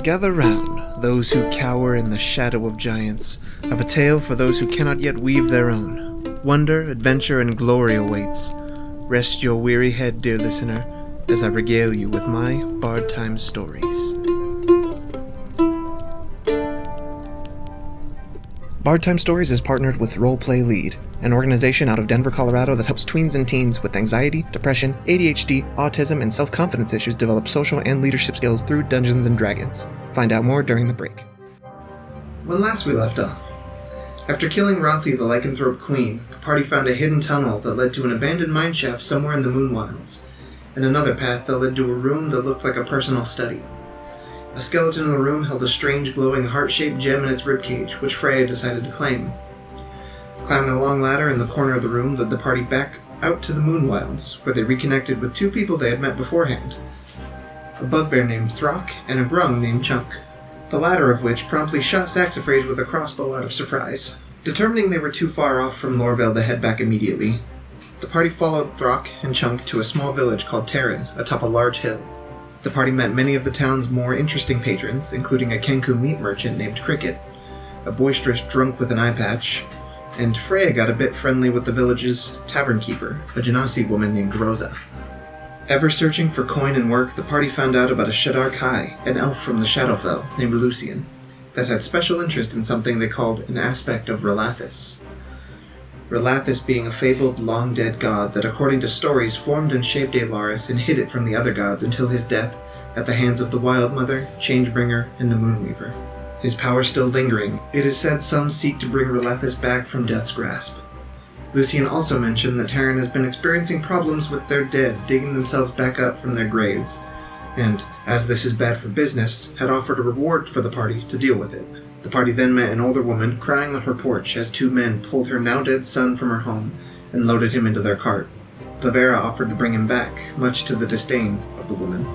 Gather round, those who cower in the shadow of giants. I've a tale for those who cannot yet weave their own. Wonder, adventure, and glory awaits. Rest your weary head, dear listener, as I regale you with my Bard Time stories. Bard Time Stories is partnered with Roleplay Lead, an organization out of Denver, Colorado that helps tweens and teens with anxiety, depression, ADHD, autism, and self-confidence issues develop social and leadership skills through Dungeons & Dragons. Find out more during the break. When last we left off, after killing Ralphie the Lycanthrope Queen, the party found a hidden tunnel that led to an abandoned mineshaft somewhere in the Moonwilds, and another path that led to a room that looked like a personal study. A skeleton in the room held a strange glowing heart-shaped gem in its ribcage, which Freya decided to claim. Climbing a long ladder in the corner of the room led the party back out to the Moonwilds, where they reconnected with two people they had met beforehand. A bugbear named Throck and a grung named Chunk, the latter of which promptly shot Saxifrage with a crossbow out of surprise. Determining they were too far off from Lorvale to head back immediately, the party followed Throck and Chunk to a small village called Taryn, atop a large hill. The party met many of the town's more interesting patrons, including a Kenku meat merchant named Cricket, a boisterous drunk with an eye patch, and Freya got a bit friendly with the village's tavern keeper, a Genasi woman named Rosa. Ever searching for coin and work, the party found out about a Shadar Kai, an elf from the Shadowfell named Lucian, that had special interest in something they called an aspect of Relathis. Relathis being a fabled, long-dead god that, according to stories, formed and shaped Alaris and hid it from the other gods until his death at the hands of the Wyldmother, Changebringer, and the Moonweaver. His power still lingering, it is said some seek to bring Relathis back from death's grasp. Lucian also mentioned that Taryn has been experiencing problems with their dead digging themselves back up from their graves, and, as this is bad for business, had offered a reward for the party to deal with it. The party then met an older woman crying on her porch as two men pulled her now-dead son from her home and loaded him into their cart. Laverra offered to bring him back, much to the disdain of the woman.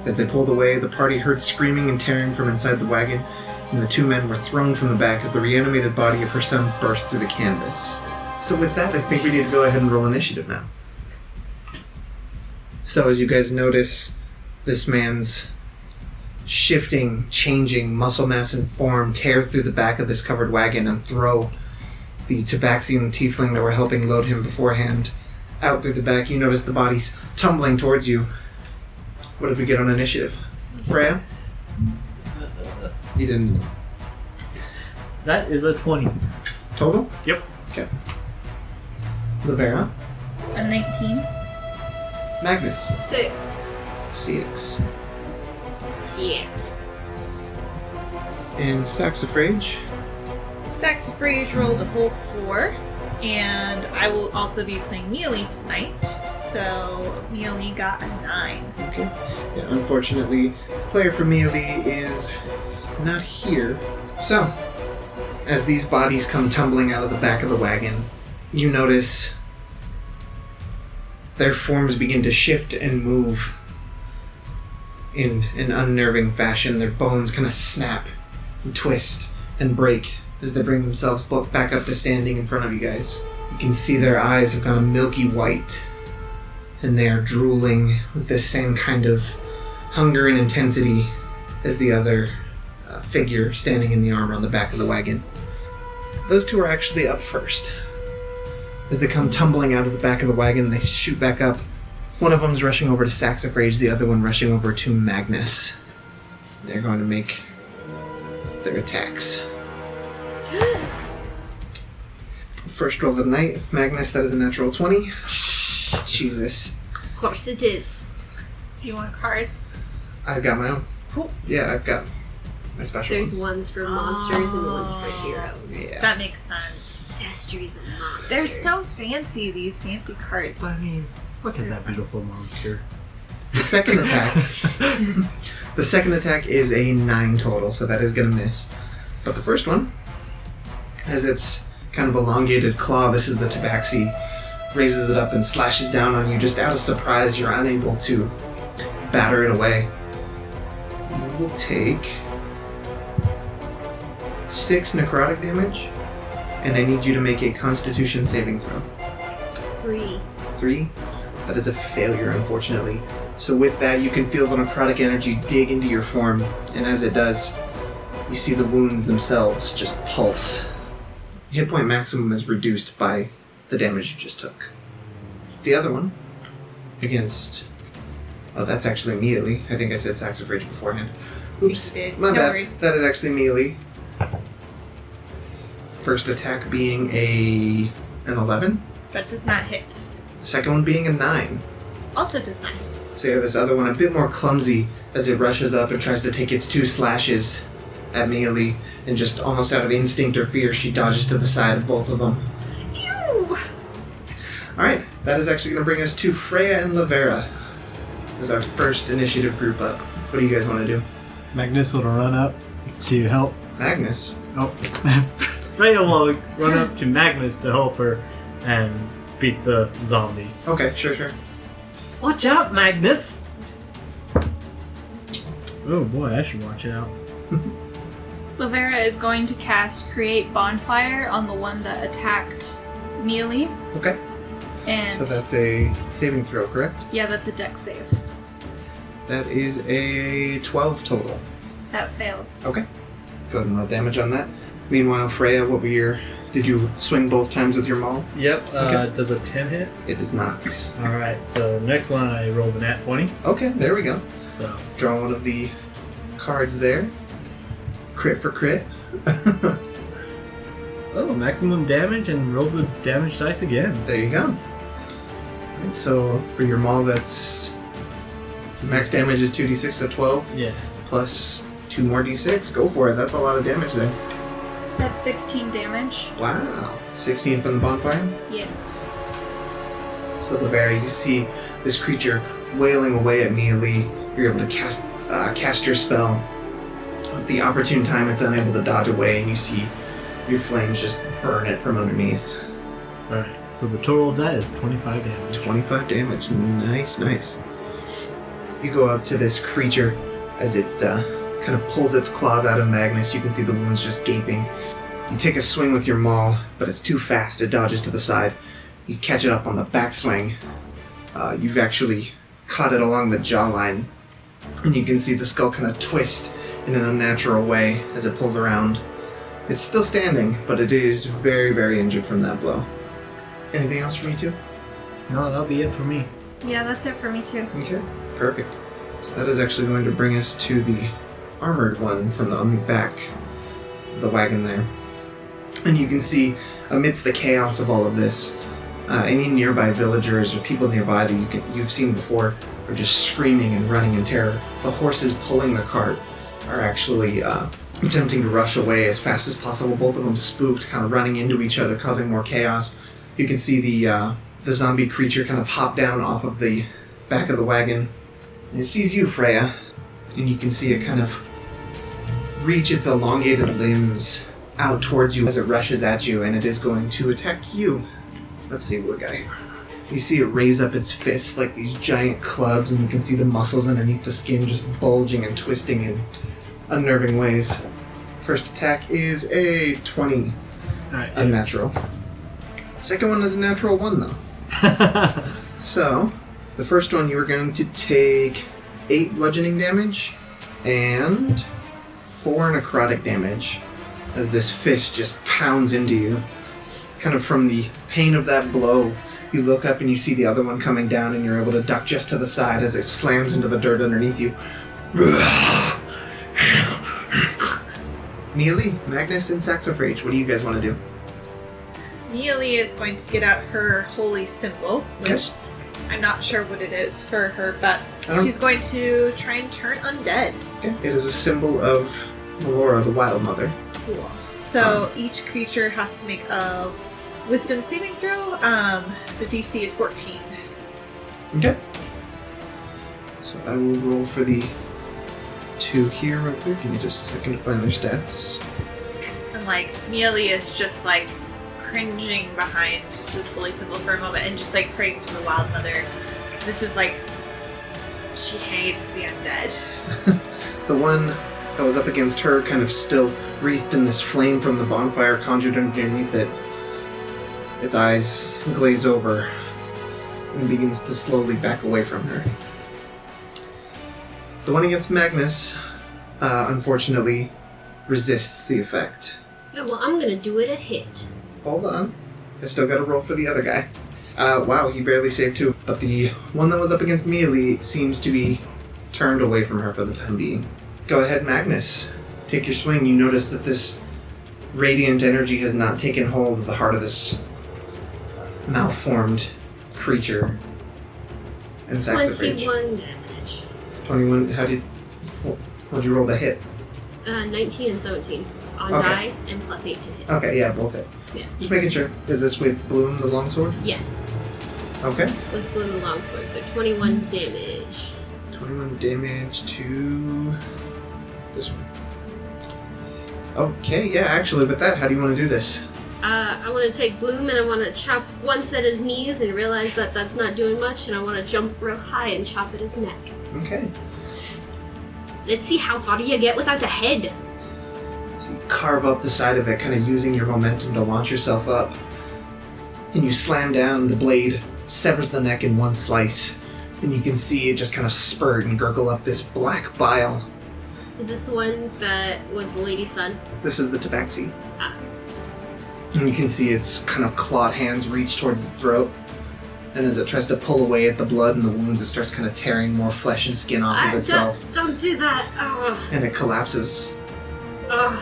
As they pulled away, the party heard screaming and tearing from inside the wagon, and the two men were thrown from the back as the reanimated body of her son burst through the canvas. So with that, I think we need to go ahead and roll initiative now. So as you guys notice, this man's shifting, changing muscle mass and form tear through the back of this covered wagon and throw the Tabaxian Tiefling that were helping load him beforehand out through the back. You notice the body's tumbling towards you. What did we get on initiative? Freya? You didn't. That is a 20. Total? Yep. Okay. Laverra? A 19. Magnus? 6. 6. 6. And Saxifrage? Saxifrage rolled a whole 4, and I will also be playing Mialee tonight, so Mialee got a 9. Okay. Yeah, unfortunately, the player for Mialee is not here. So, as these bodies come tumbling out of the back of the wagon, you notice their forms begin to shift and move in an unnerving fashion. Their bones kind of snap and twist and break as they bring themselves back up to standing in front of you guys. You can see their eyes have gone a milky white, and they are drooling with this same kind of hunger and intensity as the other figure standing in the armor on the back of the wagon. Those two are actually up first. As they come tumbling out of the back of the wagon, they shoot back up. One of them's rushing over to Saxifrage, the other one rushing over to Magnus. They're going to make their attacks. First roll of the night, Magnus, that is a natural 20. Jesus. Of course it is. Do you want a card? I've got my own. Cool. Yeah, I've got my special There's ones. ones for monsters and ones for heroes. Yeah. That makes sense. Destries and monsters. They're so fancy, these fancy cards. I mean, look at that beautiful monster. The second attack... the second attack is a 9 total, so that is going to miss. But the first one, as its kind of elongated claw, this is the tabaxi, raises it up and slashes down on you. Just out of surprise, you're unable to batter it away. You will take 6 necrotic damage, and I need you to make a Constitution saving throw. 3. 3? That is a failure, unfortunately. So with that, you can feel the necrotic energy dig into your form, and as it does, you see the wounds themselves just pulse. Hit point maximum is reduced by the damage you just took. The other one, against... Oh, that's actually Mialee. I think I said Saxifrage beforehand. Oops, You did. my No bad. worries. That is actually Mialee. First attack being an 11. That does not hit. The second one being a 9. Also does not hit. So yeah, this other one a bit more clumsy as it rushes up and tries to take its 2 slashes at Mialee, and just almost out of instinct or fear, she dodges to the side of both of them. Ew! Alright, that is actually going to bring us to Freya and Laverra as our first initiative group up. What do you guys want to do? Magnus will run up to help. Magnus? Oh. Freya will run up to Magnus to help her and beat the zombie. Okay, sure. Watch out, Magnus! Oh boy, I should watch out. Laverra is going to cast Create Bonfire on the one that attacked Mialee. Okay, And so that's a saving throw, correct? yeah, that's a dex save. That is a 12 total. That fails. Okay. Go ahead and roll damage on that. Meanwhile, Freya, what were your... Did you swing both times with your maul? Yep, Okay. does a 10 hit? It does not. Alright, so next one I rolled a nat 20. Okay, there we go. So, Draw one of the cards there. Crit for crit. oh, maximum damage and roll the damage dice again. There you go. Alright, so for your maul, that's... Max damage is 2d6, so 12. Yeah. Plus 2 more d6. Go for it. That's a lot of damage there. That's 16 damage. Wow. 16 from the bonfire. Yeah. So Laverra, you see this creature wailing away at Mialee. You're able to cast your spell. At the opportune time, it's unable to dodge away, and you see your flames just burn it from underneath. Alright, so the total of that is 25 damage. 25 damage. Nice. You go up to this creature as it kind of pulls its claws out of Magnus. You can see the wounds just gaping. You take a swing with your maul, but it's too fast. It dodges to the side. You catch it up on the backswing. You've actually caught it along the jawline, and you can see the skull kind of twist in an unnatural way as it pulls around. It's still standing, but it is very, very injured from that blow. Anything else from you two? No, that'll be it for me. Yeah, that's it for me too. Okay, perfect. So that is actually going to bring us to the armored one from on the back of the wagon there. And you can see, amidst the chaos of all of this, any nearby villagers or people nearby that you've seen before are just screaming and running in terror. The horses pulling the cart are actually attempting to rush away as fast as possible. Both of them spooked, kind of running into each other, causing more chaos. You can see the zombie creature kind of hop down off of the back of the wagon. And it sees you, Freya, and you can see it kind of reach its elongated limbs out towards you as it rushes at you, and it is going to attack you. Let's see what we got here. You see it raise up its fists like these giant clubs, and you can see the muscles underneath the skin just bulging and twisting in unnerving ways. First attack is a 20. Alright, Unnatural. Second one is a natural 1, though. So, the first one you are going to take 8 bludgeoning damage and 4 necrotic damage as this fist just pounds into you. Kind of from the pain of that blow, you look up and you see the other one coming down, and you're able to duck just to the side as it slams into the dirt underneath you. Mialee, Magnus, and Saxifrage, what do you guys want to do? Mialee is going to get out her holy symbol, which Yes. I'm not sure what it is for her, but I don't- she's going to try and turn undead. Okay. It is a symbol of Melora, the Wyldmother. Cool. So each creature has to make a wisdom saving throw. The DC is 14. Okay. So I will roll for the 2 here real quick. Give me just a second to find their stats. And like, Mialee is just like cringing behind this holy symbol for a moment and just like praying to the Wyldmother. Because this is like, she hates the undead. The one that was up against her, kind of still wreathed in this flame from the bonfire conjured underneath it. Its eyes glaze over and begins to slowly back away from her. The one against Magnus, unfortunately, resists the effect. Yeah, well, I'm gonna do it a hit. Hold on. I still gotta roll for the other guy. Wow, he barely saved too. But the one that was up against Mialee seems to be turned away from her for the time being. Go ahead, Magnus. Take your swing. You notice that this radiant energy has not taken hold of the heart of this malformed creature. And Saxifrage. 21 damage. 21, how'd you roll the hit? 19 and 17 on Okay. die and plus 8 to hit. Okay, yeah, both hit. Yeah. Just making sure. Is this with Bloom the longsword? Yes, Okay. with Bloom the Longsword, so 21 damage. 21 damage to this one. Okay, yeah, actually, with that, how do you want to do this? I want to take Bloom and I want to chop once at his knees and realize that that's not doing much, and I want to jump real high and chop at his neck. Okay. Let's see how far you get without a head. So you carve up the side of it, kind of using your momentum to launch yourself up. And you slam down, the blade severs the neck in one slice. And you can see it just kind of spurt and gurgle up this black bile. Is this the one that was the lady's son? This is the tabaxi. Ah. And you can see its kind of clawed hands reach towards its throat. And as it tries to pull away at the blood and the wounds, it starts kind of tearing more flesh and skin off of itself. Don't do that. And it collapses. Ugh.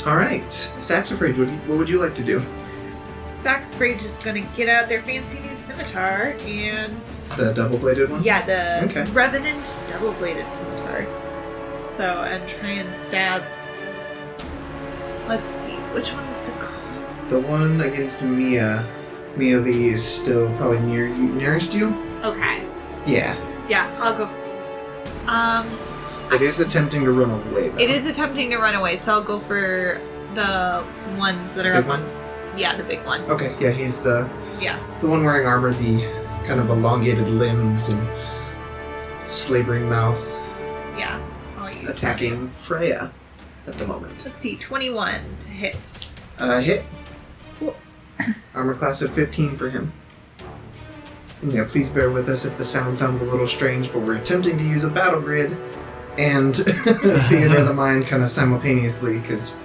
Alright, Saxifrage, what would you like to do? Saxifrage is gonna get out their fancy new scimitar and The double-bladed one? yeah, the Okay. Revenant double-bladed scimitar. So and try and stab. Let's see, which one's the closest? The one against Mialee is still probably nearest you? Okay. Yeah. Yeah, I'll go. It is attempting to run away, though. It is attempting to run away, so I'll go for the ones that are Big up on. Yeah, the big one. Okay, yeah, he's the Yeah. one wearing armor, the kind of elongated limbs and slavering mouth, Yeah. I'll use attacking Freya at the moment. Let's see, 21 to hit. Hit. Cool. Armor class of 15 for him. And, please bear with us if the sound sounds a little strange, but we're attempting to use a battle grid and Theater of the Mind kind of simultaneously, because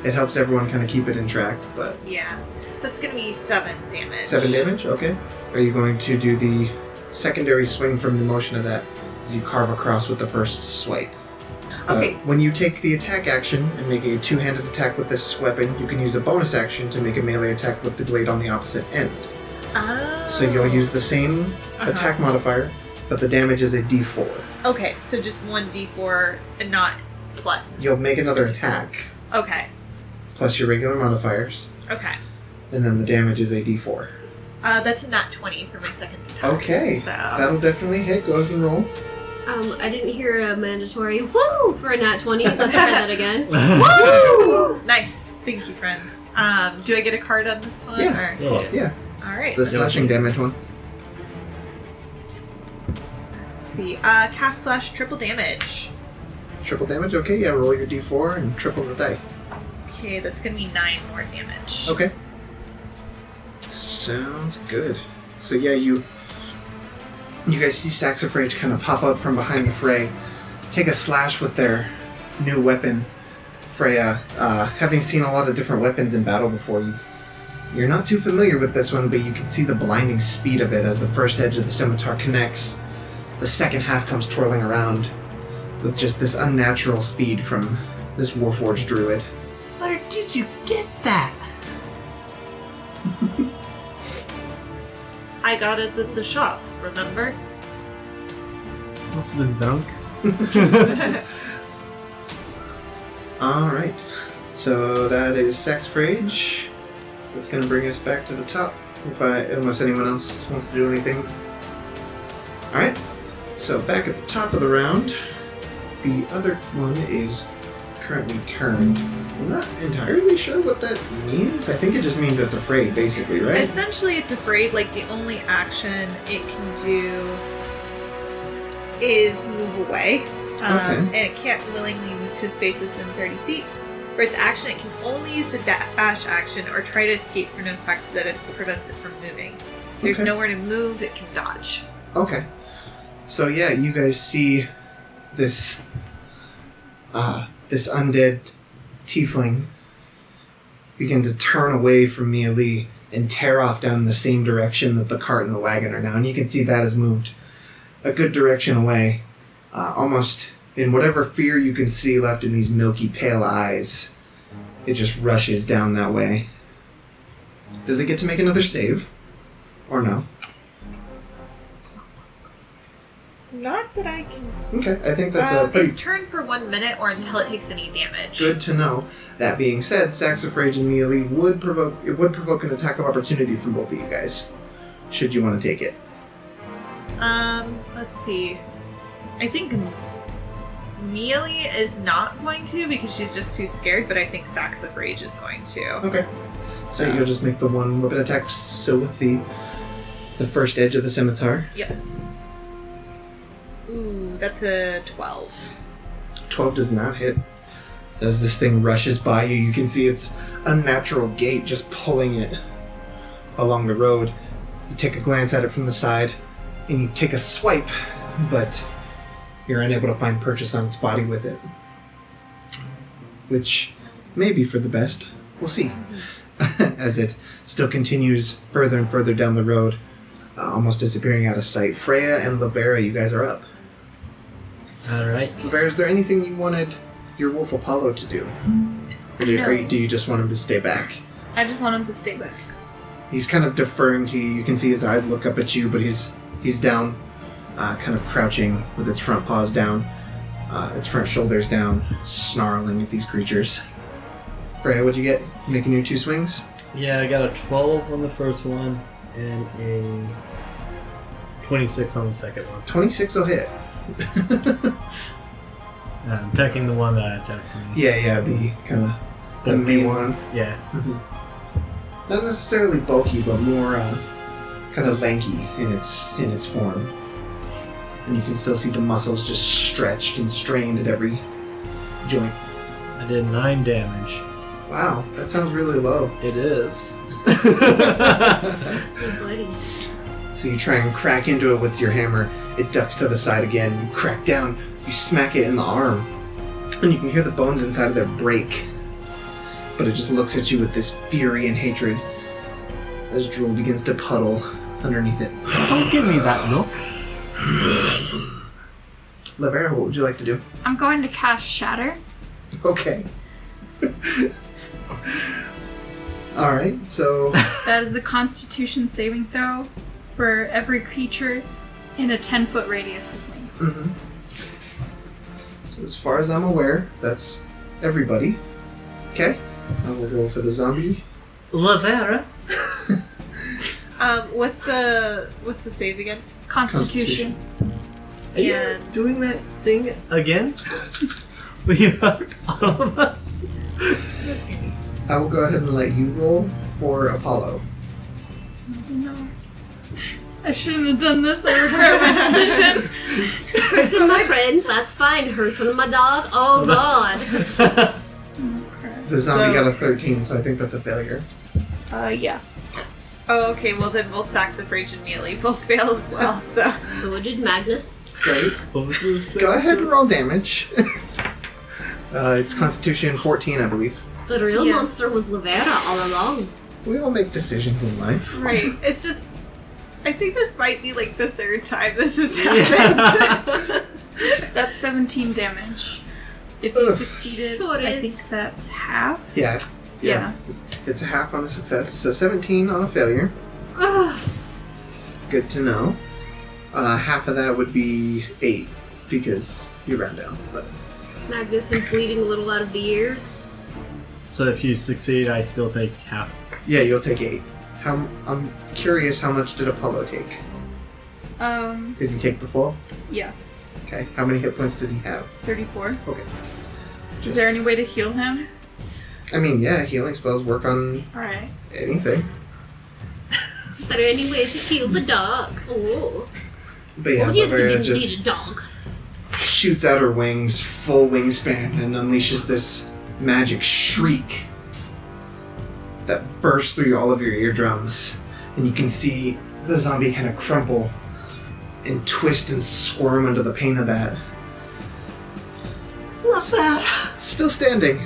it helps everyone kind of keep it in track, but... Yeah. That's gonna be 7 damage. 7 damage? Okay. Are you going to do the secondary swing from the motion of that as you carve across with the first swipe? Okay. When you take the attack action and make a two-handed attack with this weapon, you can use a bonus action to make a melee attack with the blade on the opposite end. Oh. So you'll use the same attack modifier, but the damage is a d4. Okay, so just 1d4 and not plus. You'll make another attack, Okay. plus your regular modifiers, Okay. and then the damage is a d4. That's a nat 20 for my second attack. Okay, So. that'll definitely hit. Go ahead and roll. I didn't hear a mandatory woo for a nat 20. Let's try that again. Woo! Nice. Thank you, friends. Do I get a card on this one? Yeah. Or? Yeah. Yeah, All right. the slashing damage one. Let's see. Calf slash triple damage. Triple damage, okay, yeah, roll your d4 and triple the die. Okay, that's gonna be 9 more damage. Okay. Sounds good. So yeah, you guys see Saxifrage kind of pop up from behind the fray, take a slash with their new weapon. Freya, having seen a lot of different weapons in battle before, you're not too familiar with this one, but you can see the blinding speed of it as the first edge of the scimitar connects. The second half comes twirling around with just this unnatural speed from this Warforged druid. Where did you get that? I got it at the shop, remember? Must have been drunk. Alright, so that is Saxifrage. That's going to bring us back to the top, unless anyone else wants to do anything. Alright, so back at the top of the round, the other one is currently turned. I'm not entirely sure what that means. I think it just means it's afraid, basically, right? Essentially, it's afraid, like, the only action it can do is move away. And it can't willingly move to a space within 30 feet. For its action, it can only use the dash action or try to escape from an effect that it prevents it from moving. There's Okay. nowhere to move, it can dodge. Okay. So yeah, you guys see this this undead tiefling begin to turn away from Mialee and tear off down the same direction that the cart and the wagon are now. And you can see that has moved a good direction away, almost in whatever fear you can see left in these milky pale eyes. It just rushes down that way. Does it get to make another save? Or no? Not that I can see. Okay, I think that's a pretty It's turned for 1 minute or until it takes any damage. good to know. That being said, Saxifrage and Mialee would provoke an attack of opportunity from both of you guys, should you want to take it. Let's see. I think Mialee is not going to because she's just too scared, but I think Saxifrage is going to. Okay. So you'll just make the one weapon attack, so with the first edge of the scimitar. Yep. Ooh, that's a 12. 12 does not hit. So as this thing rushes by you, you can see its unnatural gait just pulling it along the road. You take a glance at it from the side, and you take a swipe, but you're unable to find purchase on its body with it. Which may be for the best. We'll see. As it still continues further and further down the road, almost disappearing out of sight. Freya and Laverra, you guys are up. Alright. Laverra, is there anything you wanted your wolf Apollo to do? Or do you just want him to stay back? I just want him to stay back. He's kind of deferring to you. You can see his eyes look up at you, but he's down, kind of crouching with its front paws down, its front shoulders down, snarling at these creatures. Freya, what'd you get? Making your 2 swings? Yeah, I got a 12 on the first one and a 26 on the second one. 26 will hit. I'm attacking the one that attacked me. Yeah, the kind of the main one. Yeah. Not necessarily bulky, but more kind of lanky in its form. And you can still see the muscles just stretched and strained at every joint. I did 9 damage. Wow, that sounds really low. It is. Good buddy. So you try and crack into it with your hammer. It ducks to the side again. You crack down. You smack it in the arm. And you can hear the bones inside of there break. But it just looks at you with this fury and hatred as drool begins to puddle underneath it. Don't give me that look. Laverra, what would you like to do? I'm going to cast Shatter. Okay. Alright, so... That is a Constitution saving throw for every creature in a 10-foot radius of me. Mm-hmm. So as far as I'm aware, that's everybody. Okay. I will go for the zombie. Laverra. What's the save again? Constitution. Are you And- doing that thing again? We are all of us. That's unique. I will go ahead and let you roll for Apollo. No. I shouldn't have done this. I regret my decision. Hurting my friends, that's fine. Hurting my dog, oh god. Oh, crap. The zombie So- got a 13, so I think that's a failure. Yeah. Oh, okay, well then both Saxifrage and Mialee both fail as well, so... So did Magnus. Great. What was this? Go ahead and roll damage. It's Constitution 14, I believe. The real Yes. monster was Laverra all along. We all make decisions in life. Right, it's just... I think this might be like the 3rd time this has happened. That's 17 damage. If you Ugh. succeeded, Sure I is. think that's half. Yeah. It's a half on a success, so 17 on a failure. Ugh. Good to know. Half of that would be 8, because you round down. But Magnus is bleeding a little out of the ears. So if you succeed, I still take half. yeah, you'll take 8. I'm curious, how much did Apollo take? Did he take the full? Yeah, Okay. How many hit points does he have? 34. Okay. Is there any way to heal him? I mean, yeah, healing spells work on Alright. anything. Is there any way to heal the dog? Oh. But yeah, What do you Laverra didn't need just a dog? shoots out her wings, full wingspan, and unleashes this magic shriek that bursts through all of your eardrums. And you can see the zombie kind of crumple and twist and squirm under the pain of that. Laverra! It's still standing.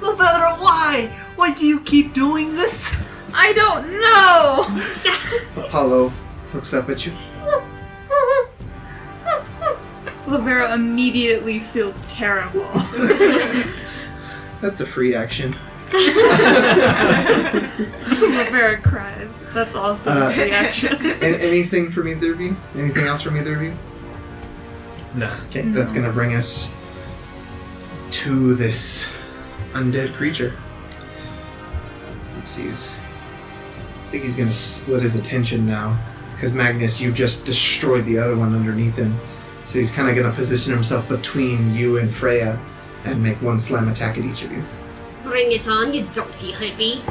Laverra, why? Why do you keep doing this? I don't know! Apollo looks up at you. Laverra immediately feels terrible. That's a free action. Laverra cries. That's also a reaction. And anything from either of you? Anything else from either of you? No. Okay, that's gonna bring us to this undead creature. Let's see. I think he's gonna split his attention now, because Magnus, you've just destroyed the other one underneath him. So he's kind of gonna position himself between you and Freya and make one slam attack at each of you. Bring it on, you dirty hippie.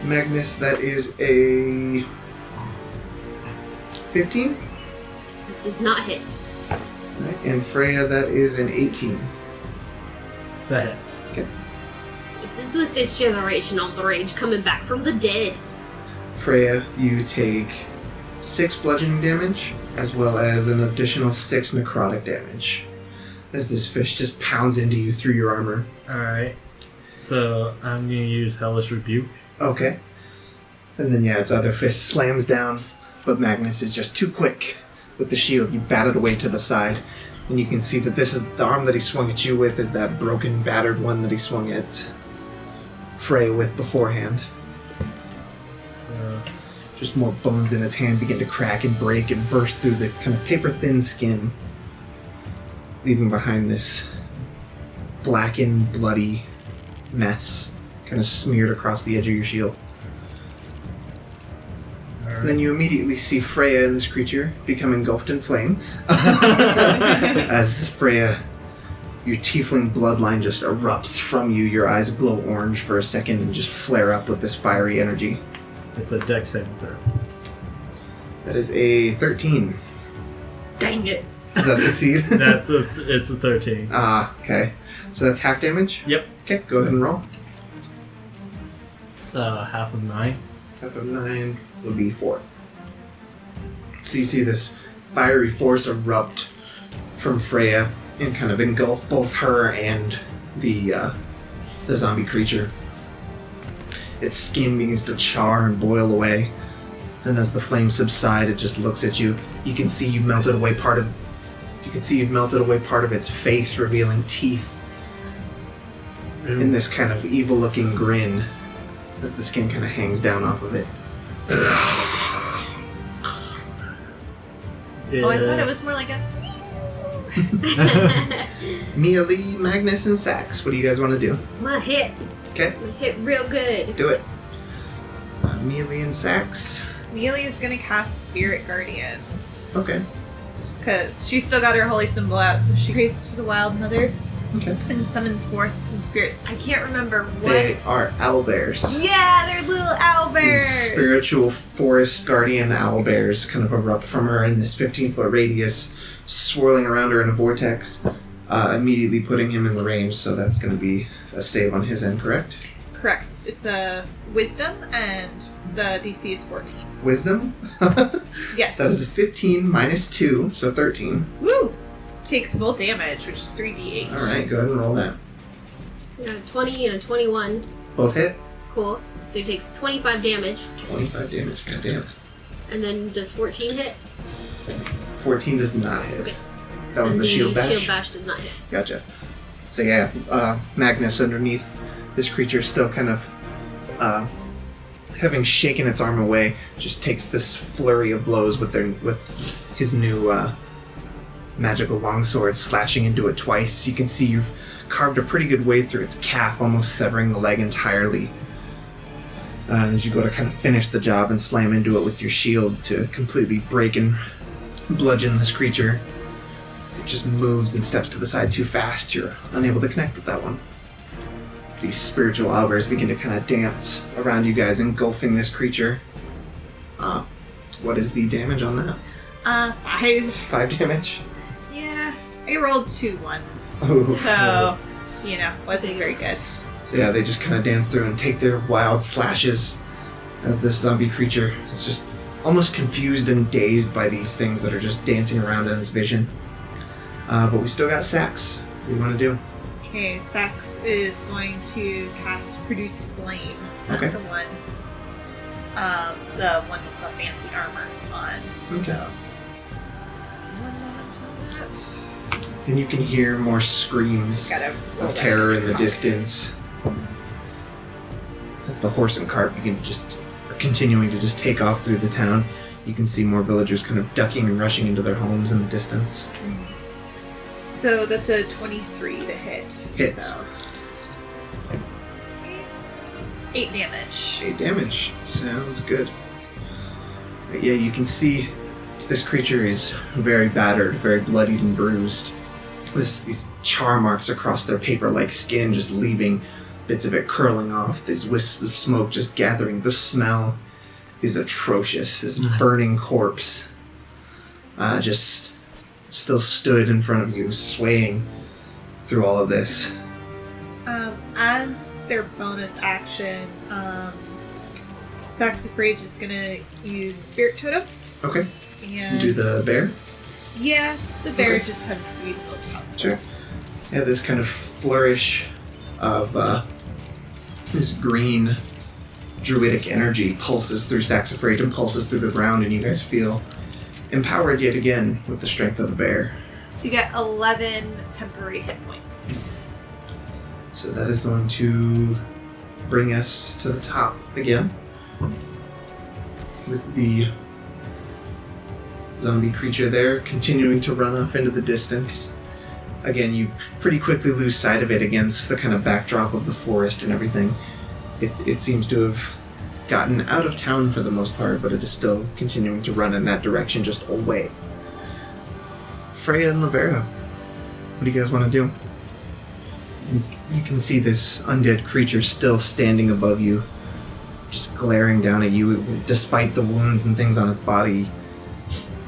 Magnus, that is a 15. It does not hit. Right, and Freya, that is an 18. That hits. Okay. It is with this generation of the rage coming back from the dead. Freya, you take 6 bludgeoning damage, as well as an additional 6 necrotic damage, as this fish just pounds into you through your armor. Alright. So I'm gonna use Hellish Rebuke. Okay. And then, its other fist slams down, but Magnus is just too quick with the shield. You bat it away to the side, and you can see that this is the arm that he swung at you with is that broken, battered one that he swung at Freya with beforehand. So Just more bones in its hand begin to crack and break and burst through the kind of paper-thin skin, leaving behind this blackened, bloody mess kind of smeared across the edge of your shield. And then you immediately see Freya and this creature become engulfed in flame. As Freya, your tiefling bloodline just erupts from you. Your eyes glow orange for a second and just flare up with this fiery energy. it's a dex saving throw. That is a 13. Dang it. Does that succeed? It's a 13. Ah, okay. So that's half damage? Yep. Okay, go ahead and roll. It's half of 9. Half of 9 would be 4. So you see this fiery force erupt from Freya and kind of engulf both her and the zombie creature. Its skin begins to char and boil away, and as the flames subside, it just looks at you. You can see you've melted away part of its face, revealing teeth in this kind of evil-looking grin as the skin kind of hangs down off of it. Oh, I thought it was more like a... Mialee, Magnus, and Sax, what do you guys want to do? My hit. Okay, My hit real good. do it. Mialee and Sax. Mialee is gonna cast Spirit Guardians. Okay, Because she's still got her holy symbol out, so she prays to the Wyldmother okay. and summons forth some spirits. I can't remember what. They are owlbears. Yeah, they're little owlbears. These spiritual forest guardian owlbears kind of erupt from her in this 15-foot radius, swirling around her in a vortex, immediately putting him in the range, so that's going to be a save on his end, correct? Correct. It's a wisdom, and the DC is 14. Wisdom? Yes. That is a 15 minus 2, so 13. Woo! Takes full damage, which is 3d8. Alright, go ahead and roll that. I got a 20 and a 21. Both hit? Cool. So he takes 25 damage. 25 damage, goddamn. And then does 14 hit? 14 does not hit. Okay. That was And the shield bash? Shield bash does not hit. Gotcha. So yeah, Magnus underneath this creature still kind of, having shaken its arm away, just takes this flurry of blows with his new magical longsword, slashing into it twice. You can see you've carved a pretty good way through its calf, almost severing the leg entirely. And as you go to kind of finish the job and slam into it with your shield to completely break and bludgeon this creature, it just moves and steps to the side too fast. You're unable to connect with that one. These spiritual owlbears begin to kind of dance around you guys, engulfing this creature. What is the damage on that? 5. 5 damage? Yeah. I rolled 2 ones. Oh. So, wasn't very good. So yeah, they just kind of dance through and take their wild slashes as this zombie creature is just almost confused and dazed by these things that are just dancing around in his vision. But we still got Sax. What do you want to do? Okay, Sax is going to cast Produce Flame. Okay. The one with the fancy armor on. Okay. So. 1 moment on that. And you can hear more screams Gotta roll of that terror in the box. distance as the horse and cart are continuing to just take off through the town. You can see more villagers kind of ducking and rushing into their homes in the distance. So that's a 23 to hit. Hits. So. 8 damage. 8 damage. Sounds good. Yeah, you can see this creature is very battered, very bloodied and bruised. These char marks across their paper-like skin, just leaving bits of it curling off. These wisps of smoke just gathering. The smell is atrocious. This burning corpse just still stood in front of you, swaying through all of this. As their bonus action, Saxifrage is gonna use Spirit Totem. Okay. And Do the bear? yeah, the bear Okay. just tends to be the most helpful. Sure. Yeah, this kind of flourish of this green druidic energy pulses through Saxifrage and pulses through the ground, and you guys feel empowered yet again with the strength of the bear. So you get 11 temporary hit points. So that is going to bring us to the top again with the zombie creature there continuing to run off into the distance. Again, you pretty quickly lose sight of it against the kind of backdrop of the forest and everything. It seems to have gotten out of town for the most part, but it is still continuing to run in that direction, just away. Freya and Laverra, what do you guys want to do? You can see this undead creature still standing above you, just glaring down at you, despite the wounds and things on its body.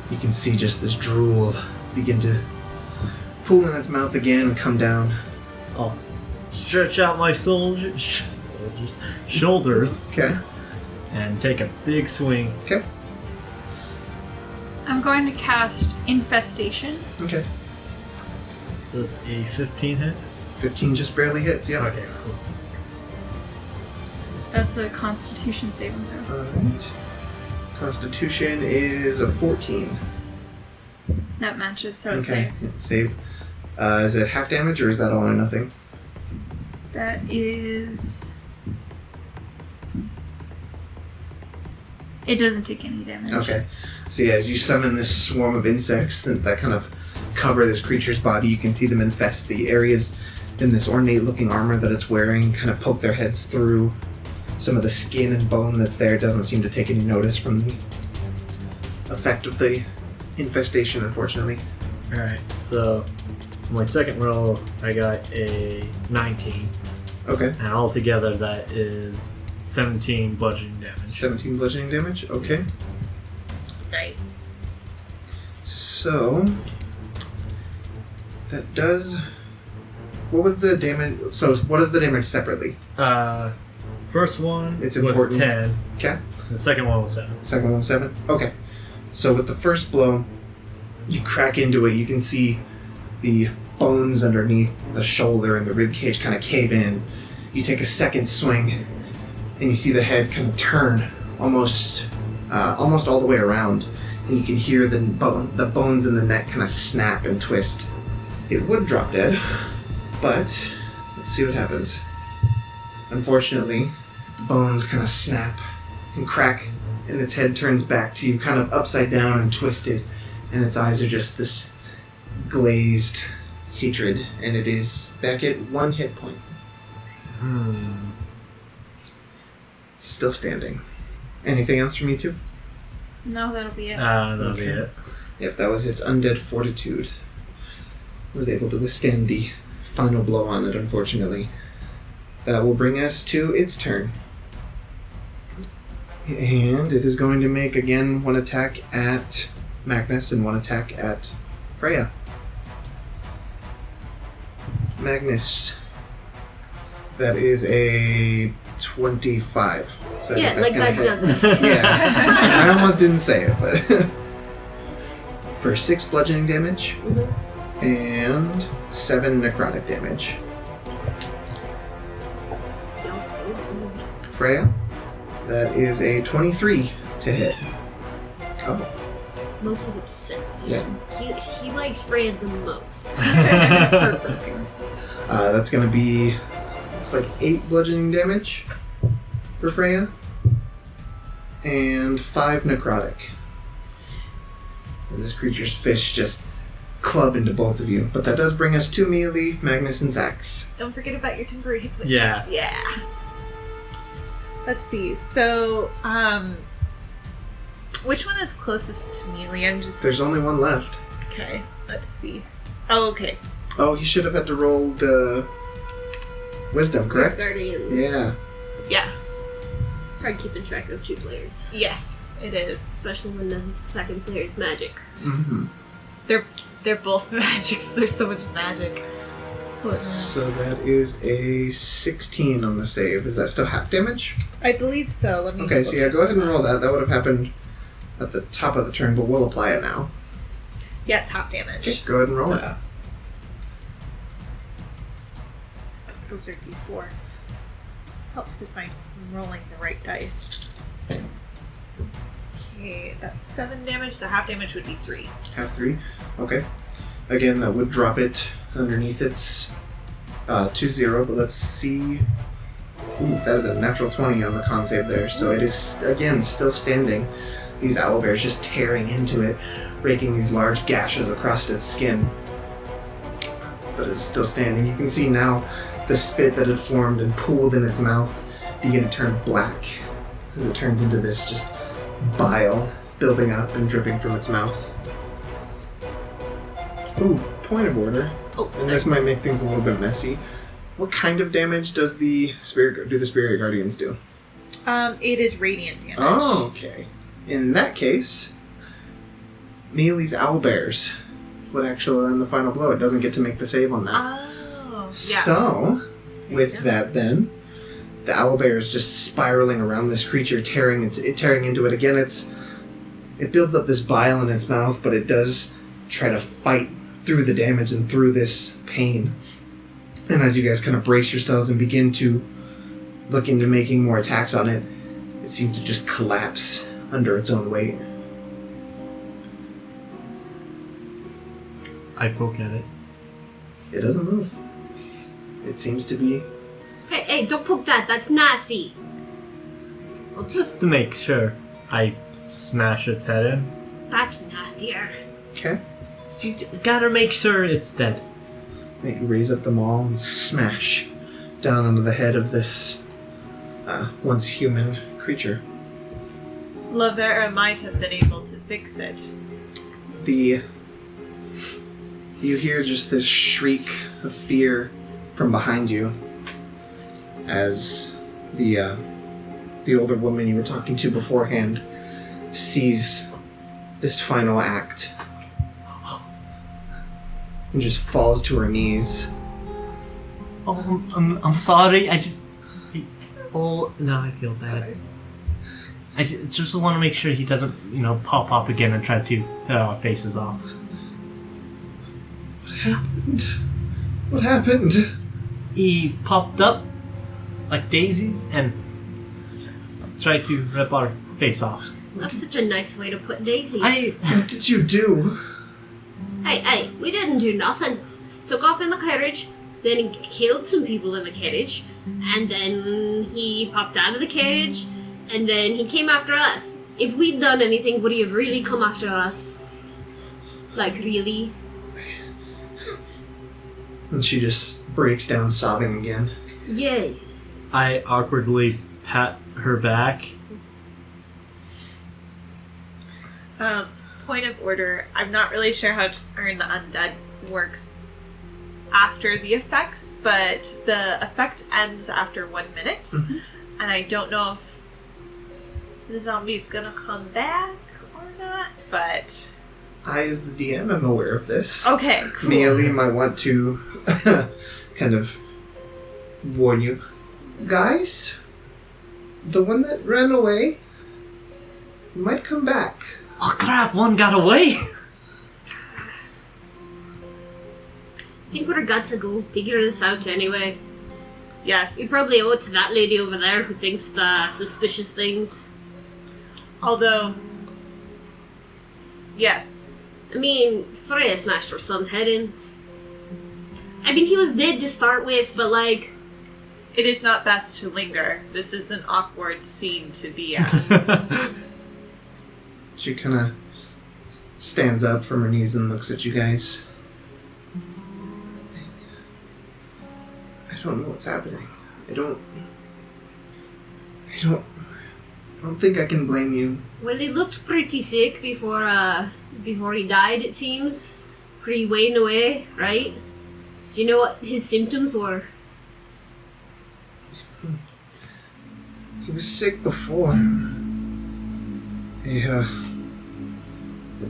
You can see just this drool begin to pool in its mouth again and come down. I'll stretch out my shoulders Okay. and take a big swing. Okay. I'm going to cast Infestation. Okay. Does a 15 hit? 15 just barely hits, yeah. Okay, cool. That's a Constitution saving throw. Alright. Constitution is a 14. That matches, so it saves. Save. Is it half damage or is that all or nothing? That is... It doesn't take any damage. Okay. So yeah, as you summon this swarm of insects that kind of cover this creature's body, you can see them infest the areas in this ornate looking armor that it's wearing, kind of poke their heads through some of the skin and bone that's there. It doesn't seem to take any notice from the effect of the infestation, unfortunately. Alright, so my second roll, I got a 19, Okay. and altogether that is 17 bludgeoning damage. 17 bludgeoning damage. Okay. Nice. So that does. What was the damage? So what is the damage separately? First one It's was important. 10, Okay. the second one was 7. Second one was 7. Okay. So with the first blow, you crack into it. You can see the bones underneath the shoulder and the rib cage kind of cave in. You take a second swing, and you see the head kind of turn almost all the way around, and you can hear the bones in the neck kind of snap and twist. It would drop dead, but let's see what happens. Unfortunately, the bones kind of snap and crack, and its head turns back to you, kind of upside down and twisted, and its eyes are just this glazed hatred, and it is back at 1 hit point. Still standing. Anything else from you two? No, that'll be it. That'll be it. Yep, that was its undead fortitude. Was able to withstand the final blow on it, unfortunately. That will bring us to its turn. And it is going to make, again, one attack at Magnus and one attack at Freya. Magnus. That is a 25. So I Yeah, think that's like gonna that hit. doesn't. Yeah. I almost didn't say it, but for 6 bludgeoning damage and 7 necrotic damage. Feels so good. Freya, that is a 23 to hit. Oh, Loki's upset. Yeah. He likes Freya the most. that's gonna be, it's like 8 bludgeoning damage for Freya and 5 necrotic. As this creature's fish just club into both of you. But that does bring us to Mialee, Magnus, and Zax. Don't forget about your temporary hit points. Yeah. Yeah. Let's see. So, which one is closest to Mialee? I'm just... There's only one left. Okay, let's see. Oh, okay. Oh, he should have had to roll the wisdom, correct? Guardians. Yeah. Yeah. It's hard keeping track of 2 players. Yes, it is. Especially when the second player is magic. Mm-hmm. They're both magics. There's so much magic. So that is a 16 on the save. Is that still half damage? I believe so. Let me. Okay, so yeah, go ahead and roll that. That would have happened at the top of the turn, but we'll apply it now. Yeah, it's half damage. Okay, go ahead and roll it. Those are D4. Helps if I'm rolling the right dice. Okay, that's 7 damage, so half damage would be 3. Half 3. Okay. Again, that would drop it underneath its 2-0, but let's see. Ooh, that is a natural 20 on the con save there, so it is, again, still standing. These owlbears just tearing into it, raking these large gashes across its skin. But it's still standing. You can see now the spit that had formed and pooled in its mouth begin to turn black as it turns into this just bile building up and dripping from its mouth. Ooh, point of order. Oh, And this might make things a little bit messy. What kind of damage does the spirit guardians do? It is radiant damage. Oh, okay. In that case, Mialee's owlbears would actually end the final blow. It doesn't get to make the save on that. Oh, yeah. So, with that then, the owlbear is just spiraling around this creature, tearing into it. Again, it builds up this bile in its mouth, but it does try to fight through the damage and through this pain. And as you guys kind of brace yourselves and begin to look into making more attacks on it, it seems to just collapse under its own weight. I poke at it. It doesn't move. It seems to be... Hey, don't poke that. That's nasty. Well, just to make sure, I smash its head in. That's nastier. Okay. You gotta make sure it's dead. You raise up the maul and smash down onto the head of this once human creature. Laverra might have been able to fix it. You hear just this shriek of fear from behind you as the older woman you were talking to beforehand sees this final act and just falls to her knees. Oh, I'm sorry. Oh, now I feel bad. I just want to make sure he doesn't, pop up again and try to tear our faces off. What happened? He popped up like daisies and tried to rip our face off. That's such a nice way to put daisies. What did you do? Hey, we didn't do nothing. Took off in the carriage, then he killed some people in the carriage, and then he popped out of the carriage, and then he came after us. If we'd done anything, would he have really come after us? Like, really? And she just breaks down sobbing again. Yay. I awkwardly pat her back. Point of order, I'm not really sure how Turn the Undead works after the effects, but the effect ends after 1 minute, Mhm. and I don't know if the zombie's gonna come back or not, but... I, as the DM, am aware of this. Okay, cool. Mialee might want to kind of warn you. Guys, The one that ran away might come back. Oh crap, one got away! I think we're got to go figure this out anyway. Yes. We probably owe it to that lady over there who thinks the suspicious things. Although, yes. I mean, Freya smashed her son's head in. I mean, he was dead to start with, but like... It is not best to linger. This is an awkward scene to be at. She kind of stands up from her knees and looks at you guys. I don't know what's happening. I don't think I can blame you. Well, he looked pretty sick before he died, it seems. Pretty wading away, right? Do you know what his symptoms were? He was sick before.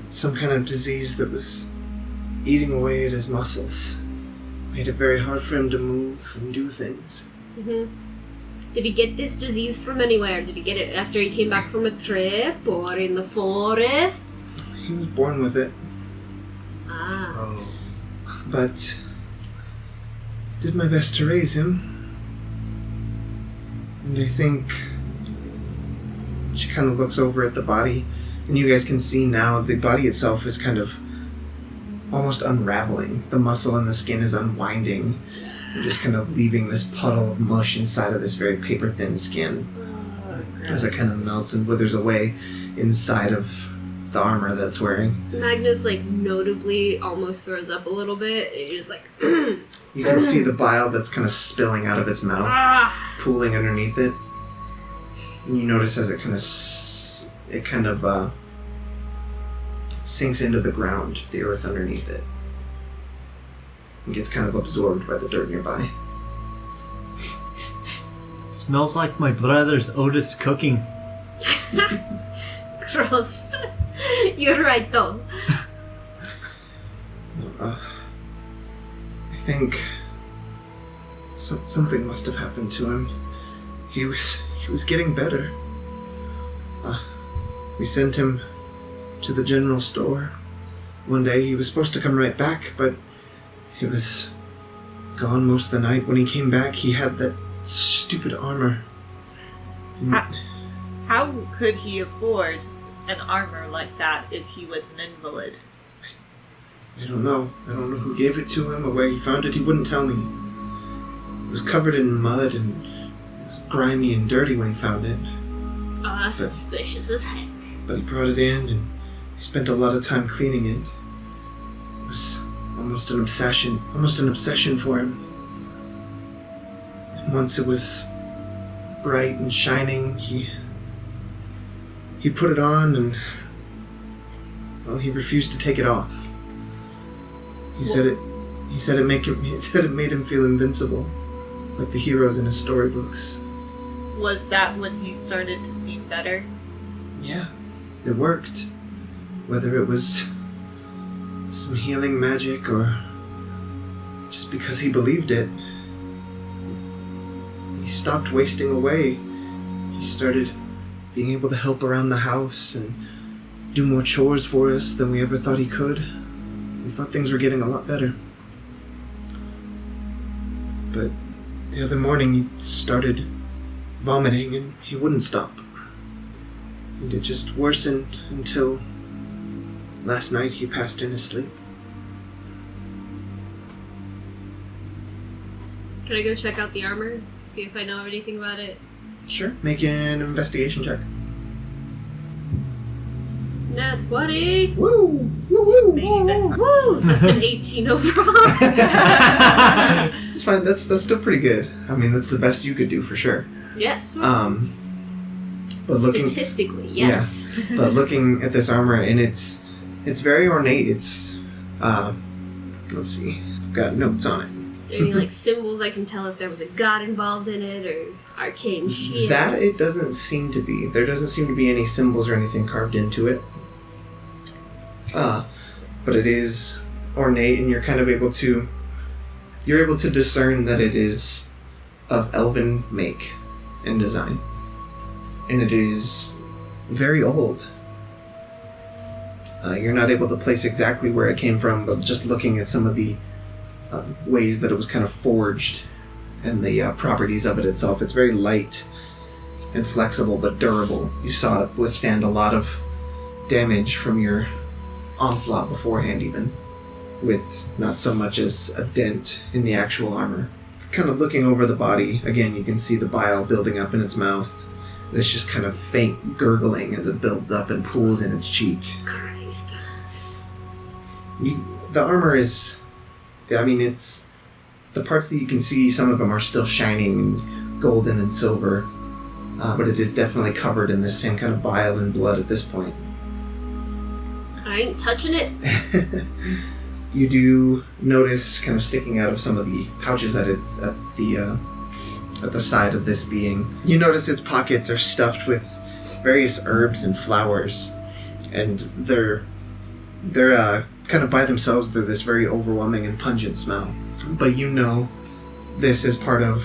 Some kind of disease that was eating away at his muscles. Made it very hard for him to move and do things. Mm-hmm. Did he get this disease from anywhere? Did he get it after he came back from a trip or in the forest? He was born with it, Ah. Oh. but I did my best to raise him. And I think she kind of looks over at the body, and you guys can see now the body itself is kind of almost unraveling. The muscle and the skin is unwinding, and just kind of leaving this puddle of mush inside of this very paper-thin skin as it kind of melts and withers away inside of the armor that's wearing. Magnus, like, notably almost throws up a little bit. He's just like, You can see the bile that's kind of spilling out of its mouth, pooling underneath it. And you notice as it kind of sinks into the ground, the earth underneath it, and gets kind of absorbed by the dirt nearby. Smells like my brother's Otis cooking. gross. You're right, though. I think something must have happened to him. He was getting better. We sent him to the general store. One day he was supposed to come right back, but he was gone most of the night. When he came back, he had that stupid armor. How could he afford an armor like that if he was an invalid? I don't know. I don't know who gave it to him or where he found it. He wouldn't tell me. It was covered in mud and it was grimy and dirty when he found it. Oh, that's suspicious as heck. But he brought it in and he spent a lot of time cleaning it. It was almost an obsession for him. And once it was bright and shining, he put it on and, well, he refused to take it off. He said it made him feel invincible, like the heroes in his storybooks. Was that when he started to seem better? Yeah, it worked. Whether it was some healing magic or just because he believed it, he stopped wasting away. He started being able to help around the house and do more chores for us than we ever thought he could. We thought things were getting a lot better. But the other morning he started vomiting and he wouldn't stop. And it just worsened until last night he passed in his sleep. Can I go check out the armor? See if I know anything about it? Sure. Make an investigation check. Nat 20! Woo! Woo woo! Maybe this Woo! That's an 18 overall. It's fine. That's still pretty good. I mean, that's the best you could do for sure. Yes. But looking Statistically, yes. Yeah, but looking at this armor, and it's very ornate. It's let's see. I've got notes on it. Are there any like symbols I can tell if there was a god involved in it or arcane shit? That it doesn't seem to be. There doesn't seem to be any symbols or anything carved into it. But it is ornate, and you're kind of able to discern that it is of elven make and design. and it is very old. You're not able to place exactly where it came from, but just looking at some of the ways that it was kind of forged and the properties of it itself, it's very light and flexible but durable. You saw it withstand a lot of damage from your onslaught beforehand, even, with not so much as a dent in the actual armor. Kind of looking over the body, again, you can see the bile building up in its mouth. This just kind of faint gurgling as it builds up and pools in its cheek. Christ. The armor is... it's... The parts that you can see, some of them are still shining golden and silver, but it is definitely covered in this same kind of bile and blood at this point. I ain't touching it. You do notice, kind of sticking out of some of the pouches at the side of this being, you notice its pockets are stuffed with various herbs and flowers, and they're kind of by themselves. They're this very overwhelming and pungent smell. But you know this is part of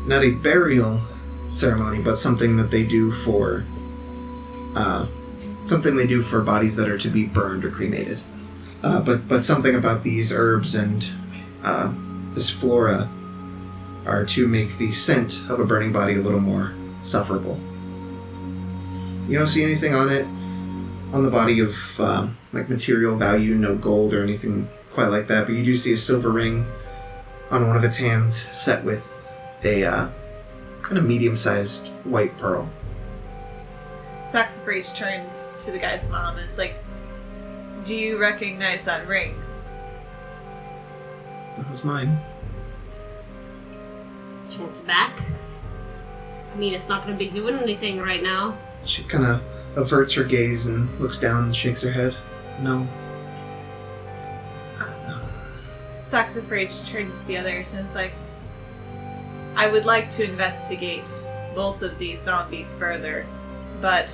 not a burial ceremony, but something that they do for bodies that are to be burned or cremated. But something about these herbs and this flora are to make the scent of a burning body a little more sufferable. You don't see anything on the body of material value, no gold or anything quite like that, but you do see a silver ring on one of its hands set with a kind of medium-sized white pearl. Saxifrage turns to the guy's mom and is like, "Do you recognize that ring?" That was mine. She wants it back. I mean, it's not going to be doing anything right now. She kind of averts her gaze and looks down and shakes her head. No. Saxifrage turns to the others and is like, "I would like to investigate both of these zombies further, but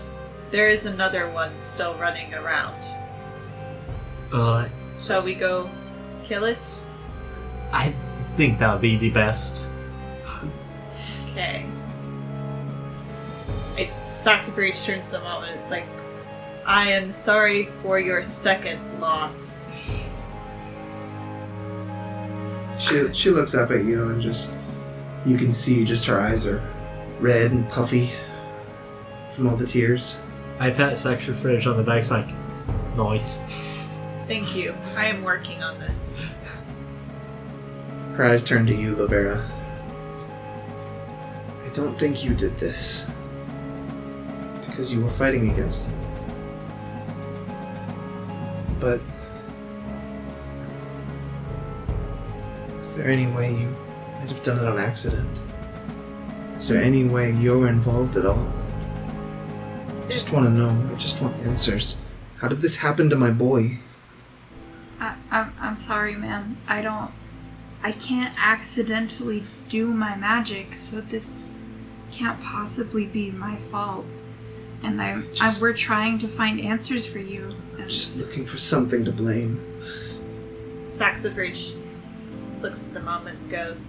there is another one still running around. Shall we go kill it?" I think that would be the best. Okay. Saxifrage turns to the mom and it's like, "I am sorry for your second loss." She looks up at you and you can see just her eyes are red and puffy from all the tears. I pat Saxifrage on the back, like, nice. Thank you. I am working on this. Her eyes turn to you, Laverra. I don't think you did this. Because you were fighting against it. But... is there any way you might have done it on accident? Is there any way you're involved at all? I just want to know. I just want answers. How did this happen to my boy? I'm sorry, ma'am. I can't accidentally do my magic, so this can't possibly be my fault. And we're trying to find answers for you. I'm just looking for something to blame. Saxifrage looks at the mom and goes,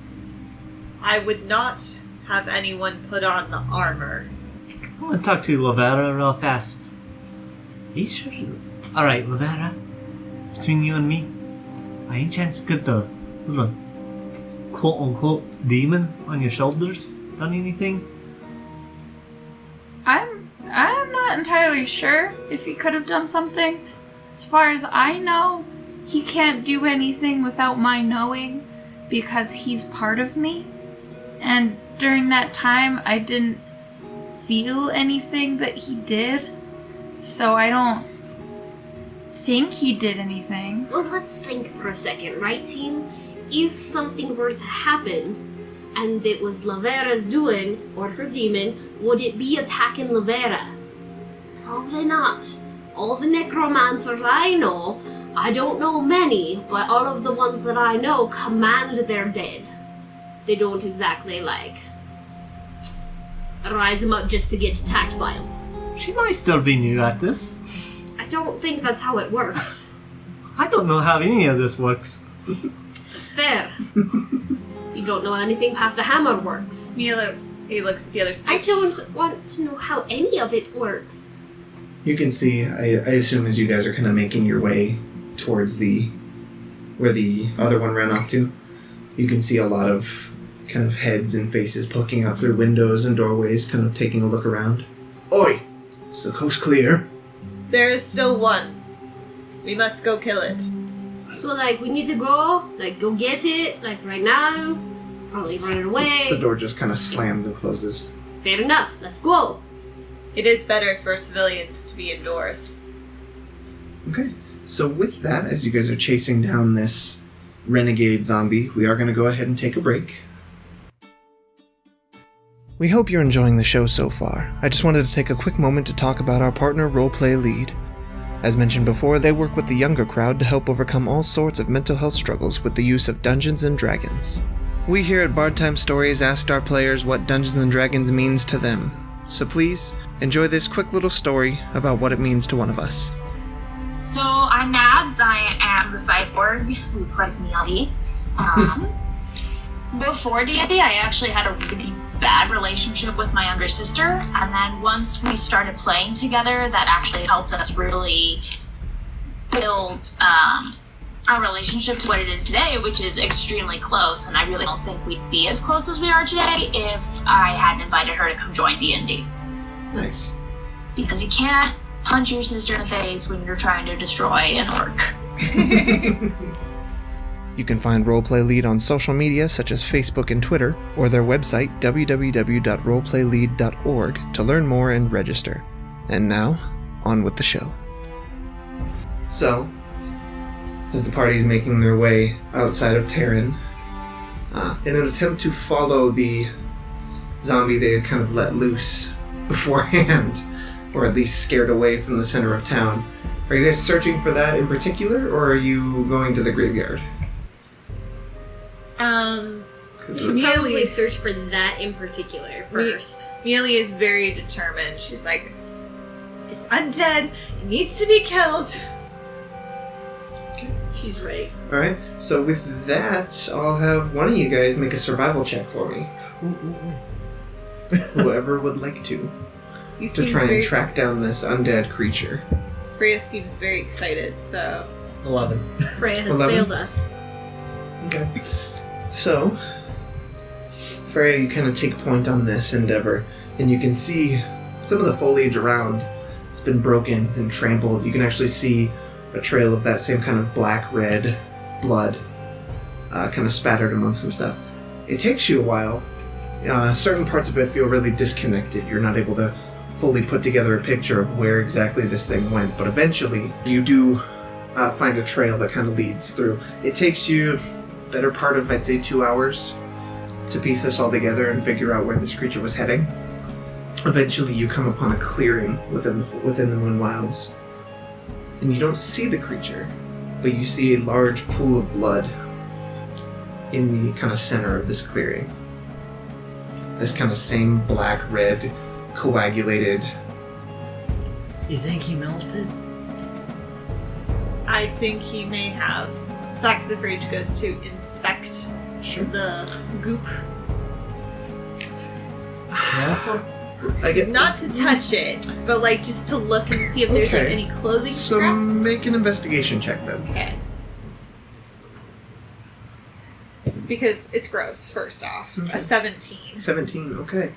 "I would not have anyone put on the armor." I want to talk to Laverra real fast. Are you sure? Alright, Laverra, between you and me, by any chance got the little quote-unquote demon on your shoulders done anything? I'm not entirely sure if he could have done something. As far as I know, he can't do anything without my knowing because he's part of me. And during that time, I didn't feel anything that he did. So I don't think he did anything. Well, let's think for a second, right, team? If something were to happen, and it was Laverra's doing, or her demon, would it be attacking Laverra? Probably not. All the necromancers I know, I don't know many, but all of the ones that I know command their dead. They don't exactly, rise them up just to get attacked by them. She might still be new at this. I don't think that's how it works. I don't know how any of this works. It's fair. You don't know anything past a hammer works. Mialee He looks at the other side. I don't want to know how any of it works. You can see, I assume as you guys are kind of making your way towards where the other one ran off to, you can see a lot of kind of heads and faces poking out through windows and doorways, kind of taking a look around. Oi! Is the coast clear? There is still one. We must go kill it. So, like, we need to go, like, go get it, like, right now. Probably running away. The door just kind of slams and closes. Fair enough. Let's go. It is better for civilians to be indoors. Okay, so with that, as you guys are chasing down this renegade zombie, we are going to go ahead and take a break. We hope you're enjoying the show so far. I just wanted to take a quick moment to talk about our partner, Roleplay Lead. As mentioned before, they work with the younger crowd to help overcome all sorts of mental health struggles with the use of Dungeons & Dragons. We here at Bard Time Stories asked our players what Dungeons & Dragons means to them. So please, enjoy this quick little story about what it means to one of us. So, I'm Nabs. I am the cyborg who plays Mialee. Before D&D, I actually had a really bad relationship with my younger sister, and then once we started playing together, that actually helped us really build our relationship to what it is today, which is extremely close, and I really don't think we'd be as close as we are today if I hadn't invited her to come join D&D. Nice. Because you can't punch your sister in the face when you're trying to destroy an orc. You can find Roleplay Lead on social media such as Facebook and Twitter, or their website www.roleplaylead.org to learn more and register. And now, on with the show. So, as the party's making their way outside of Taryn, in an attempt to follow the zombie they had kind of let loose beforehand, or at least scared away from the center of town, are you guys searching for that in particular, or are you going to the graveyard? We should probably search for that in particular first. Mialee is very determined. She's like, it's undead. It needs to be killed. She's right. Alright, so with that, I'll have one of you guys make a survival check for me. Whoever would like to try and track down this undead creature. Freya seems very excited, so... 11. Freya has 11? failed us. Okay. So, Freya, you kind of take point on this endeavor, and you can see some of the foliage around has been broken and trampled. You can actually see a trail of that same kind of black-red blood kind of spattered among some stuff. It takes you a while. Certain parts of it feel really disconnected. You're not able to fully put together a picture of where exactly this thing went, but eventually you do find a trail that kind of leads through. It takes you better part of, I'd say, 2 hours to piece this all together and figure out where this creature was heading. Eventually you come upon a clearing within the Moon Wilds, and you don't see the creature, but you see a large pool of blood in the kind of center of this clearing. This kind of same black-red, coagulated... You think he melted? I think he may have. Saxifrage goes to inspect the goop. Not to touch it, but like just to look and see if there's like any clothing scraps. So make an investigation check then. Okay. Because it's gross, first off. Okay. A 17. 17, okay.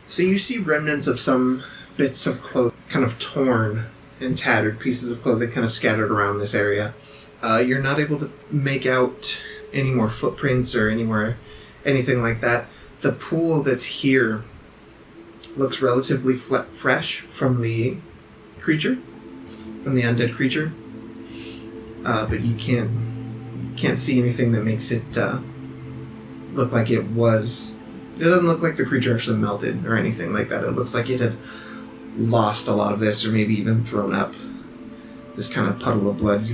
So you see remnants of some bits of clothing, kind of torn and tattered pieces of clothing kind of scattered around this area. You're not able to make out any more footprints or anything like that. The pool that's here looks relatively fresh from the creature, from the undead creature. But you can't see anything that makes it look like it was... It doesn't look like the creature actually melted or anything like that. It looks like it had lost a lot of this, or maybe even thrown up this kind of puddle of blood.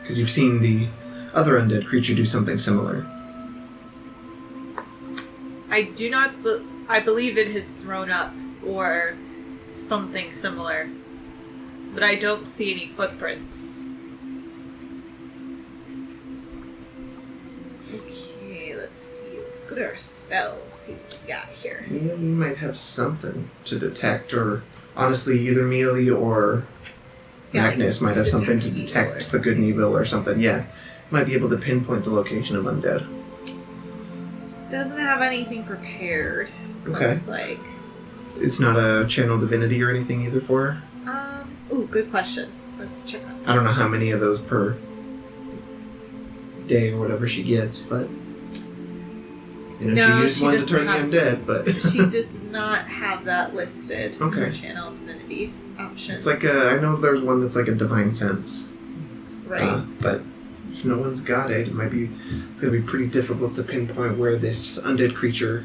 Because you've seen the other undead creature do something similar. I believe it has thrown up or something similar. But I don't see any footprints. Okay, let's see. Let's go to our spells, see what we got here. Mialee might have something to detect, or honestly, either Mialee or Magnus might have something to detect the good and evil or something. Yeah, might be able to pinpoint the location of undead. Doesn't have anything prepared. Okay. Looks like. It's not a channel divinity or anything either for her? Ooh, good question. Let's check on that. I don't know how many of those per day or whatever she gets, but No, she used she one to doesn't turn have- the undead, but She does not have that listed in her Okay. channel divinity options. it's like I know there's one that's like a divine sense. Right. But if no one's got it, it's gonna be pretty difficult to pinpoint where this undead creature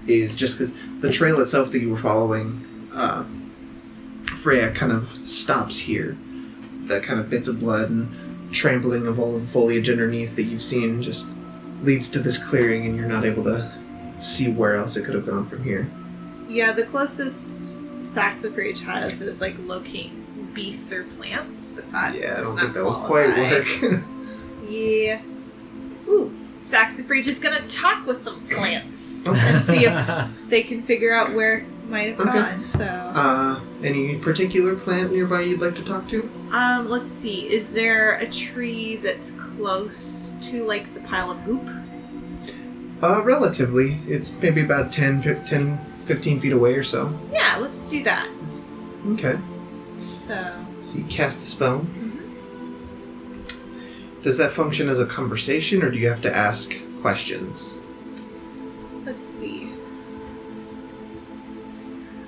is, just because the trail itself that you were following, Freya kind of stops here. The kind of bits of blood and trampling of all the foliage underneath that you've seen just leads to this clearing, and you're not able to see where else it could have gone from here. Yeah, the closest Saxifrage has is like locate beasts or plants, but that Yeah, I does don't not think that will qualify. quite work. Yeah. Ooh, Saxifrage is gonna talk with some plants Okay. and see if they can figure out where it might have Okay. gone. So, Any particular plant nearby you'd like to talk to? let's see. Is there a tree that's close to like the pile of goop? Relatively. It's maybe about 10, 15 feet away or so. Yeah, let's do that. Okay. So, So you cast the spell. Does that function as a conversation, or do you have to ask questions? let's see.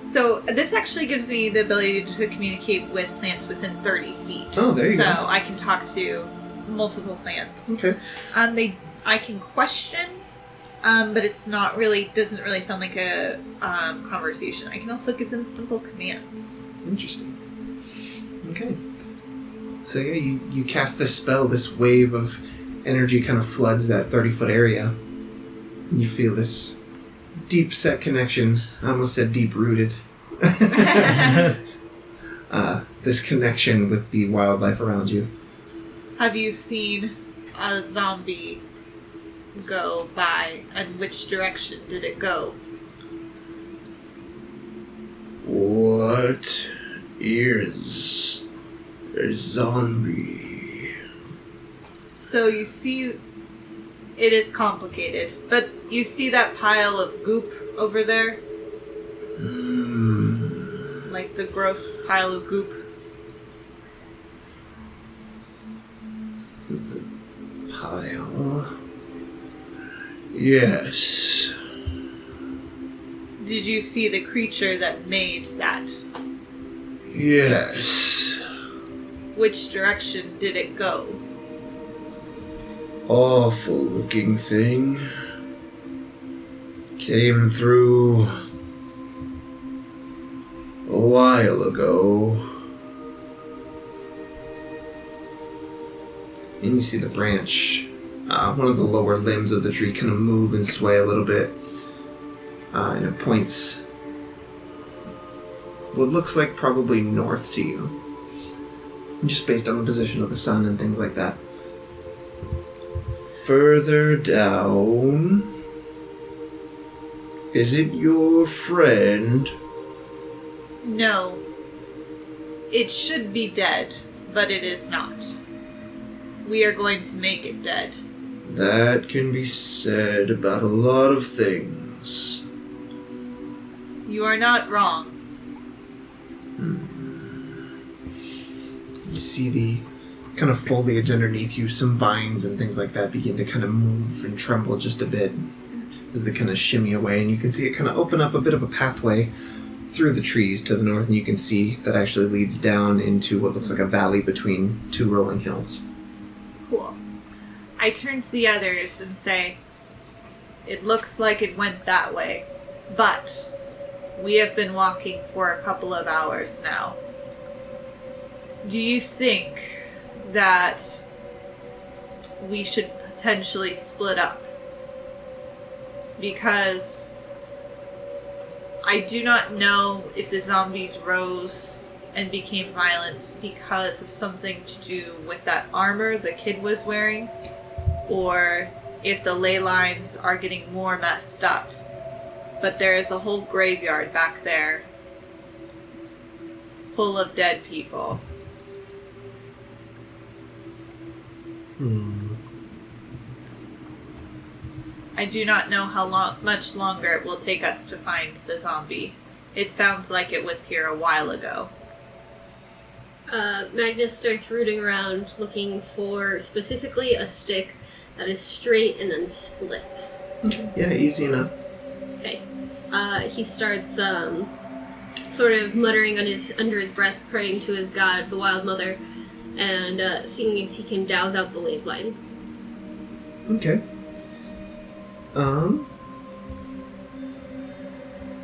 So this actually gives me the ability to communicate with plants within 30 feet. Oh, there you so go. So I can talk to multiple plants. Okay. I can question, but it's not really, doesn't really sound like a conversation. I can also give them simple commands. Interesting. Okay. So yeah, you cast this spell, this wave of energy kind of floods that 30-foot area. And you feel this deep-set connection. I almost said deep-rooted. This connection with the wildlife around you. Have you seen a zombie go by, and which direction did it go? What is a zombie? So you see, it is complicated, but you see that pile of goop over there? Like the gross pile of goop? The pile. Yes. Did you see the creature that made that? Yes. Which direction did it go? Awful looking thing. Came through a while ago. And you see the branch, one of the lower limbs of the tree kind of move and sway a little bit. And it points what looks like probably north to you. Just based on the position of the sun and things like that. Further down... Is it your friend? No. It should be dead, but it is not. We are going to make it dead. That can be said about a lot of things. You are not wrong. You see the kind of foliage underneath you, some vines and things like that begin to kind of move and tremble just a bit as they kind of shimmy away, and you can see it kind of open up a bit of a pathway through the trees to the north, and you can see that actually leads down into what looks like a valley between two rolling hills. Cool. I turn to the others and say, it looks like it went that way, but we have been walking for a couple of hours now. Do you think that we should potentially split up? Because I do not know if the zombies rose and became violent because of something to do with that armor the kid was wearing, or if the ley lines are getting more messed up. But there is a whole graveyard back there full of dead people. I do not know how much longer it will take us to find the zombie. It sounds like it was here a while ago. Magnus starts rooting around looking for specifically a stick that is straight and then splits. Okay. Yeah, easy enough. Okay. He starts sort of muttering under his breath, praying to his god, the Wyldmother, and seeing if he can douse out the ley line. Okay.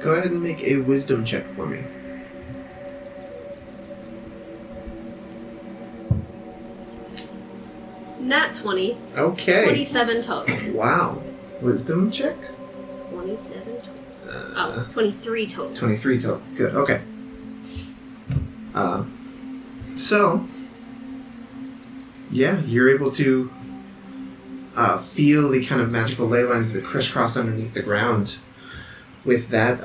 Go ahead and make a wisdom check for me. Nat 20. Okay. 27 total. Wow. Wisdom check? 27 total. 23 total. 23 total. Good. Okay. So, yeah, you're able to feel the kind of magical ley lines that crisscross underneath the ground. With that,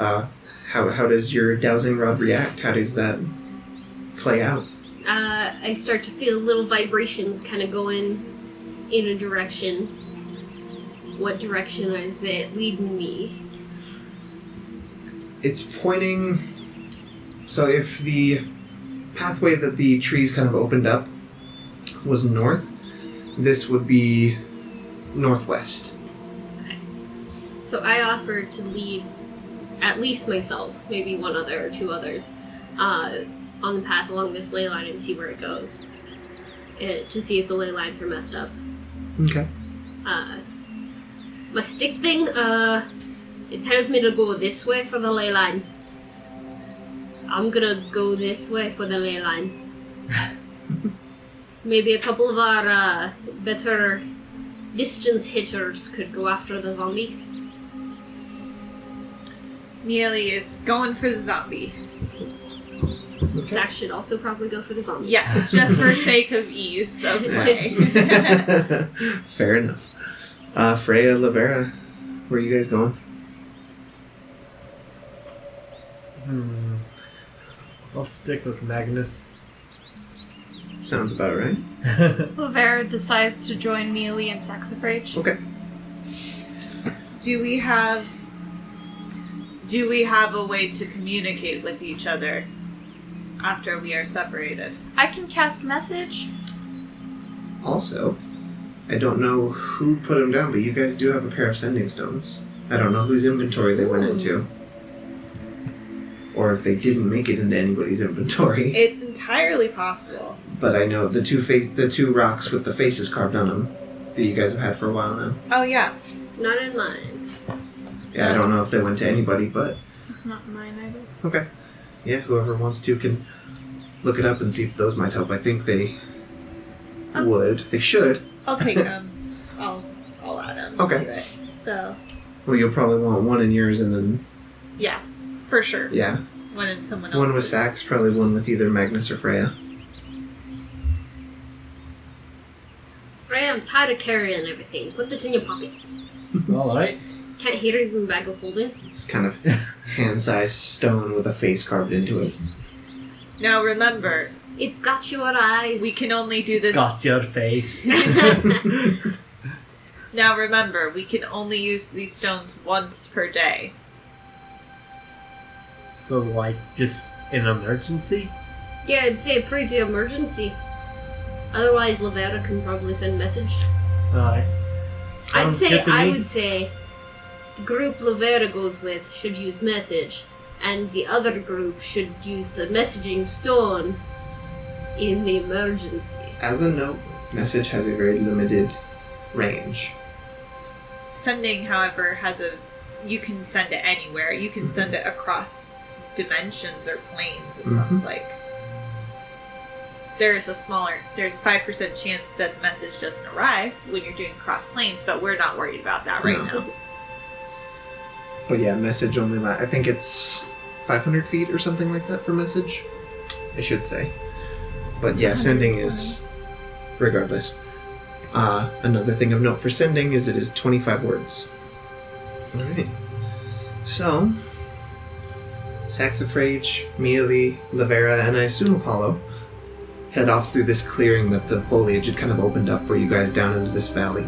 how does your dowsing rod react? How does that play out? I start to feel little vibrations kind of going in a direction. What direction is it leading me? It's pointing... So if the pathway that the trees kind of opened up was north, this would be northwest. Okay. So I offered to lead at least myself, maybe one other or two others, on the path along this ley line and see where it goes. To see if the ley lines are messed up. Okay. My stick thing, it tells me to go this way for the ley line. I'm gonna go this way for the ley line. Maybe a couple of our better distance hitters could go after the zombie. Mialee is going for the zombie. Sax should also probably go for the zombie. Yes, just for sake of ease of play. Fair enough. Freya, Laverra, where are you guys going? I'll stick with Magnus. Sounds about right. Laverra decides to join Mialee and Saxifrage. Okay. Do we have a way to communicate with each other after we are separated? I can cast message. Also, I don't know who put them down, but you guys do have a pair of sending stones. I don't know whose inventory they went into. Or if they didn't make it into anybody's inventory. It's entirely possible. But I know the two rocks with the faces carved on them that you guys have had for a while now. Oh, yeah. Not in mine. Yeah, I don't know if they went to anybody, but... It's not mine either. Okay. Yeah, whoever wants to can look it up and see if those might help. I think they would. They should. I'll take them. I'll add them Okay. to it. So, Well, you'll probably want one in yours and then... yeah, for sure. Yeah. One in someone else's. One with Sax, probably one with either Magnus or Freya. Freya, I'm tired of carrying everything. Put this in your pocket. Alright. Can't hit it in bag of holding. It's kind of hand-sized stone with a face carved into it. Now remember, It's got your eyes. we can only do this. Got your face. Now remember, we can only use these stones once per day. So, like, just in an emergency? Yeah, I'd say a pretty emergency. Otherwise, Laverra can probably send a message. Alright. I me. would say the group Laverra goes with should use message, and the other group should use the messaging stone in the emergency. As a note, message has a very limited range. Sending, however, you can send it anywhere. You can send it across dimensions or planes, it sounds like. There's a 5% chance that the message doesn't arrive when you're doing cross planes, but we're not worried about that right now. But yeah, message only I think it's 500 feet or something like that for message, I should say. But yeah, sending is, regardless, Another thing of note for sending is it is 25 words. Alright. So, Saxifrage, Mialee, Laverra, and I assume Apollo head off through this clearing that the foliage had kind of opened up for you guys down into this valley.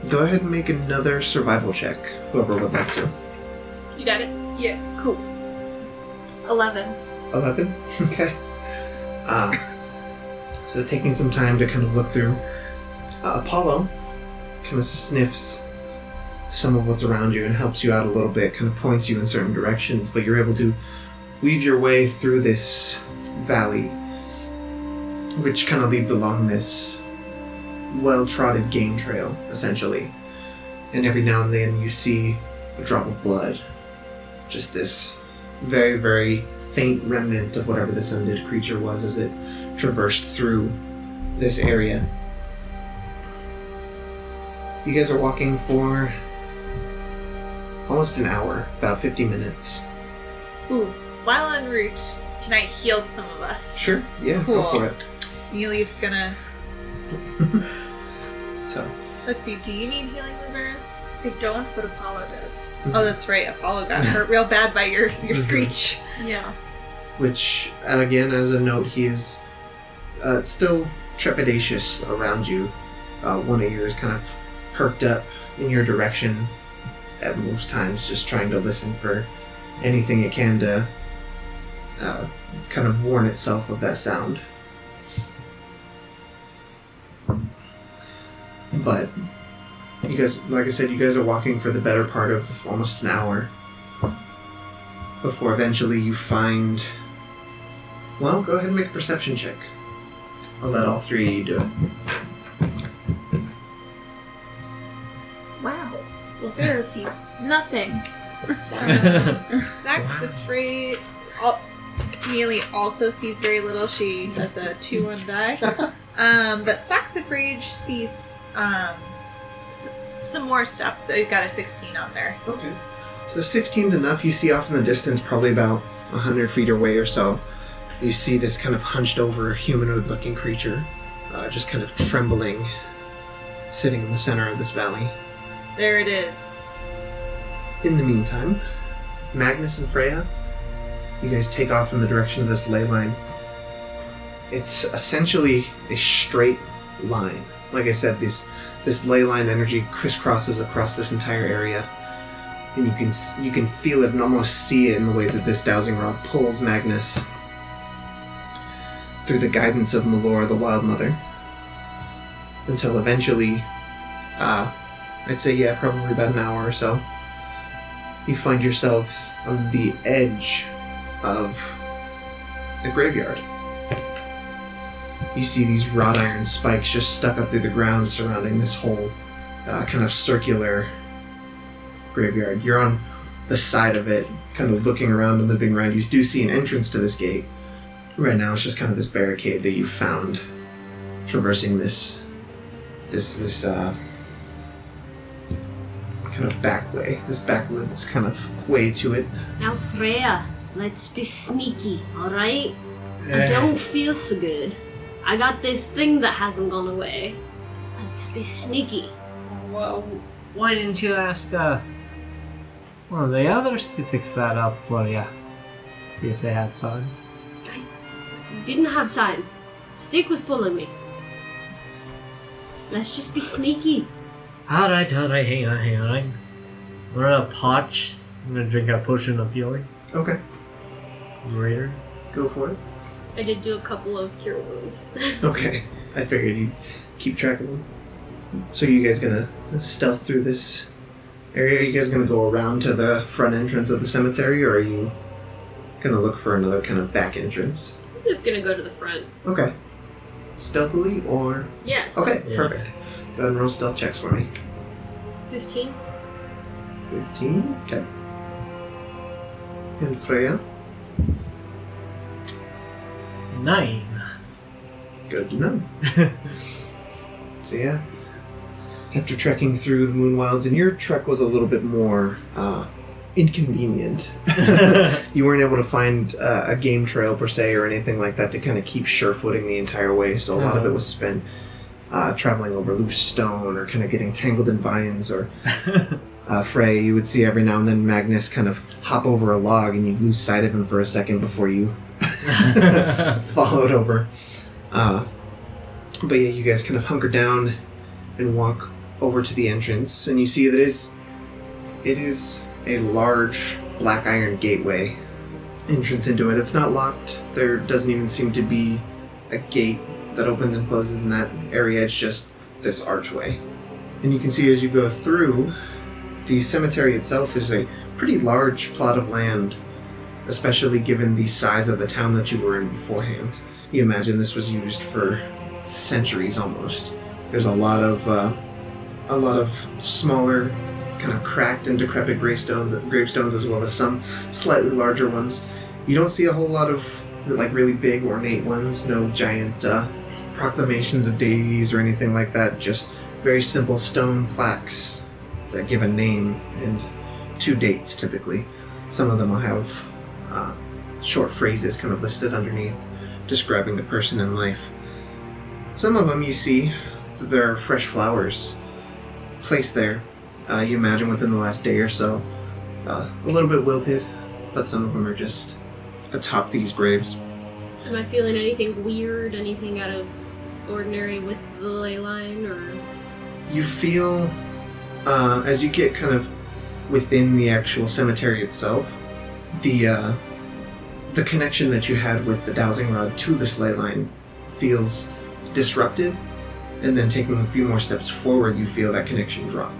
Go ahead and make another survival check, whoever would like to. You got it? Yeah, cool. 11. 11? Okay. So taking some time to kind of look through, Apollo kind of sniffs some of what's around you and helps you out a little bit, kind of points you in certain directions, but you're able to weave your way through this valley, which kind of leads along this well-trodden game trail, essentially. And every now and then you see a drop of blood. Just this very, very faint remnant of whatever this undead creature was as it traversed through this area. You guys are walking for almost an hour, about 50 minutes. Ooh, while en route, can I heal some of us? Sure, yeah, Cool. go for it. Mealee's gonna... So, Let's see, do you need healing, Laverra? I don't, but Apollo does. Oh, that's right, Apollo got hurt real bad by your screech. Yeah. which, again, as a note, he is still trepidatious around you. One of yours kind of perked up in your direction at most times, just trying to listen for anything it can to kind of warn itself of that sound. But you guys, like I said, you guys are walking for the better part of almost an hour before eventually you find... Well, go ahead and make a perception check. I'll let all three of you do it. Wow. Laverra sees nothing. Saxifrage... Mialee also sees very little. That's a 2-1 die. But Saxifrage sees some more stuff. They got a 16 on there. Okay. So 16's enough. You see off in the distance, probably about 100 feet away or so, you see this kind of hunched over humanoid-looking creature, just kind of trembling, sitting in the center of this valley. There it is. In the meantime, Magnus and Freya, you guys take off in the direction of this ley line. It's essentially a straight line. Like I said, this ley line energy crisscrosses across this entire area, and you can feel it and almost see it in the way that this dowsing rod pulls Magnus through the guidance of Melora, the Wyldmother, until eventually, I'd say, probably about an hour or so, you find yourselves on the edge of a graveyard. You see these wrought iron spikes just stuck up through the ground surrounding this whole kind of circular graveyard. You're on the side of it, kind of looking around and looping around. You do see an entrance to this gate. Right now it's just kind of this barricade that you found traversing this kind of back way, this backwoods kind of way to it. Now, Freya, let's be sneaky, alright? I don't feel so good. I got this thing that hasn't gone away. Let's be sneaky. Well, why didn't you ask one of the others to fix that up for you? See if they had time. Didn't have time. Stick was pulling me. Let's just be sneaky. Alright, hang on. We're gonna potch. I'm gonna drink a potion of healing. Okay, Greater. go for it. I did do a couple of cure wounds. Okay, I figured you'd keep track of them. So you guys gonna stealth through this area? Are you guys gonna go around to the front entrance of the cemetery, or are you gonna look for another kind of back entrance? I'm just gonna go to the front. Okay. Stealthily, or... Yes. Okay, Yeah. perfect. Go ahead and roll stealth checks for me. 15. 15, okay. And Freya? 9. Good to know. So yeah, after trekking through the Moonwilds, and your trek was a little bit more inconvenient. You weren't able to find a game trail per se or anything like that to kind of keep sure-footing the entire way, so a lot of it was spent traveling over loose stone or kind of getting tangled in vines, or Frey, you would see every now and then Magnus kind of hop over a log and you'd lose sight of him for a second before you followed over. But yeah, you guys kind of hunker down and walk over to the entrance, and you see that it is a large black iron gateway entrance into it. It's not locked. There doesn't even seem to be a gate that opens and closes in that area. It's just this archway. And you can see as you go through, the cemetery itself is a pretty large plot of land, especially given the size of the town that you were in beforehand. You imagine this was used for centuries almost. There's a lot of smaller, kind of cracked and decrepit gravestones as well as some slightly larger ones. You don't see a whole lot of like really big ornate ones, no giant proclamations of deities or anything like that, just very simple stone plaques that give a name and 2 dates typically. Some of them will have short phrases kind of listed underneath describing the person in life. Some of them you see that there are fresh flowers placed there. You imagine within the last day or so. A little bit wilted, but some of them are just atop these graves. Am I feeling anything weird, anything out of ordinary with the ley line, or? You feel, as you get kind of within the actual cemetery itself, the connection that you had with the dowsing rod to this ley line feels disrupted, and then taking a few more steps forward, you feel that connection drop.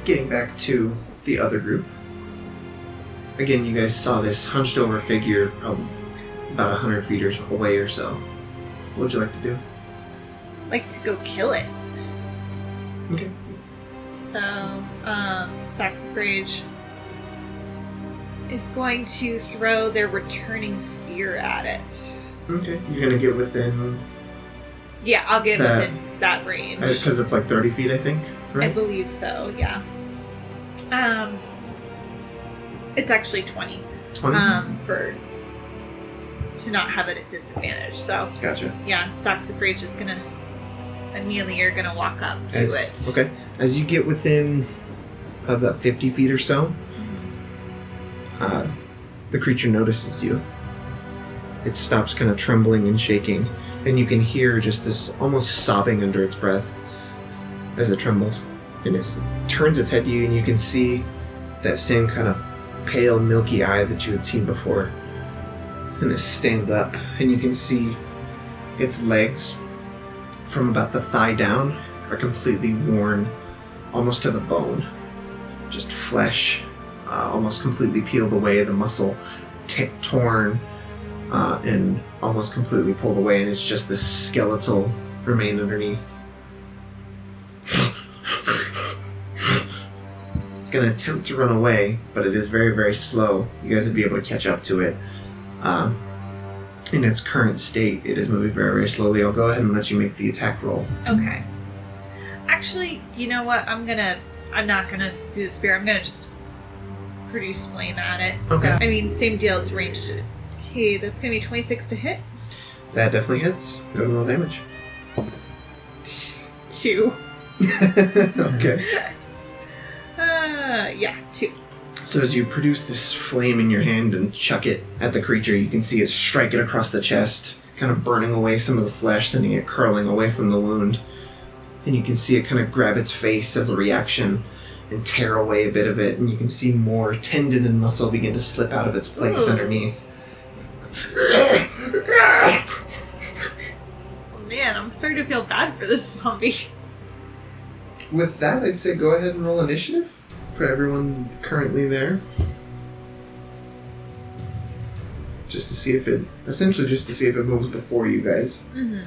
Getting back to the other group. Again, you guys saw this hunched over figure about 100 feet away or so. What would you like to do? Like to go kill it. Okay. So, Saxifrage is going to throw their returning spear at it. Okay. You're going to get within... Yeah, I'll get within that range. Because it's like 30 feet, I think, right? I believe so, yeah. It's actually 20. 20? To not have it at disadvantage, so... Gotcha. Yeah, Saxifrage is gonna... and Mialee are gonna walk up to it. Okay. As you get within about 50 feet or so, the creature notices you. It stops kind of trembling and shaking, and you can hear just this almost sobbing under its breath as it trembles. And it turns its head to you, and you can see that same kind of pale, milky eye that you had seen before. And it stands up, and you can see its legs from about the thigh down are completely worn almost to the bone. Just flesh almost completely peeled away, the muscle torn and almost completely pulled away, and it's just this skeletal remain underneath. It's going to attempt to run away, but it is very, very slow. You guys would be able to catch up to it. In its current state, it is moving very, very slowly. I'll go ahead and let you make the attack roll. Okay. Actually, you know what? I'm not gonna do the spear. I'm gonna just produce flame at it. Okay. So, I mean, same deal. It's ranged. Okay, that's gonna be 26 to hit. That definitely hits. Go and roll damage. 2. Okay. Yeah, 2. So as you produce this flame in your hand and chuck it at the creature, you can see it strike it across the chest, kind of burning away some of the flesh, sending it curling away from the wound. And you can see it kind of grab its face as a reaction and tear away a bit of it, and you can see more tendon and muscle begin to slip out of its place underneath. Oh man, I'm starting to feel bad for this zombie. With that, I'd say go ahead and roll initiative for everyone currently there. Just to see if it moves before you guys. Mm-hmm.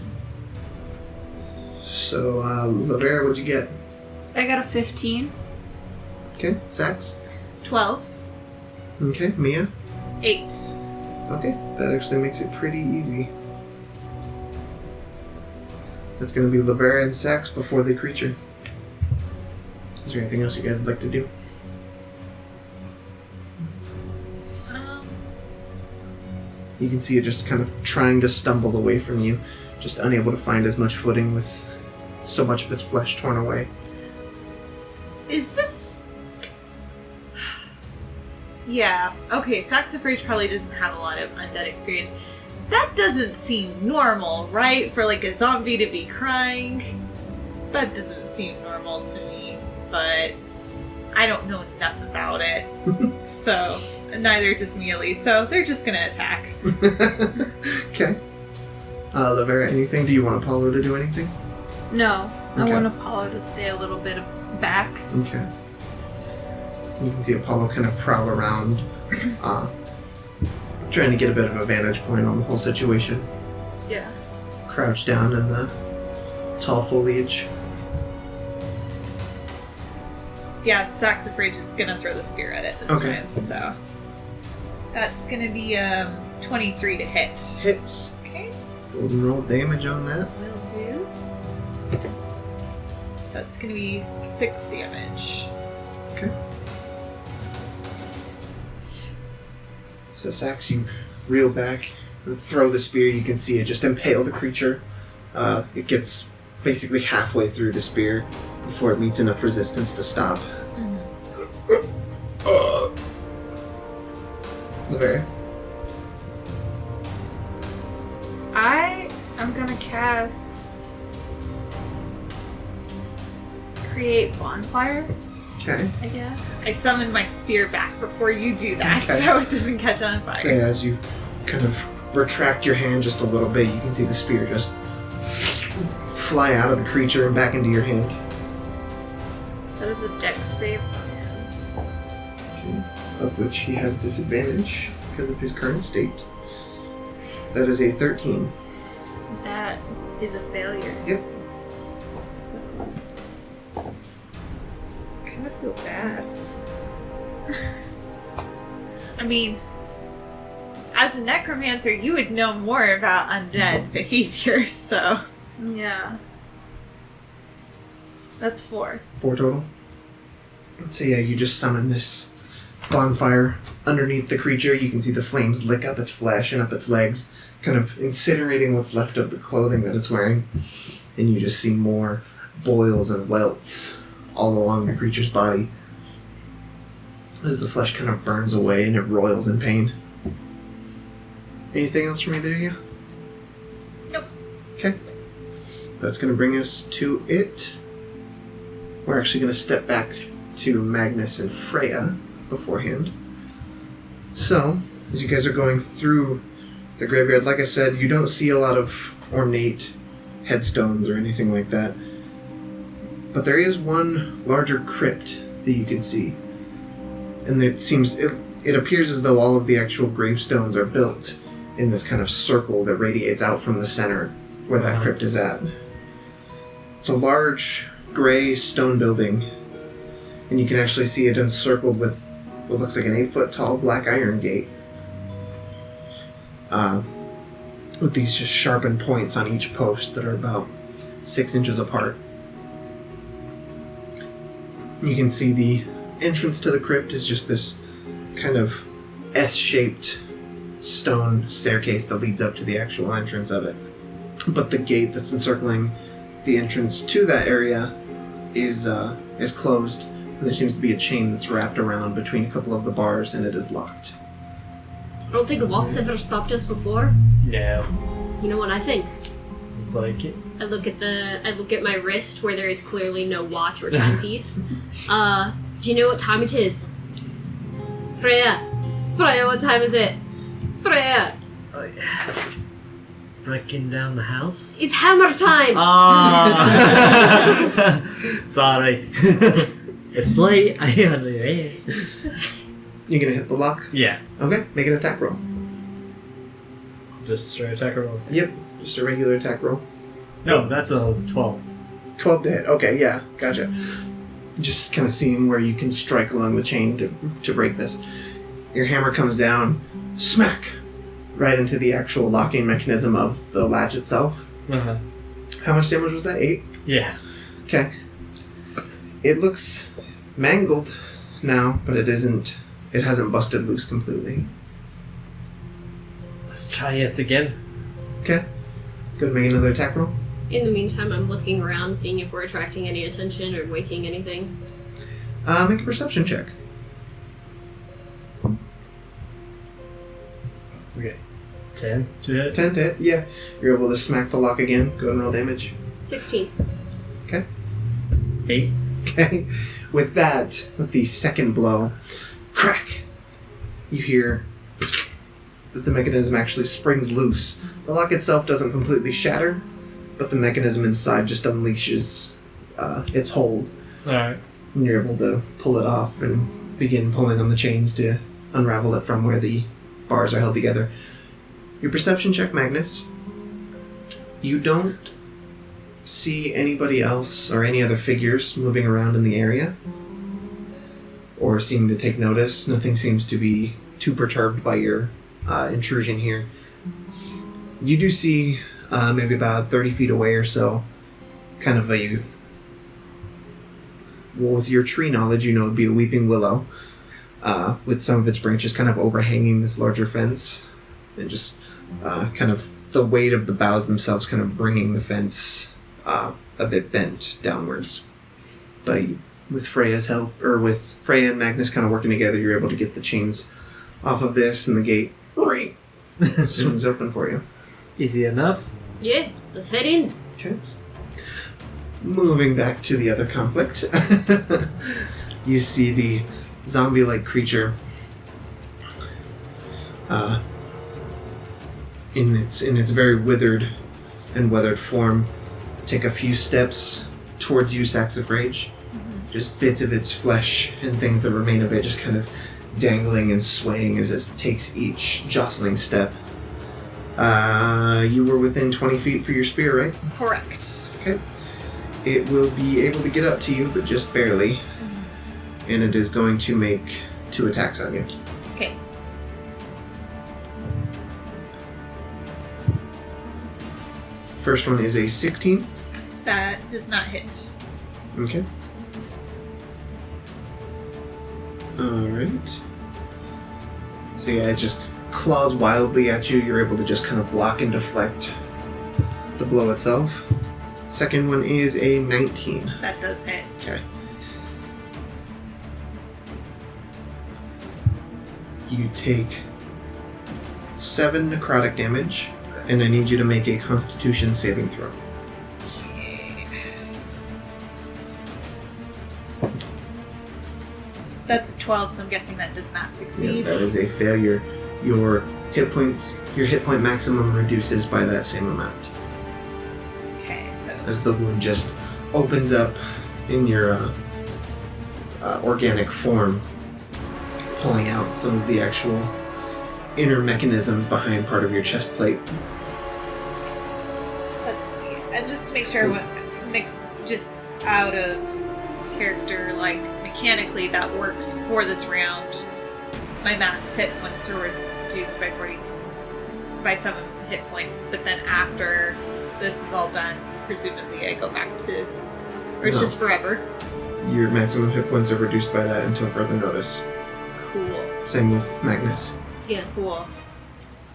So, Laverra, what'd you get? I got a 15. Okay, Sax? 12. Okay, Mia? 8. Okay, that actually makes it pretty easy. That's going to be Laverra and Sax before the creature. Is there anything else you guys would like to do? You can see it just kind of trying to stumble away from you, just unable to find as much footing with so much of its flesh torn away. Is this... Yeah, okay, Saxifrage probably doesn't have a lot of undead experience. That doesn't seem normal, right? For like a zombie to be crying. That doesn't seem normal to me, but I don't know enough about it. So, neither does Mialee, so they're just gonna attack. Okay. Laverra, anything? Do you want Apollo to do anything? No, I Okay. want Apollo to stay a little bit back. Okay. You can see Apollo kind of prowl around, trying to get a bit of a vantage point on the whole situation. Yeah. Crouched down in the tall foliage. Yeah, Saxifrage is gonna throw the spear at it this Okay. time, so... That's gonna be 23 to hit. Hits. Okay, Golden roll damage on that. will do. That's gonna be 6 damage. Okay. So Sax, you reel back, and throw the spear. You can see it just impale the creature. It gets basically halfway through the spear before it meets enough resistance to stop. Laverra. I am gonna cast Create Bonfire, Okay. I guess. I summoned my spear back before you do that, Okay. so it doesn't catch on fire. Okay, as you kind of retract your hand just a little bit, you can see the spear just fly out of the creature and back into your hand. That is a dex save. Okay. Of which he has disadvantage because of his current state. That is a 13. That is a failure. Yep. So, I kind of feel bad. I mean, as a necromancer, you would know more about undead behavior, so... Yeah. That's 4. 4 total. So yeah, you just summon this bonfire underneath the creature. You can see the flames lick up its flesh and up its legs, kind of incinerating what's left of the clothing that it's wearing. And you just see more boils and welts all along the creature's body as the flesh kind of burns away and it roils in pain. Anything else from either of you? Nope. Okay. That's going to bring us to it. We're actually going to step back to Magnus and Freya beforehand. So, as you guys are going through the graveyard, like I said, you don't see a lot of ornate headstones or anything like that. But there is one larger crypt that you can see. And it appears as though all of the actual gravestones are built in this kind of circle that radiates out from the center where that crypt is at. It's a large gray stone building, and you can actually see it encircled with what looks like an 8-foot tall black iron gate. With these just sharpened points on each post that are about 6 inches apart. You can see the entrance to the crypt is just this kind of S-shaped stone staircase that leads up to the actual entrance of it. But the gate that's encircling the entrance to that area is closed, and there seems to be a chain that's wrapped around between a couple of the bars, and it is locked. I don't think a walk's ever stopped us before. No. You know what I think? Like it? I look at my wrist where there is clearly no watch or timepiece. Do you know what time it is? Freya! Freya, what time is it? Freya! Breaking down the house? It's hammer time! Ah! Sorry. It's late. You gonna hit the lock? Yeah. Okay, make an attack roll. Just straight attack roll. Yep, just a regular attack roll. No, that's a 12. 12 to hit. Okay, yeah, gotcha. Just kind of seeing where you can strike along the chain to break this. Your hammer comes down, smack, right into the actual locking mechanism of the latch itself. Uh-huh. How much damage was that? 8? Yeah. Okay. It looks mangled now, but it hasn't busted loose completely. Let's try it again. Okay. Go and make another attack roll. In the meantime, I'm looking around, seeing if we're attracting any attention or waking anything. Make a perception check. Okay. 10 to hit. 10 to hit. Yeah. You're able to smack the lock again. Go ahead and roll damage. 16. Okay. 8. Okay. With the second blow, crack, you hear as the mechanism actually springs loose. The lock itself doesn't completely shatter, but the mechanism inside just unleashes its hold. Alright. And you're able to pull it off and begin pulling on the chains to unravel it from where the bars are held together. Your perception check, Magnus. You don't see anybody else or any other figures moving around in the area or seeming to take notice. Nothing seems to be too perturbed by your intrusion here. You do see maybe about 30 feet away or so, kind of with your tree knowledge, you know it'd be a weeping willow with some of its branches kind of overhanging this larger fence and just kind of the weight of the boughs themselves kind of bringing the fence a bit bent downwards. But with Freya's help, or with Freya and Magnus kind of working together, you're able to get the chains off of this, and the gate swings open for you. Easy enough. Yeah, let's head in. Okay. Moving back to the other conflict, you see the zombie-like creature in its very withered and weathered form take a few steps towards you, Saxifrage. Mm-hmm. Just bits of its flesh and things that remain of it just kind of dangling and swaying as it takes each jostling step. You were within 20 feet for your spear, right? Correct. Okay. It will be able to get up to you, but just barely. Mm-hmm. And it is going to make 2 attacks on you. Okay. First one is a 16. That does not hit. Okay. Alright. So yeah, it just claws wildly at you. You're able to just kind of block and deflect the blow itself. Second one is a 19. That does hit. Okay. You take 7 necrotic damage, and I need you to make a Constitution saving throw. Okay. That's a 12, so I'm guessing that does not Yeah, succeed. that is a failure. Your hit point maximum reduces by that same amount. Okay, so As the wound just opens up in your organic form, pulling out some of the actual inner mechanisms behind part of your chest plate. let's see. And just to make sure, just out of character, like mechanically, that works for this round. My max hit points are reduced by 7 hit points, but then after this is all done, presumably I go back to, or it's No. just forever. Your maximum hit points are reduced by that until further notice. Cool. Same with Magnus. Yeah. Cool.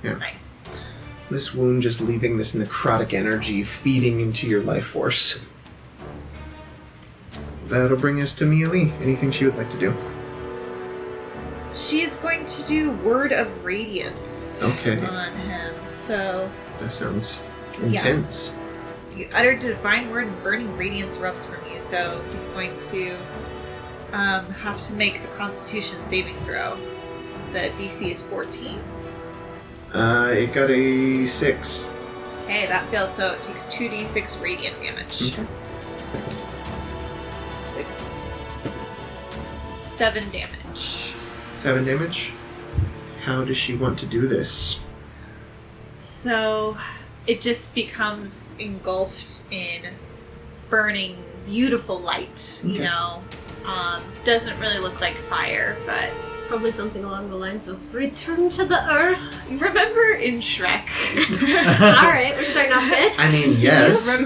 Yeah. Nice. This wound just leaving this necrotic energy feeding into your life force. That'll bring us to Mialee. Anything she would like to do? She is going to do Word of Radiance Okay. on him. So That sounds Yeah. intense. you uttered a divine word and burning radiance erupts from you. So he's going to have to make a Constitution saving throw. The DC is 14. It got a 6. Okay, that fails. So it takes 2d6 radiant damage. Okay. 6, 7 damage. 7 damage. How does she want to do this? So it just becomes engulfed in burning, beautiful light, you Okay. know, Doesn't really look like fire, but Probably something along the lines of return to the earth. Remember in Shrek? Alright, we're starting off good. I mean, yes.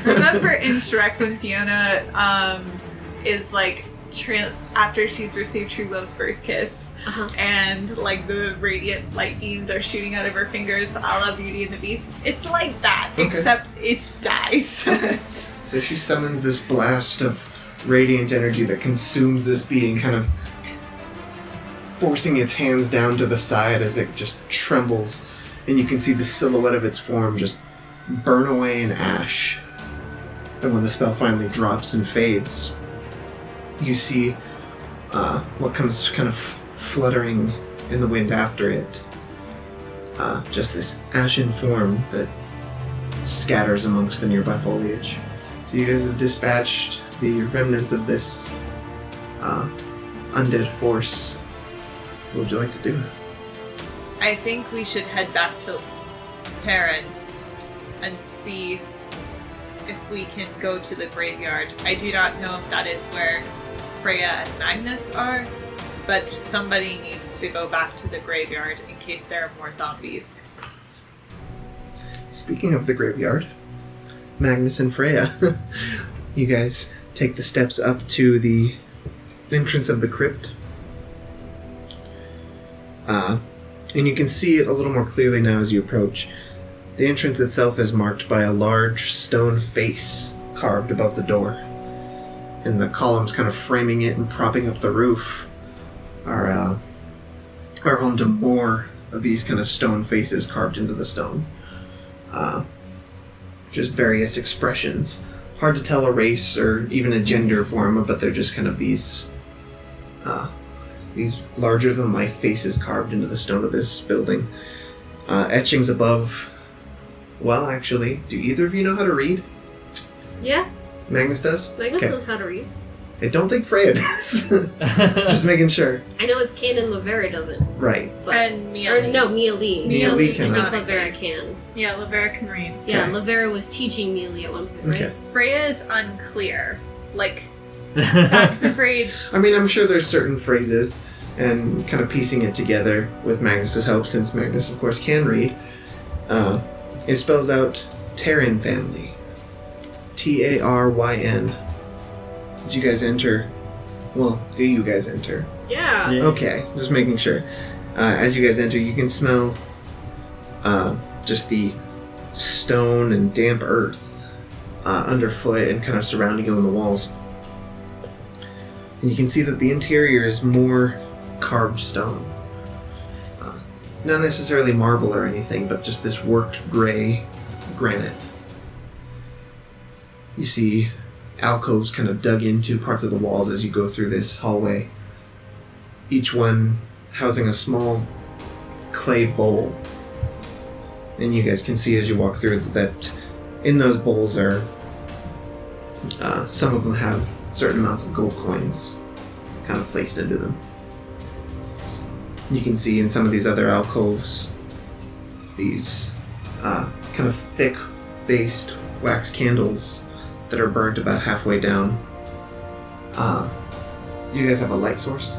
Remember in Shrek when Fiona is like after she's received True Love's first kiss, and like the radiant light beams are shooting out of her fingers, a la Beauty and the Beast. It's like that, except it dies. So she summons this blast of radiant energy that consumes this being, kind of forcing its hands down to the side as it just trembles, and you can see the silhouette of its form just burn away in ash. And when the spell finally drops and fades, you see what comes kind of fluttering in the wind after it. Just this ashen form that scatters amongst the nearby foliage. So you guys have dispatched the remnants of this undead force. What would you like to do? I think we should head back to Taryn and see if we can go to the graveyard. I do not know if that is where Freya and Magnus are, but somebody needs to go back to the graveyard in case there are more zombies. Speaking of the graveyard, Magnus and Freya, you guys take the steps up to the entrance of the crypt. And you can see it a little more clearly now as you approach. The entrance itself is marked by a large stone face carved above the door. And the columns kind of framing it and propping up the roof are home to more of these kind of stone faces carved into the stone. Just various expressions. Hard to tell a race or even a gender for them, but they're just kind of these larger-than-life faces carved into the stone of this building. Etchings above... Well, actually, do either of you know how to read? Yeah. Magnus does? Magnus Okay. knows how to read. I don't think Freya does. Just making sure. I know it's canon Laverra doesn't. Right. But, And Mialee. Or no, Mialee. Mialee I cannot. think Laverra can. Yeah, Laverra can read. Yeah, Okay. Laverra was teaching Mialee at one point, right? Okay. Freya is unclear. Like, Saxifrage. I mean, I'm sure there's certain phrases, and kind of piecing it together with Magnus's help, since Magnus, of course, can read. It spells out Taryn family. Taryn. Did you guys enter? Well, do you guys enter? Yeah. Okay, just making sure. As you guys enter, you can smell just the stone and damp earth underfoot and kind of surrounding you on the walls. And you can see that the interior is more carved stone. Not necessarily marble or anything, but just this worked gray granite. You see alcoves kind of dug into parts of the walls as you go through this hallway. Each one housing a small clay bowl. And you guys can see as you walk through that in those bowls are... some of them have certain amounts of gold coins kind of placed into them. You can see in some of these other alcoves these kind of thick-based wax candles that are burnt about halfway down. Do you guys have a light source?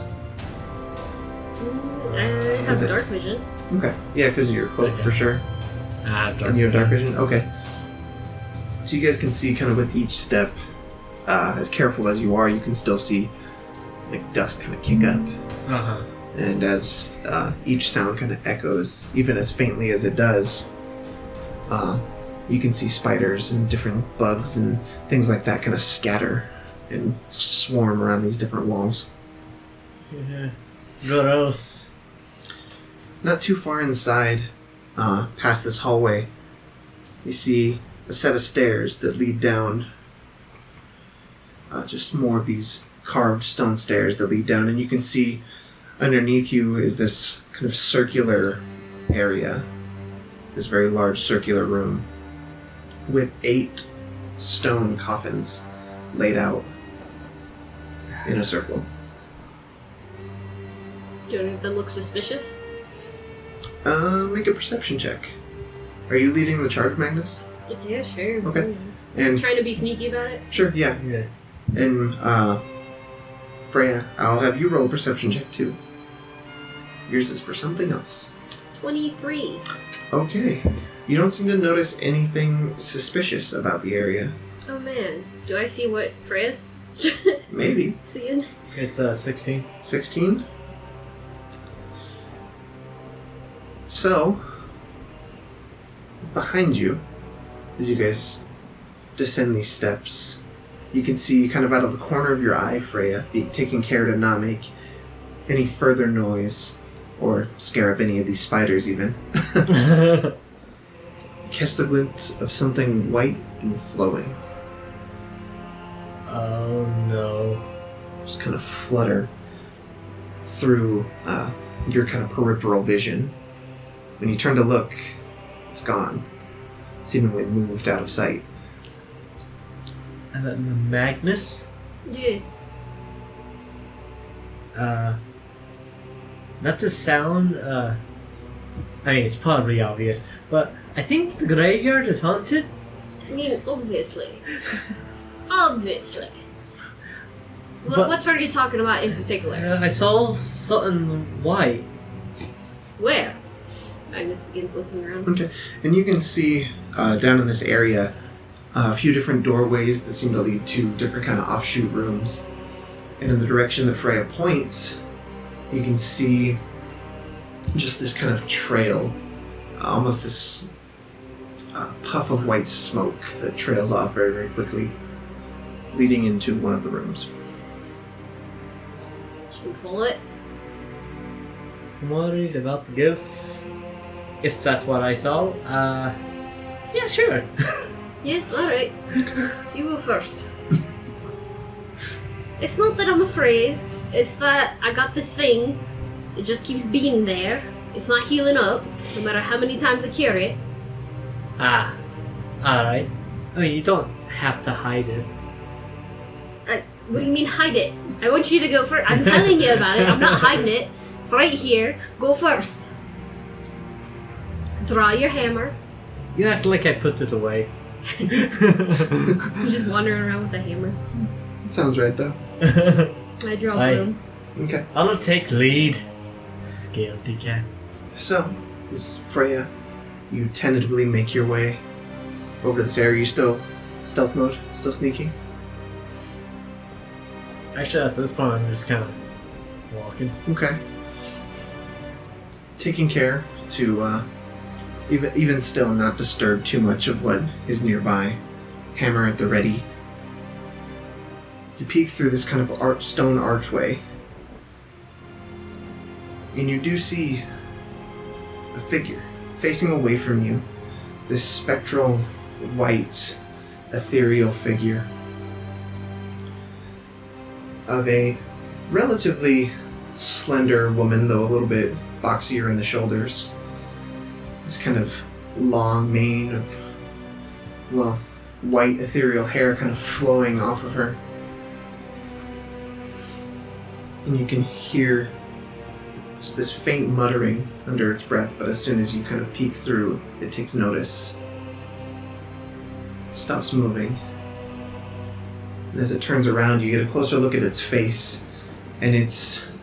I have dark vision. Okay. Yeah, because of your cloak, for sure. I have dark And you have dark vision. vision? Okay. So you guys can see kind of with each step, as careful as you are, you can still see like dust kind of kick up. Uh-huh. And as each sound kind of echoes, even as faintly as it does, you can see spiders and different bugs and things like that kind of scatter and swarm around these different walls. Yeah. Gross. Not too far inside, past this hallway, you see a set of stairs that lead down. Just more of these carved stone stairs that lead down, and you can see underneath you is this kind of circular area, this very large circular room with 8 stone coffins laid out in a circle. Do any of them look suspicious? Make a perception check. Are you leading the charge, Magnus? Yeah, sure. Okay. And Trying to be sneaky about it? sure, yeah. Yeah. And, Freya, I'll have you roll a perception check, too. Yours is for something else. 23. Okay. You don't seem to notice anything suspicious about the area. Oh man. Do I see what Freya's Maybe. seeing? It's 16. 16? So, behind you, as you guys descend these steps, you can see kind of out of the corner of your eye, Freya, taking care to not make any further noise or scare up any of these spiders even. Catch the glimpse of something white and flowing. Oh no. Just kind of flutter through your kind of peripheral vision. When you turn to look, it's gone. Seemingly moved out of sight. And then Magnus? Yeah. Not to sound, I mean, it's probably obvious, but I think the graveyard is haunted. I mean, obviously. Obviously. But- What are you talking about in particular? I saw something white. Where? Magnus begins looking around. Okay, and you can see down in this area a few different doorways that seem to lead to different kind of offshoot rooms. And in the direction that Freya points, you can see just this kind of trail, almost this puff of white smoke that trails off very, very quickly, leading into one of the rooms. Should we follow it? I'm worried about the ghost. If that's what I saw, yeah, sure. Yeah, alright. You go first. It's not that I'm afraid, it's that I got this thing. It just keeps being there. It's not healing up, no matter how many times I cure it. Alright. I mean, you don't have to hide it. What do you mean hide it? I want you to go first. I'm telling you about it. I'm not hiding it. It's right here. Go first. Draw your hammer. You act like I put it away. You're just wandering around with the hammer. Sounds right, though. I draw Aye. bloom. Okay. I'll take lead. Scaredy cat. So, as Freya, you tentatively make your way over this area. You still stealth mode? Still sneaking? Actually, at this point, I'm just kind of walking. Okay. Taking care to even still not disturb too much of what is nearby. Hammer at the ready. You peek through this kind of stone archway, and you do see a figure facing away from you. This spectral, white, ethereal figure of a relatively slender woman, though a little bit boxier in the shoulders. This kind of long mane of, well, white ethereal hair kind of flowing off of her. And you can hear just this faint muttering under its breath, but as soon as you kind of peek through, it takes notice. It stops moving. And as it turns around, you get a closer look at its face, and it's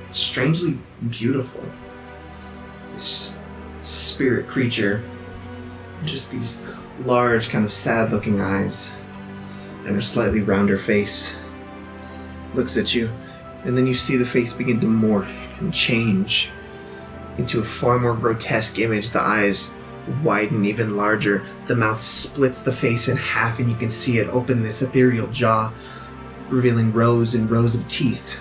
strangely beautiful. This spirit creature, just these large, kind of sad-looking eyes, and a slightly rounder face, looks at you, and then you see the face begin to morph and change into a far more grotesque image. The eyes widen even larger, the mouth splits the face in half, and you can see it open this ethereal jaw, revealing rows and rows of teeth.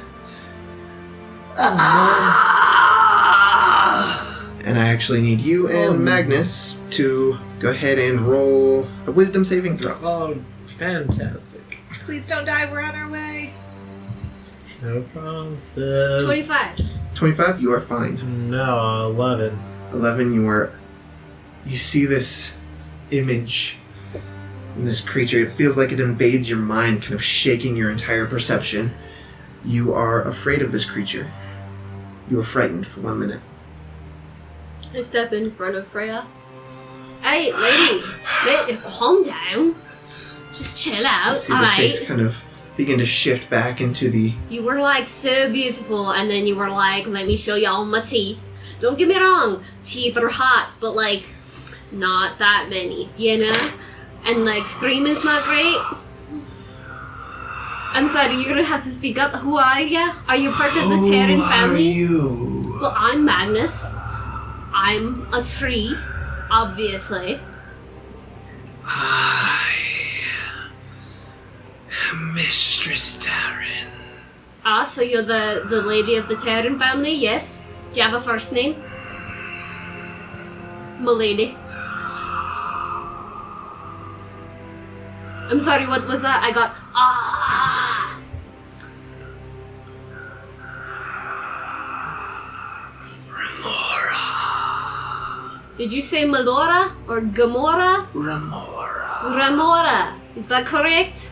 And I actually need you and Magnus to go ahead and roll a wisdom saving throw. Oh, fantastic. Please don't die. We're on our way. No promises. 25. 25, you are fine. No, 11. 11, you see this image and this creature. It feels like it invades your mind, kind of shaking your entire perception. You are afraid of this creature. You are frightened for 1 minute. I step in front of Freya. Hey, lady, calm down. Just chill out, You see the alright? face kind of begin to shift back into the... You were like so beautiful, and then you were like, let me show you all my teeth. Don't get me wrong, teeth are hot, but like, not that many, you know? And like, screaming's not great. I'm sorry, you're gonna have to speak up. Who are you? Are you part of the Taryn family? Who are you? Well, I'm Magnus. I'm a tree, obviously. I am Mistress Taryn. Ah, so you're the lady of the Taryn family, yes? Do you have a first name? Milady. I'm sorry, what was that? I got Remora. Did you say Melora or Gamora? Remora. Remora. Is that correct?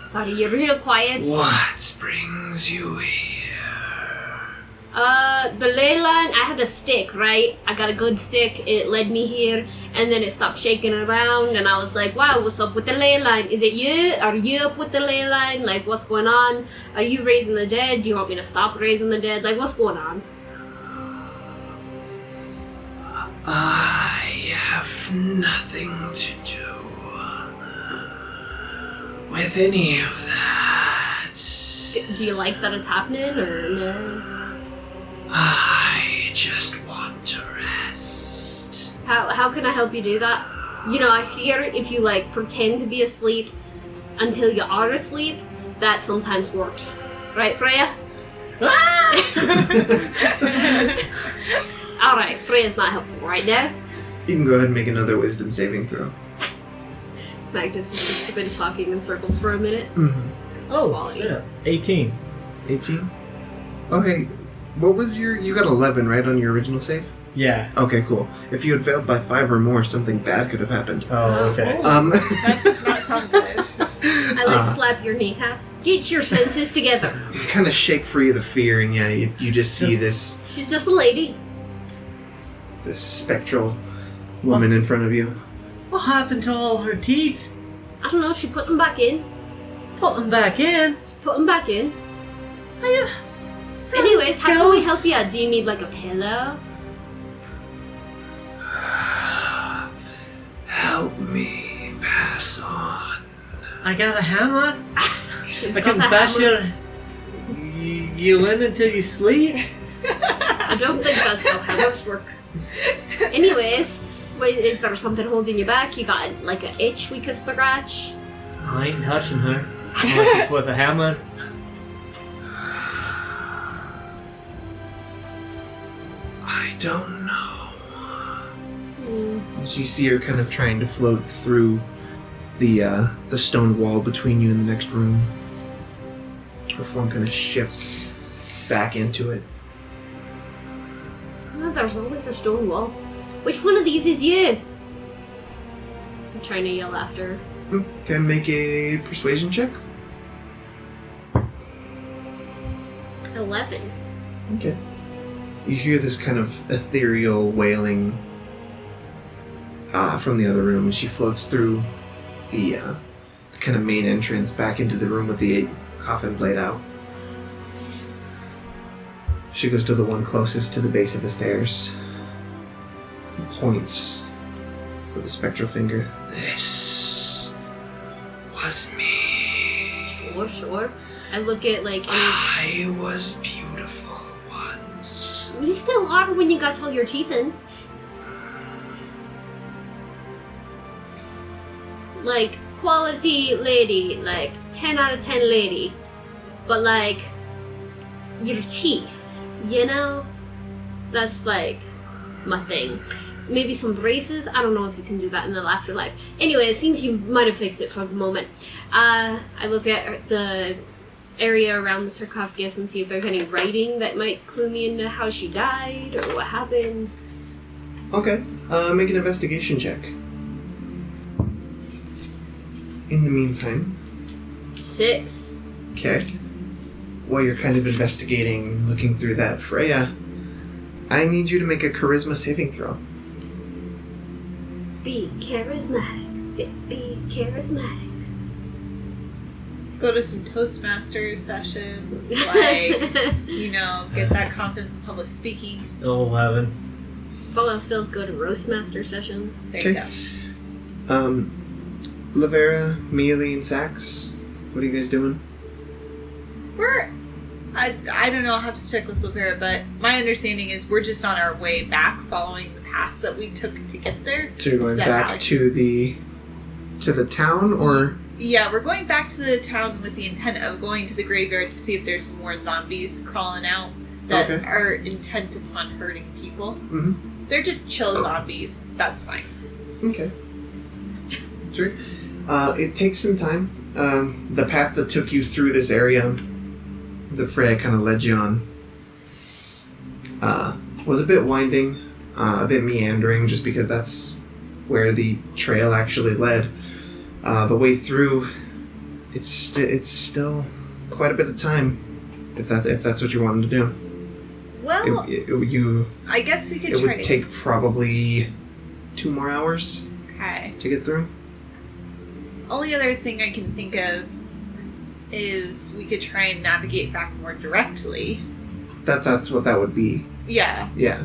Sorry, you're real quiet. What brings you here? The ley line, I had a stick, right? I got a good stick, it led me here, and then it stopped shaking around, and I was like, wow, what's up with the ley line? Is it you? Are you up with the ley line? Like, what's going on? Are you raising the dead? Do you want me to stop raising the dead? Like, what's going on? I have nothing to do with any of that. Do you like that it's happening, or no? I just want to rest. How can I help you do that? You know, I hear if you, like, pretend to be asleep until you are asleep, that sometimes works. Right, Freya? Alright, Freya's not helpful right now. You can go ahead and make another wisdom saving throw. Magnus has just been talking in circles for a minute. Mm-hmm. Oh, Quality. shit. 18. 18? Oh, hey. What was your... You got 11, right, on your original save? Yeah. Okay, cool. If you had failed by 5 or more, something bad could have happened. Oh, okay. That does not sound good. I slap your kneecaps. Get your senses together. You kind of shake free of the fear, and yeah, you just see this She's just a lady. spectral woman in front of you. What happened to all her teeth? I don't know, she put them back in. Put them back in. Put them back in. Anyways, how can we help you? Do you need like a pillow? Help me pass on. I got a hammer. She's I got can a bash hammer. you in until you sleep. I don't think that's how hammers work. Anyways, wait, is there something holding you back? You got like an itch we could scratch? I ain't touching her unless it's with a hammer. I don't know. Hmm. As you see her kind of trying to float through the stone wall between you and the next room. Her form kind of shifts back into it. Oh, there's always a stone wall. Which one of these is you? I'm trying to yell after her. Okay, make a persuasion check. 11. Okay. You hear this kind of ethereal wailing from the other room as she floats through the kind of main entrance back into the room with the 8 coffins laid out. She goes to the one closest to the base of the stairs. Points with a spectral finger. This was me. Sure. I look at like any... I was beautiful once. You still are when you got all your teeth in. Like, quality lady, like 10 out of 10 lady. But like, your teeth, you know? That's like my thing. Maybe some braces. I don't know if you can do that in the afterlife. Anyway, it seems you might have fixed it for the moment. I look at the area around the sarcophagus and see if there's any writing that might clue me into how she died or what happened. Okay, make an investigation check. In the meantime, 6. okay, while you're kind of investigating, looking through that, Freya, I need you to make a charisma saving throw. Be charismatic. Be charismatic. Go to some Toastmasters sessions, like, get that confidence in public speaking. 11. All else feels good. Roastmaster sessions. There you Okay. go. Laverra, Mialee, and Sax, what are you guys doing? I don't know, I'll have to check with Laverra, but my understanding is we're just on our way back following the path that we took to get there. So you're going That back valley. to the town, or Yeah, we're going back to the town with the intent of going to the graveyard to see if there's more zombies crawling out that Okay. are intent upon hurting people. Mhm. They're just chill zombies. That's fine. okay? Sure. It takes some time. The path that took you through this area, that Freya kind of led you on, was a bit winding, a bit meandering, just because that's where the trail actually led. The way through, it's still quite a bit of time, if that's what you're wanting to do. Well, I guess we could It try would take probably 2 more hours Okay. to get through. Only other thing I can think of is we could try and navigate back more directly. That's what that would be. Yeah. Yeah.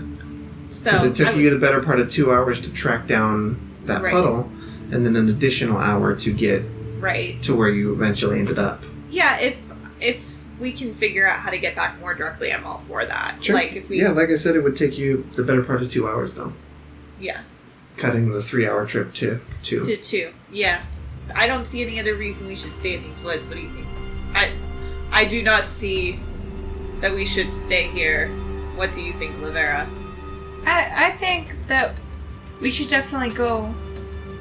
So Because it took I would- you the better part of 2 hours to track down that Right. puddle, and then an additional hour to get right. to where you eventually ended up. Yeah, if we can figure out how to get back more directly, I'm all for that. Sure. Like if we Yeah, like I said, it would take you the better part of 2 hours, though. yeah. Cutting the 3-hour trip to 2. To 2. Yeah. I don't see any other reason we should stay in these woods. What do you think? I do not see that we should stay here. What do you think, Laverra? I think that we should definitely go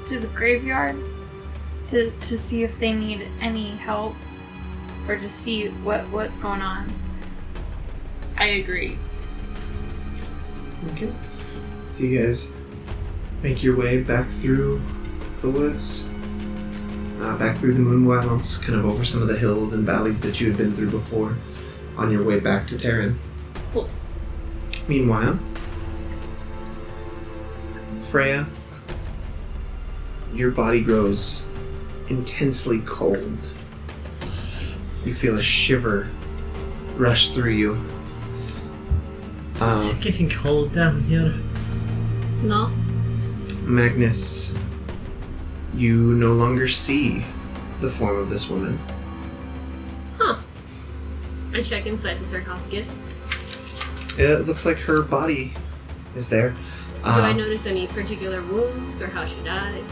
to the graveyard to see if they need any help or to see what's going on. I agree. Okay. So you guys make your way back through the woods, back through the Moonwilds, kind of over some of the hills and valleys that you had been through before, on your way back to Taryn. Cool. Meanwhile, Freya, your body grows intensely cold. You feel a shiver rush through you. It's getting cold down here. No? Magnus, you no longer see the form of this woman. Huh. I check inside the sarcophagus. It looks like her body is there. Do I notice any particular wounds or how she died?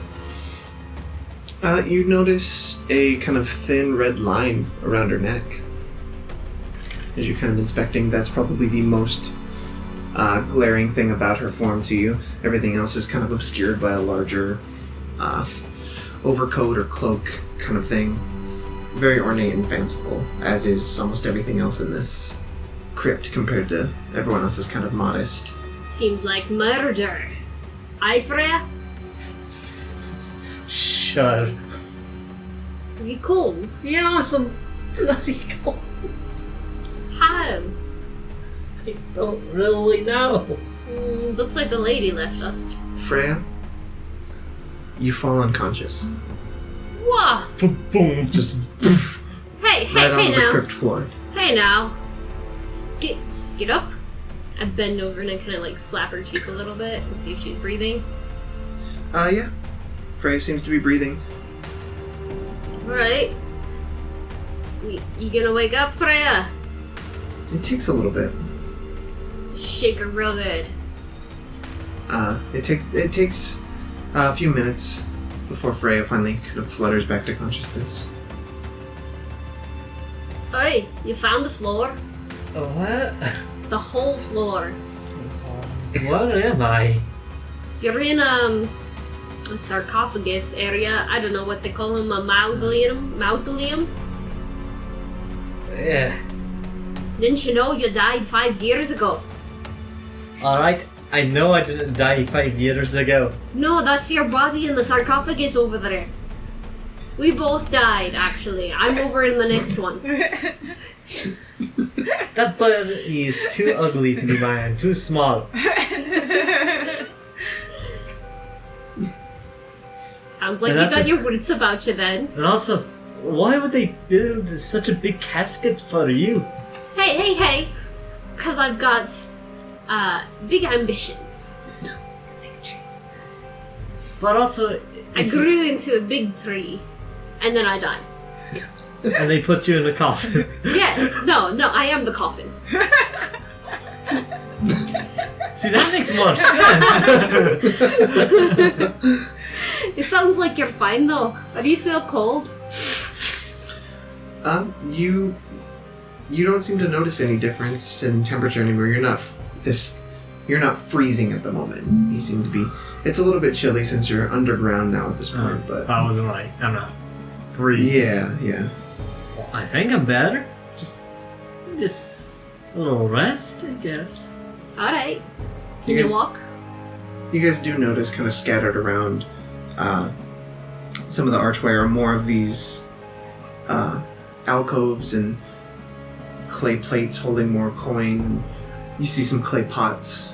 You notice a kind of thin red line around her neck. As you're kind of inspecting, that's probably the most glaring thing about her form to you. Everything else is kind of obscured by a larger overcoat or cloak kind of thing. Very ornate and fanciful, as is almost everything else in this crypt compared to everyone else's kind of modest. Seems like murder. Aye, Freya? Sure. Are you cold? Yeah, some bloody cold. How? I don't really know. Looks like the lady left us. Freya, you fall unconscious. What? Boom. Just Hey right onto the now. crypt floor. Hey now. Get up. I bend over and I kind of like slap her cheek a little bit and see if she's breathing. Yeah. Freya seems to be breathing. Alright. You gonna wake up, Freya? It takes a little bit. Shake her real good. It takes a few minutes before Freya finally kind of flutters back to consciousness. Hey, you found the floor? What? The whole floor. Where am I? You're in a sarcophagus area. I don't know what they call them, a mausoleum? Mausoleum? Yeah. Didn't you know you died 5 years ago? Alright, I know I didn't die 5 years ago. No, that's your body in the sarcophagus over there. We both died, actually. I'm over in the next one. That bird is too ugly to be mine, too small. Sounds like And you that's got a- your wits about you then. And also, why would they build such a big casket for you? Hey. Because I've got big ambitions. But also, I grew into a big tree, and then I died. and they put you in a coffin. Yeah, no, I am the coffin. See, that makes more sense. It sounds like you're fine though. Are you still cold? You don't seem to notice any difference in temperature anywhere. You're not freezing at the moment. You seem to be. It's a little bit chilly since you're underground now at this point, but I wasn't like, I'm not free. yeah. Well, I think I'm better. Just a little rest, I guess. Alright. Can You you guys- walk? You guys do notice kind of scattered around some of the archway are more of these alcoves and clay plates holding more coin. You see some clay pots,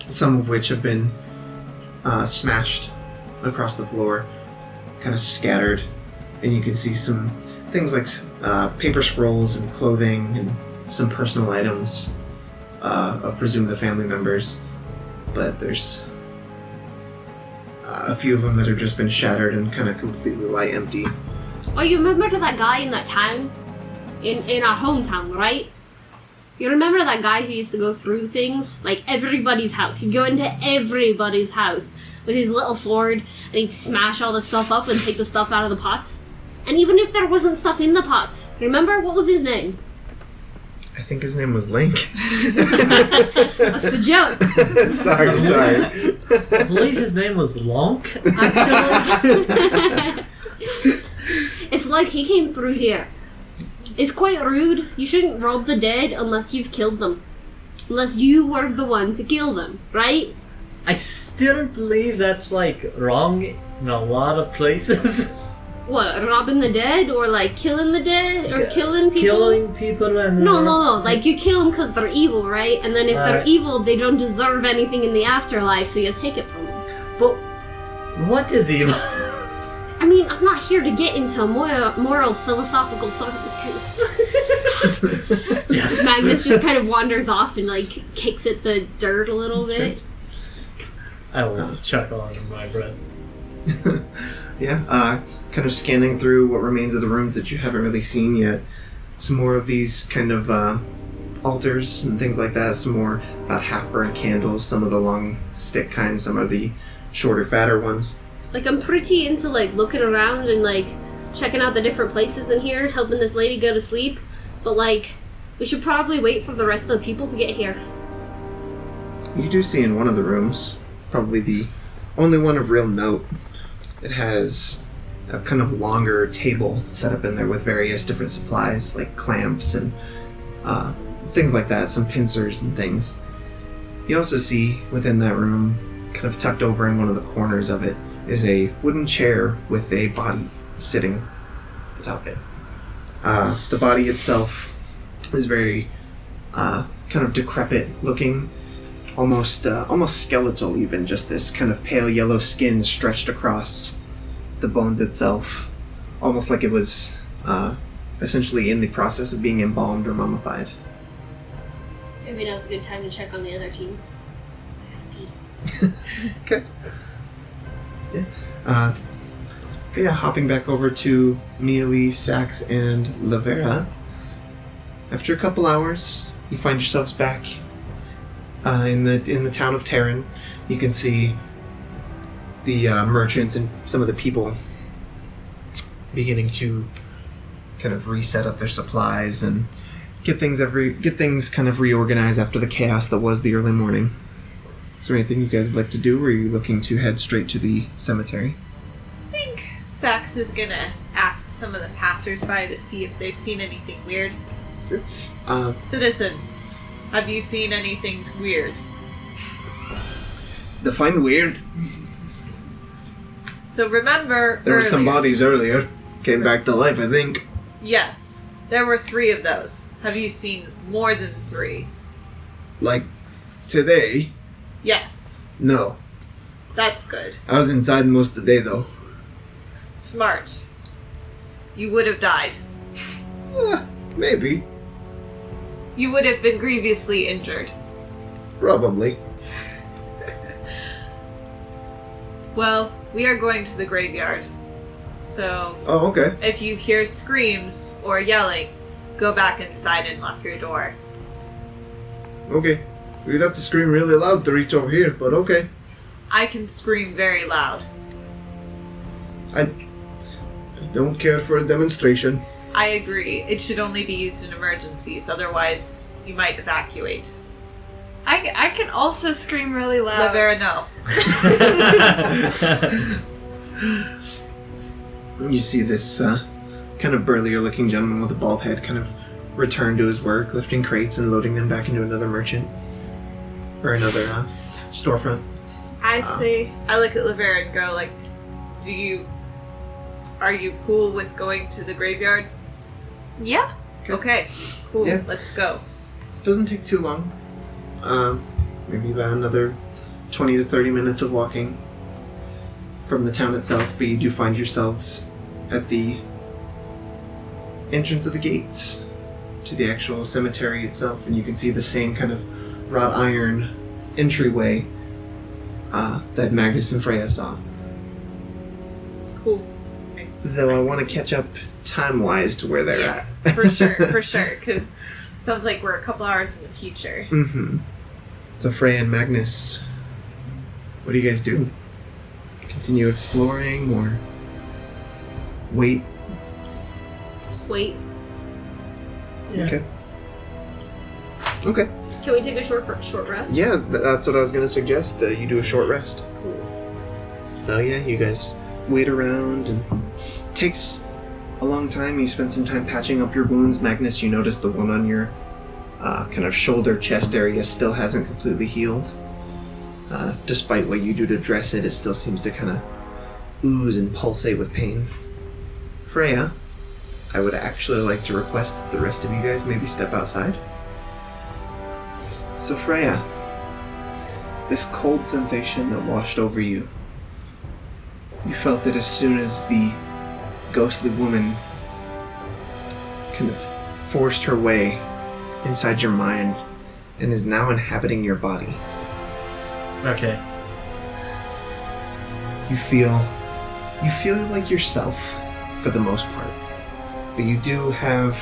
some of which have been smashed across the floor, kind of scattered, and you can see some things like paper scrolls and clothing and some personal items of presumed the family members, but there's a few of them that have just been shattered and kind of completely lie empty. Oh, you remember that guy in that town? In our hometown, right? You remember that guy who used to go through things? Like everybody's house. He'd go into everybody's house with his little sword and he'd smash all the stuff up and take the stuff out of the pots. And even if there wasn't stuff in the pots, remember? What was his name? I think his name was Link. That's the joke. sorry. I believe his name was Lonk. It's like he came through here. It's quite rude. You shouldn't rob the dead unless you've killed them. Unless you were the one to kill them, right? I still believe that's like wrong in a lot of places. What, robbing the dead? Or like killing the dead? Or killing people? Killing people and No. Like you kill them because they're evil, right? And then if they're Right. evil, they don't deserve anything in the afterlife, so you take it from them. But what is evil? I mean, I'm not here to get into a moral philosophical Yes. Magnus just kind of wanders off and like kicks at the dirt a little bit. I will chuckle under my breath. Yeah, kind of scanning through what remains of the rooms that you haven't really seen yet. Some more of these kind of altars and things like that. Some more about half-burned candles. Some of the long stick kind. Some of the shorter, fatter ones. Like, I'm pretty into like looking around and like checking out the different places in here, helping this lady go to sleep. But like, we should probably wait for the rest of the people to get here. You do see in one of the rooms, probably the only one of real note, it has a kind of longer table set up in there with various different supplies, like clamps and things like that, some pincers and things. You also see within that room, kind of tucked over in one of the corners of it, is a wooden chair with a body sitting atop it. The body itself is very kind of decrepit looking, almost skeletal even, just this kind of pale yellow skin stretched across the bones itself, almost like it was essentially in the process of being embalmed or mummified. Maybe now's a good time to check on the other team. Okay. Yeah, hopping back over to Mialee, Sax, and Laverra. After a couple hours, you find yourselves back in the town of Taryn. You can see the merchants and some of the people beginning to kind of reset up their supplies and get things kind of reorganized after the chaos that was the early morning. Is there anything you guys would like to do, or are you looking to head straight to the cemetery? I think Sax is gonna ask some of the passersby to see if they've seen anything weird. Citizen, have you seen anything weird? Define weird. So remember, There were some earlier- bodies earlier. Came back to life, I think. Yes, there were 3 of those. Have you seen more than 3? Like, today? Yes. No. That's good. I was inside most of the day, though. Smart. You would have died. Maybe. You would have been grievously injured. Probably. Well, we are going to the graveyard. So, Oh, okay. if you hear screams or yelling, go back inside and lock your door. Okay. We'd have to scream really loud to reach over here, but okay. I can scream very loud. I don't care for a demonstration. I agree. It should only be used in emergencies, otherwise you might evacuate. I can also scream really loud. Laverra, no. You see this kind of burlier looking gentleman with a bald head kind of return to his work, lifting crates and loading them back into another merchant. Or another storefront. I look at Laverra and go like, are you cool with going to the graveyard? Yeah. Okay, cool, Yeah. let's go. Doesn't take too long. Maybe about another 20 to 30 minutes of walking from the town itself, but you do find yourselves at the entrance of the gates to the actual cemetery itself, and you can see the same kind of wrought iron entryway that Magnus and Freya saw. Cool. Though I want to catch up time-wise to where they're Yeah, at. for sure, because sounds like we're a couple hours in the future. Mm-hmm. So Freya and Magnus, what do you guys do? Continue exploring or wait? Just wait. Yeah. Okay. Okay. Can we take a short rest? Yeah, that's what I was going to suggest, that you do a short rest. Cool. So yeah, you guys wait around, and takes a long time. You spend some time patching up your wounds. Magnus, you notice the one on your kind of shoulder, chest area still hasn't completely healed. Despite what you do to dress it, it still seems to kind of ooze and pulsate with pain. Freya, I would actually like to request that the rest of you guys maybe step outside. So Freya, this cold sensation that washed over you, you felt it as soon as the ghostly woman kind of forced her way inside your mind and is now inhabiting your body. Okay. You feel like yourself for the most part, but you do have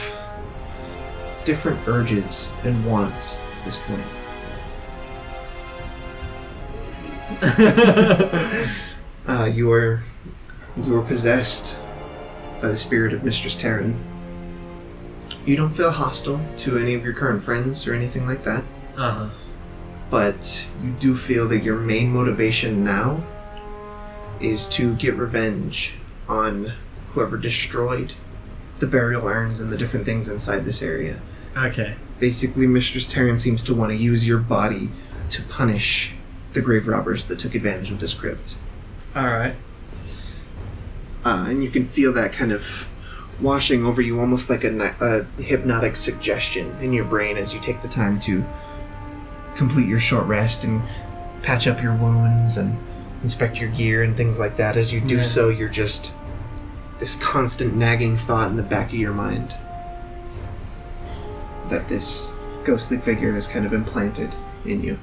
different urges and wants at this point. You are possessed by the spirit of Mistress Taryn. You don't feel hostile to any of your current friends or anything like that, Uh-huh. but you do feel that your main motivation now is to get revenge on whoever destroyed the burial urns and the different things inside this area. Okay. Basically, Mistress Taryn seems to want to use your body to punish the grave robbers that took advantage of this crypt. Alright. And you can feel that kind of washing over you, almost like a hypnotic suggestion in your brain as you take the time to complete your short rest and patch up your wounds and inspect your gear and things like that. As you do so, you're just this constant nagging thought in the back of your mind that this ghostly figure is kind of implanted in you.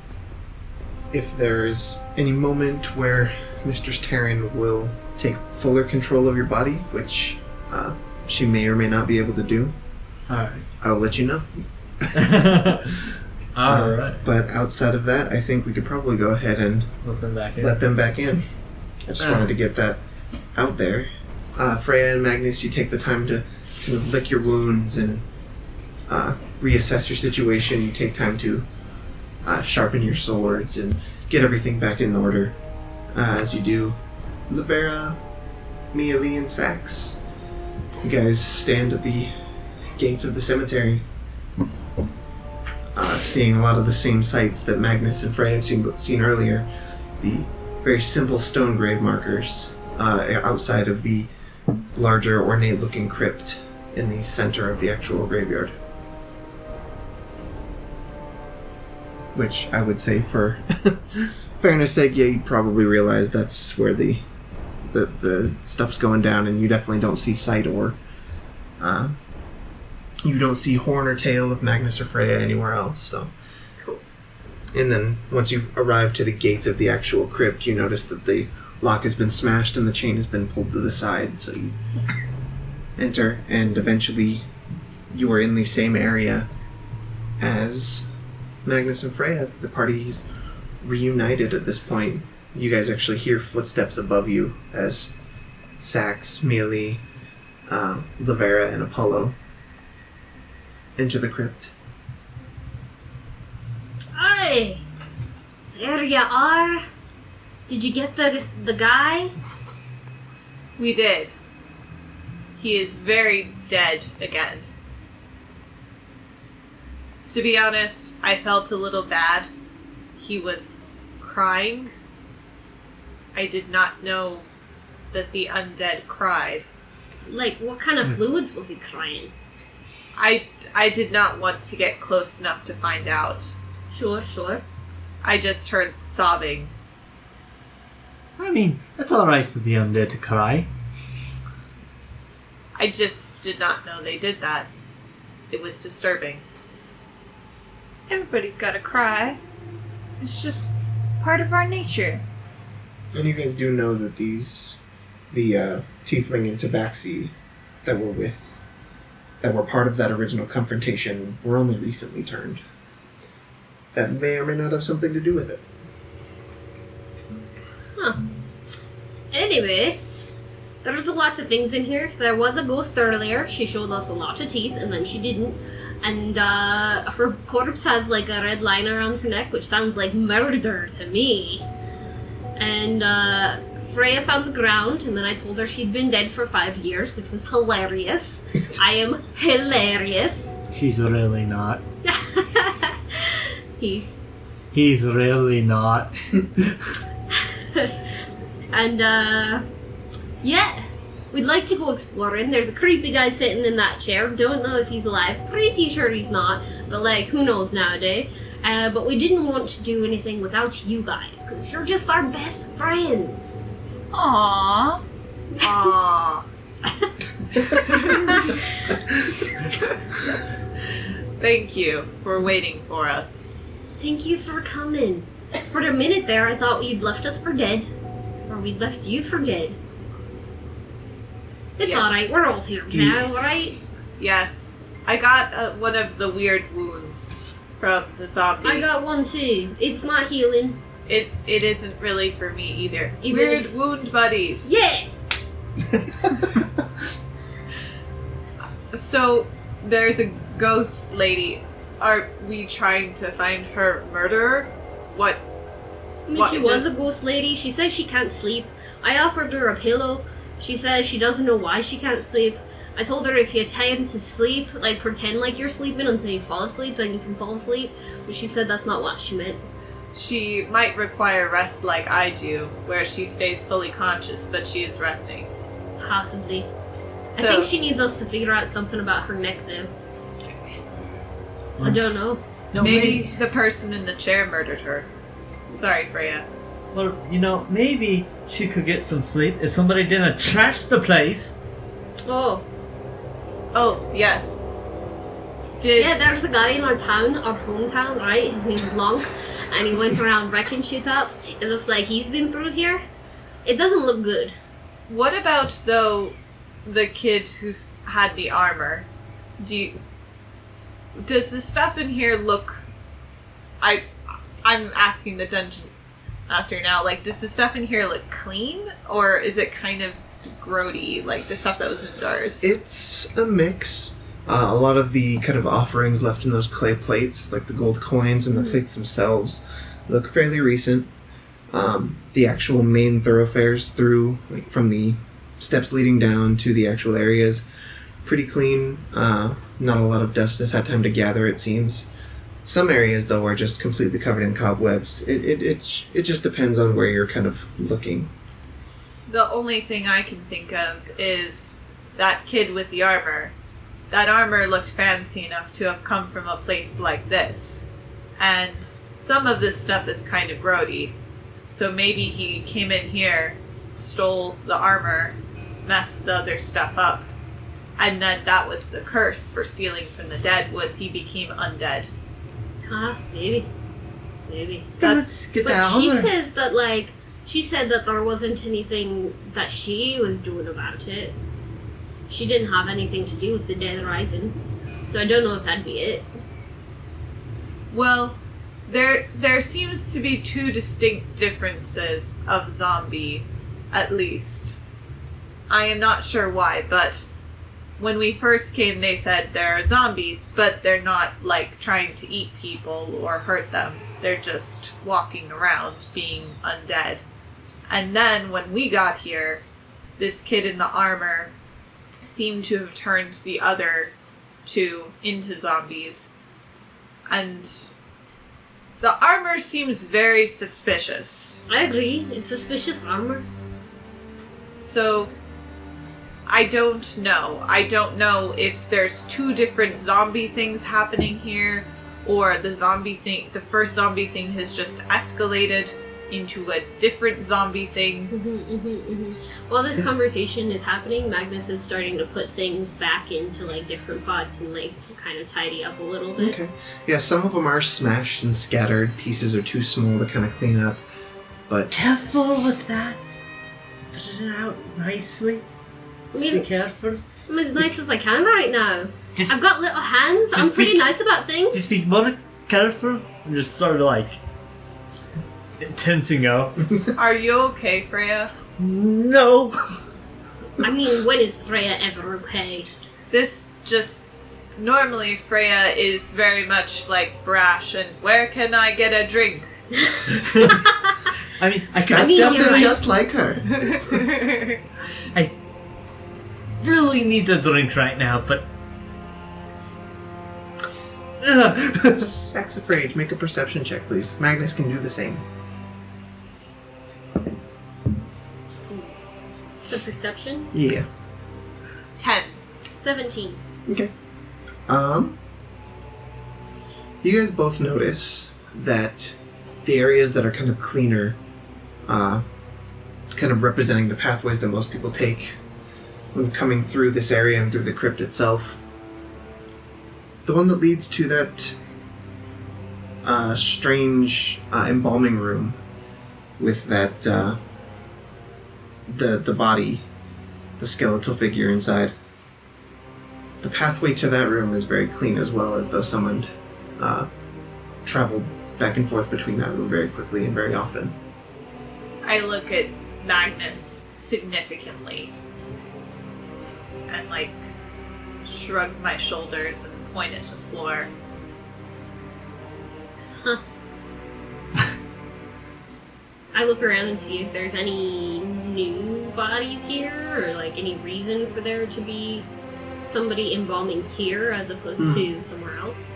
If there's any moment where Mistress Taryn will take fuller control of your body, which she may or may not be able to do, Alright. I will let you know. Alright. But outside of that, I think we could probably go ahead and Let them back in. let them back in. I just wanted to get that out there. Freya and Magnus, you take the time to kind of lick your wounds and reassess your situation. You take time to sharpen your swords and get everything back in order. As you do, Laverra, Mialee, and Sax, you guys stand at the gates of the cemetery, seeing a lot of the same sights that Magnus and Freya had seen earlier. The very simple stone grave markers outside of the larger, ornate-looking crypt in the center of the actual graveyard. Which I would say for fairness sake, yeah, you probably realize that's where the stuff's going down, and you definitely don't see sight or you don't see horn or tail of Magnus or Freya anywhere else. So Cool. And then once you arrive to the gates of the actual crypt, you notice that the lock has been smashed and the chain has been pulled to the side. So you enter, and eventually you are in the same area as Magnus and Freya. The party's reunited at this point. You guys actually hear footsteps above you as Sax, Mialee, Laverra, and Apollo enter the crypt. Hi! There you are. Did you get the guy? We did. He is very dead again. To be honest, I felt a little bad. He was crying. I did not know that the undead cried. Like, what kind of fluids was he crying? I did not want to get close enough to find out. Sure. I just heard sobbing. I mean, it's alright for the undead to cry. I just did not know they did that. It was disturbing. Everybody's gotta cry. It's just part of our nature. And you guys do know that the Tiefling and Tabaxi that were part of that original confrontation were only recently turned. That may or may not have something to do with it. Huh. Anyway, there's a lot of things in here. There was a ghost earlier. She showed us a lot of teeth, and then she didn't. And her corpse has like a red line around her neck, which sounds like murder to me. And Freya found the ground, and then I told her she'd been dead for 5 years, which was hilarious. I am hilarious. She's really not. He's really not. And yeah, we'd like to go exploring. There's a creepy guy sitting in that chair. Don't know if he's alive. Pretty sure he's not, but like, who knows nowadays. But we didn't want to do anything without you guys, because you're just our best friends. Aww. Aww. Thank you for waiting for us. Thank you for coming. For a minute there, I thought you'd left us for dead. Or we'd left you for dead. It's Yes. alright, we're all here now, right? Yes. I got one of the weird wounds from the zombie. I got one too. It's not healing. It isn't really for me either. It Weird really- wound buddies. Yeah! So, there's a ghost lady. Are we trying to find her murderer? What? I mean, What she does- was a ghost lady. She says she can't sleep. I offered her a pillow. She says she doesn't know why she can't sleep. I told her if you tend to sleep, like pretend like you're sleeping until you fall asleep, then you can fall asleep. But she said that's not what she meant. She might require rest like I do, where she stays fully conscious, but she is resting. Possibly. So, I think she needs us to figure out something about her neck, though. I don't know. No, maybe the person in the chair murdered her. Sorry, Freya. Well, maybe she could get some sleep if somebody didn't trash the place. Oh. Oh, yes. Did Yeah, there's a guy in our town, our hometown, right? His name's Long, and he went around wrecking shit up. It looks like he's been through here. It doesn't look good. What about, though, the kid who's had the armor? Does the stuff in here look... I'm asking the dungeon master now, like, does the stuff in here look clean? Or is it kind of grody, like the stuff that was in jars? It's a mix. A lot of the kind of offerings left in those clay plates, like the gold coins and the plates themselves, look fairly recent. The actual main thoroughfares through, like from the steps leading down to the actual areas, pretty clean. Not a lot of dust has had time to gather, it seems. Some areas, though, are just completely covered in cobwebs. It just depends on where you're kind of looking. The only thing I can think of is that kid with the armor. That armor looked fancy enough to have come from a place like this. And some of this stuff is kind of grody. So maybe he came in here, stole the armor, messed the other stuff up, and then that was the curse for stealing from the dead, was he became undead. Huh? Maybe. Let's get But that she armor. says that, like, she said that there wasn't anything that she was doing about it. She didn't have anything to do with the Dead Rising. So I don't know if that'd be it. Well, there seems to be two distinct differences of zombie, at least. I am not sure why, but when we first came they said there are zombies, but they're not, like, trying to eat people or hurt them. They're just walking around being undead. And then when we got here, this kid in the armor seemed to have turned the other two into zombies. And the armor seems very suspicious. I agree. It's suspicious armor. So, I don't know. I don't know if there's two different zombie things happening here, or the first zombie thing has just escalated into a different zombie thing. While this conversation is happening, Magnus is starting to put things back into, like, different pots and, like, kind of tidy up a little bit. Okay. Yeah, some of them are smashed and scattered. Pieces are too small to kind of clean up. But Careful with that. Put it out nicely. I Just be mean, careful. I'm as nice as I can right now. Just, I've got little hands. just I'm pretty be- nice about things. just be more careful. And just sort of like tensing up. Are you okay, Freya? No. I mean, when is Freya ever okay? This just... Normally Freya is very much like brash and where can I get a drink? I mean, I could that's mean, something you're right. just like her. I really need a drink right now, but Saxifrage, make a perception check, please. Magnus can do the same. So perception? Yeah. 10. 17. Okay. You guys both notice that the areas that are kind of cleaner, kind of representing the pathways that most people take when coming through this area and through the crypt itself. The one that leads to that strange embalming room with that the body, the skeletal figure inside. The pathway to that room is very clean, as well as though someone traveled back and forth between that room very quickly and very often. I look at Magnus significantly and, like, shrug my shoulders and point at the floor. I look around and see if there's any new bodies here, or, like, any reason for there to be somebody embalming here as opposed to somewhere else.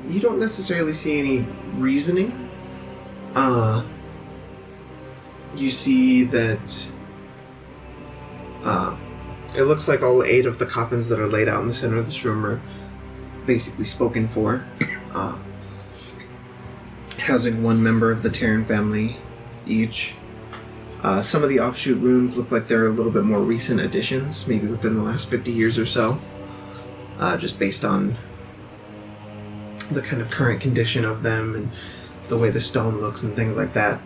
You don't necessarily see any reasoning. You see that it looks like all 8 of the coffins that are laid out in the center of this room are basically spoken for, housing one member of the Taryn family each. Some of the offshoot rooms look like they're a little bit more recent additions, maybe within the last 50 years or so, just based on the kind of current condition of them and the way the stone looks and things like that.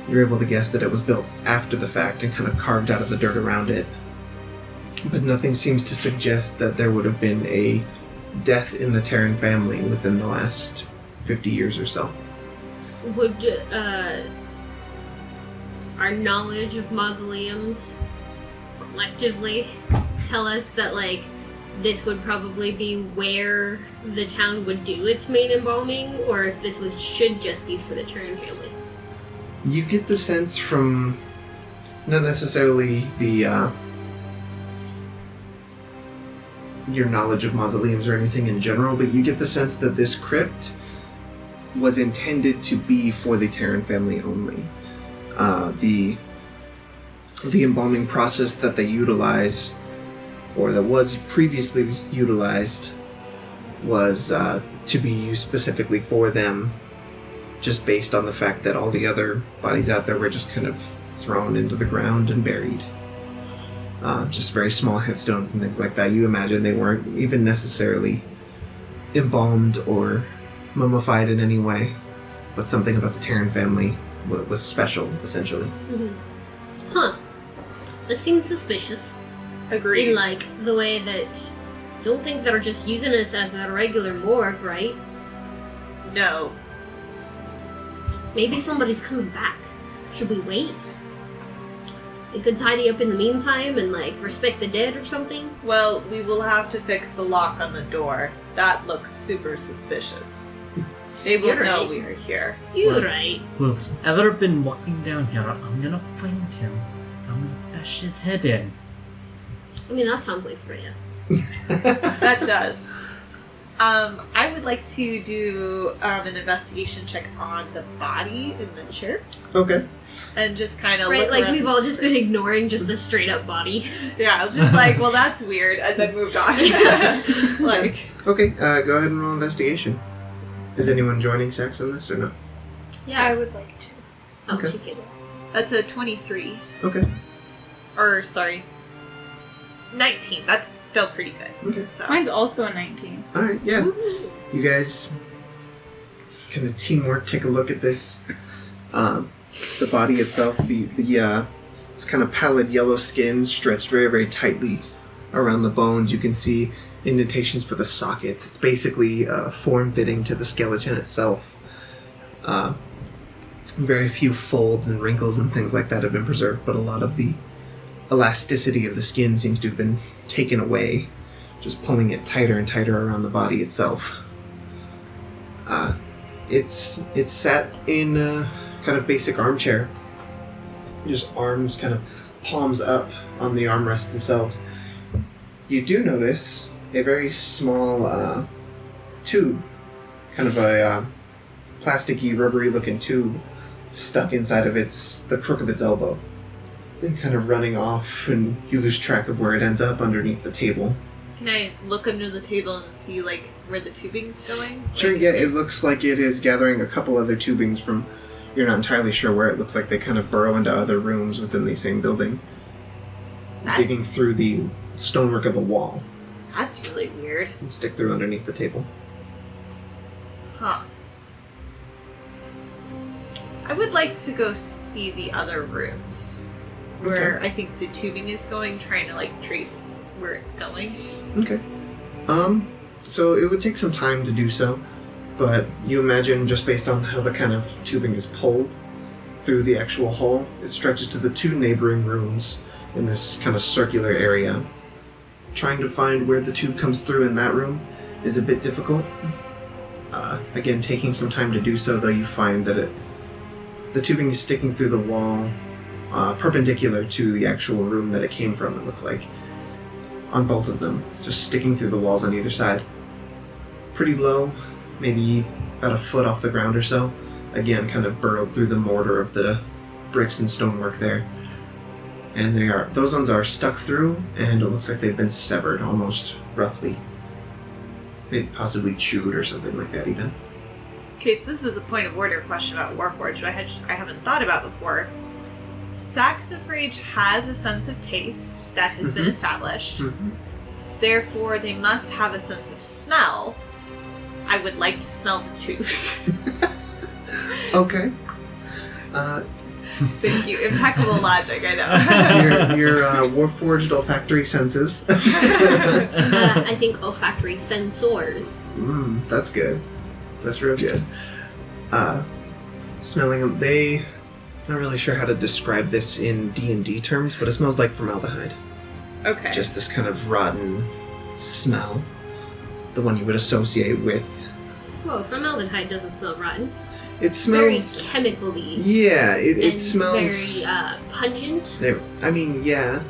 You're able to guess that it was built after the fact and kind of carved out of the dirt around it. But nothing seems to suggest that there would have been a death in the Taryn family within the last 50 years or so. Would our knowledge of mausoleums collectively tell us that, like, this would probably be where the town would do its main embalming, or if this should just be for the Taryn family? You get the sense from not necessarily the your knowledge of mausoleums or anything in general, but you get the sense that this crypt was intended to be for the Taryn family only. The embalming process that they utilize, or that was previously utilized, was to be used specifically for them, just based on the fact that all the other bodies out there were just kind of thrown into the ground and buried. Just very small headstones and things like that. You imagine they weren't even necessarily embalmed or mummified in any way, but something about the Taryn family was special, essentially. Mm-hmm. Huh. This seems suspicious. Agreed. In, like, the way that... Don't think they're just using us as a regular morgue, right? No. Maybe somebody's coming back. Should we wait? We could tidy up in the meantime and, like, respect the dead or something? Well, we will have to fix the lock on the door. That looks super suspicious. They will You're know right. we are here. You're right. Who's ever been walking down here, I'm gonna find him. I'm gonna bash his head in. I mean, that sounds like Freya. That does. I would like to do an investigation check on the body in the chair. Okay. And just kind of Right, look like around we've the all just room. been ignoring just a straight up body. Yeah, just like, well, that's weird, and then moved on. Like, Okay, go ahead and roll investigation. Is anyone joining Sax on this or no? Yeah. would like to. Oh, Okay. she did. that's a 23. Okay. Or, sorry, 19. That's still pretty good. Okay. So. Mine's also a 19. Alright, yeah. Woo-hoo. You guys kind of teamwork take a look at this. The body itself, it's kind of pallid yellow skin stretched very, very tightly around the bones. You can see indentations for the sockets. It's basically form-fitting to the skeleton itself. Very few folds and wrinkles and things like that have been preserved, but a lot of the elasticity of the skin seems to have been taken away, just pulling it tighter and tighter around the body itself. It's sat in a kind of basic armchair, just arms kind of palms up on the armrests themselves. You do notice a very small tube, kind of a plasticky, rubbery looking tube stuck inside of the crook of its elbow. Then kind of running off, and you lose track of where it ends up underneath the table. Can I look under the table and see, like, where the tubing's going? Sure, Like, yeah, if it there's- looks like it is gathering a couple other tubings from, you're not entirely sure where. It looks like they kind of burrow into other rooms within the same building, digging That's, through the stonework of the wall that's really weird. and stick through underneath the table. Huh. I would like to go see the other rooms. Where I think the tubing is going, trying to, like, trace where it's going. Okay. So it would take some time to do so, but you imagine just based on how the kind of tubing is pulled through the actual hole, it stretches to the two neighboring rooms in this kind of circular area. Trying to find where the tube comes through in that room is a bit difficult. Again, taking some time to do so, though, you find that the tubing is sticking through the wall perpendicular to the actual room that it came from, it looks like. On both of them, just sticking through the walls on either side. Pretty low, maybe about a foot off the ground or so. Again, kind of burrowed through the mortar of the bricks and stonework there. And those ones are stuck through, and it looks like they've been severed almost roughly. Maybe possibly chewed or something like that even. Okay, so this is a point of order question about Warforged, which I haven't thought about before. Saxifrage has a sense of taste that has been established. Mm-hmm. Therefore, they must have a sense of smell. I would like to smell the tubes. Okay. Thank you. Impeccable logic, I know. your Warforged olfactory senses. I think olfactory sensors. That's good. That's real good. Smelling them, not really sure how to describe this in D&D terms, but it smells like formaldehyde. Okay. Just this kind of rotten smell. The one you would associate with. Whoa, formaldehyde doesn't smell rotten. It smells... Very chemically. Yeah, it and smells... very pungent. Yeah.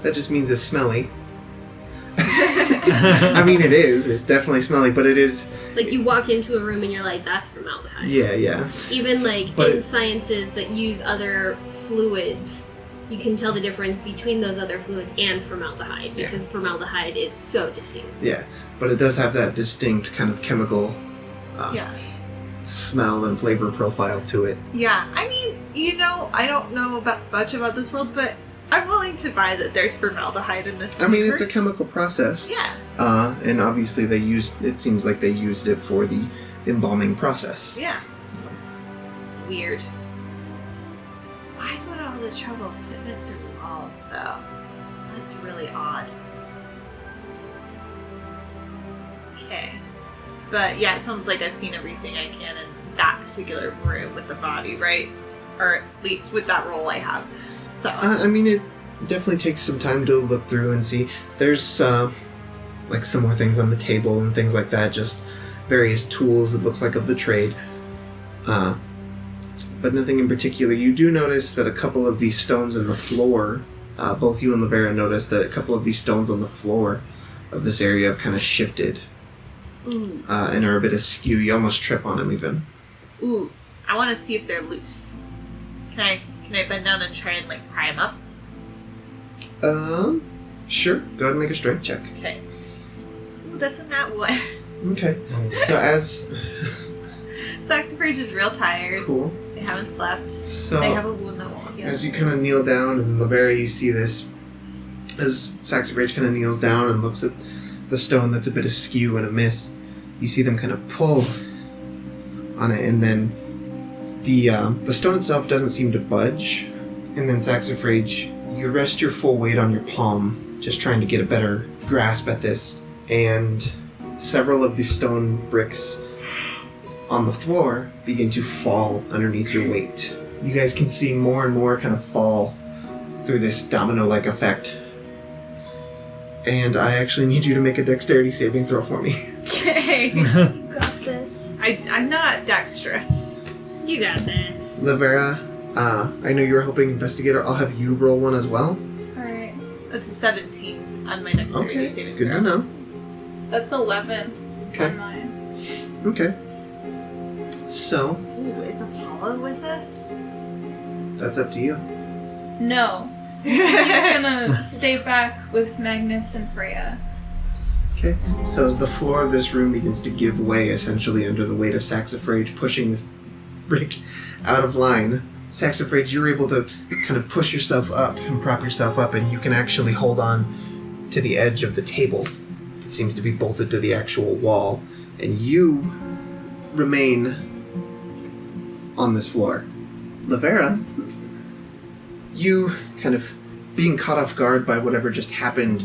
That just means it's smelly. I mean, it is. It's definitely smelly, but it is... Like, you walk into a room and you're like, that's formaldehyde. Yeah. Even, like, But in sciences that use other fluids, you can tell the difference between those other fluids and formaldehyde, because formaldehyde is so distinct. Yeah, but it does have that distinct kind of chemical smell and flavor profile to it. Yeah, I mean, I don't know much about this world, but I'm willing to buy that there's formaldehyde in this universe. It's a chemical process. Yeah. And obviously it seems like they used it for the embalming process. Yeah. Weird. Why go to all the trouble putting it through walls, though? That's really odd. Okay. But yeah, it sounds like I've seen everything I can in that particular room with the body, right? Or at least with that role I have. So. It definitely takes some time to look through and see. There's some more things on the table and things like that, just various tools, it looks like, of the trade. But nothing in particular. You do notice that a couple of these stones in the floor, both you and Laverra notice that a couple of these stones on the floor of this area have kind of shifted. Ooh. And are a bit askew. You almost trip on them even. Ooh. I want to see if they're loose. Can I bend down and try and pry them up? Sure. Go ahead and make a strength check. Okay. Ooh, that's a nat 1. Okay. So as... Saxifrage is real tired. Cool. They haven't slept. So they have a wound that won't heal. as you kind of kneel down, and Laverra, you see this, as Saxifrage kind of kneels down and looks at the stone that's a bit askew and amiss, you see them kind of pull on it, and then the stone itself doesn't seem to budge. And then Saxifrage, you rest your full weight on your palm, just trying to get a better grasp at this, and several of the stone bricks on the floor begin to fall underneath your weight. You guys can see more and more kind of fall through this domino-like effect. And I actually need you to make a dexterity saving throw for me. Okay. You got this. I'm not dexterous. You got this. Laverra, I know you were hoping investigator. I'll have you roll one as well. Alright. That's a 17 on my dexterity Okay, saving good throw. to know. That's 11 Okay. on mine. Okay. So, Ooh, is Apollo with us? that's up to you. No. He's gonna stay back with Magnus and Freya. Okay, so as the floor of this room begins to give way essentially under the weight of Saxifrage pushing this brick out of line, Saxifrage, you're able to kind of push yourself up and prop yourself up, and you can actually hold on to the edge of the table that seems to be bolted to the actual wall, and you remain on this floor. Laverra, you kind of being caught off guard by whatever just happened,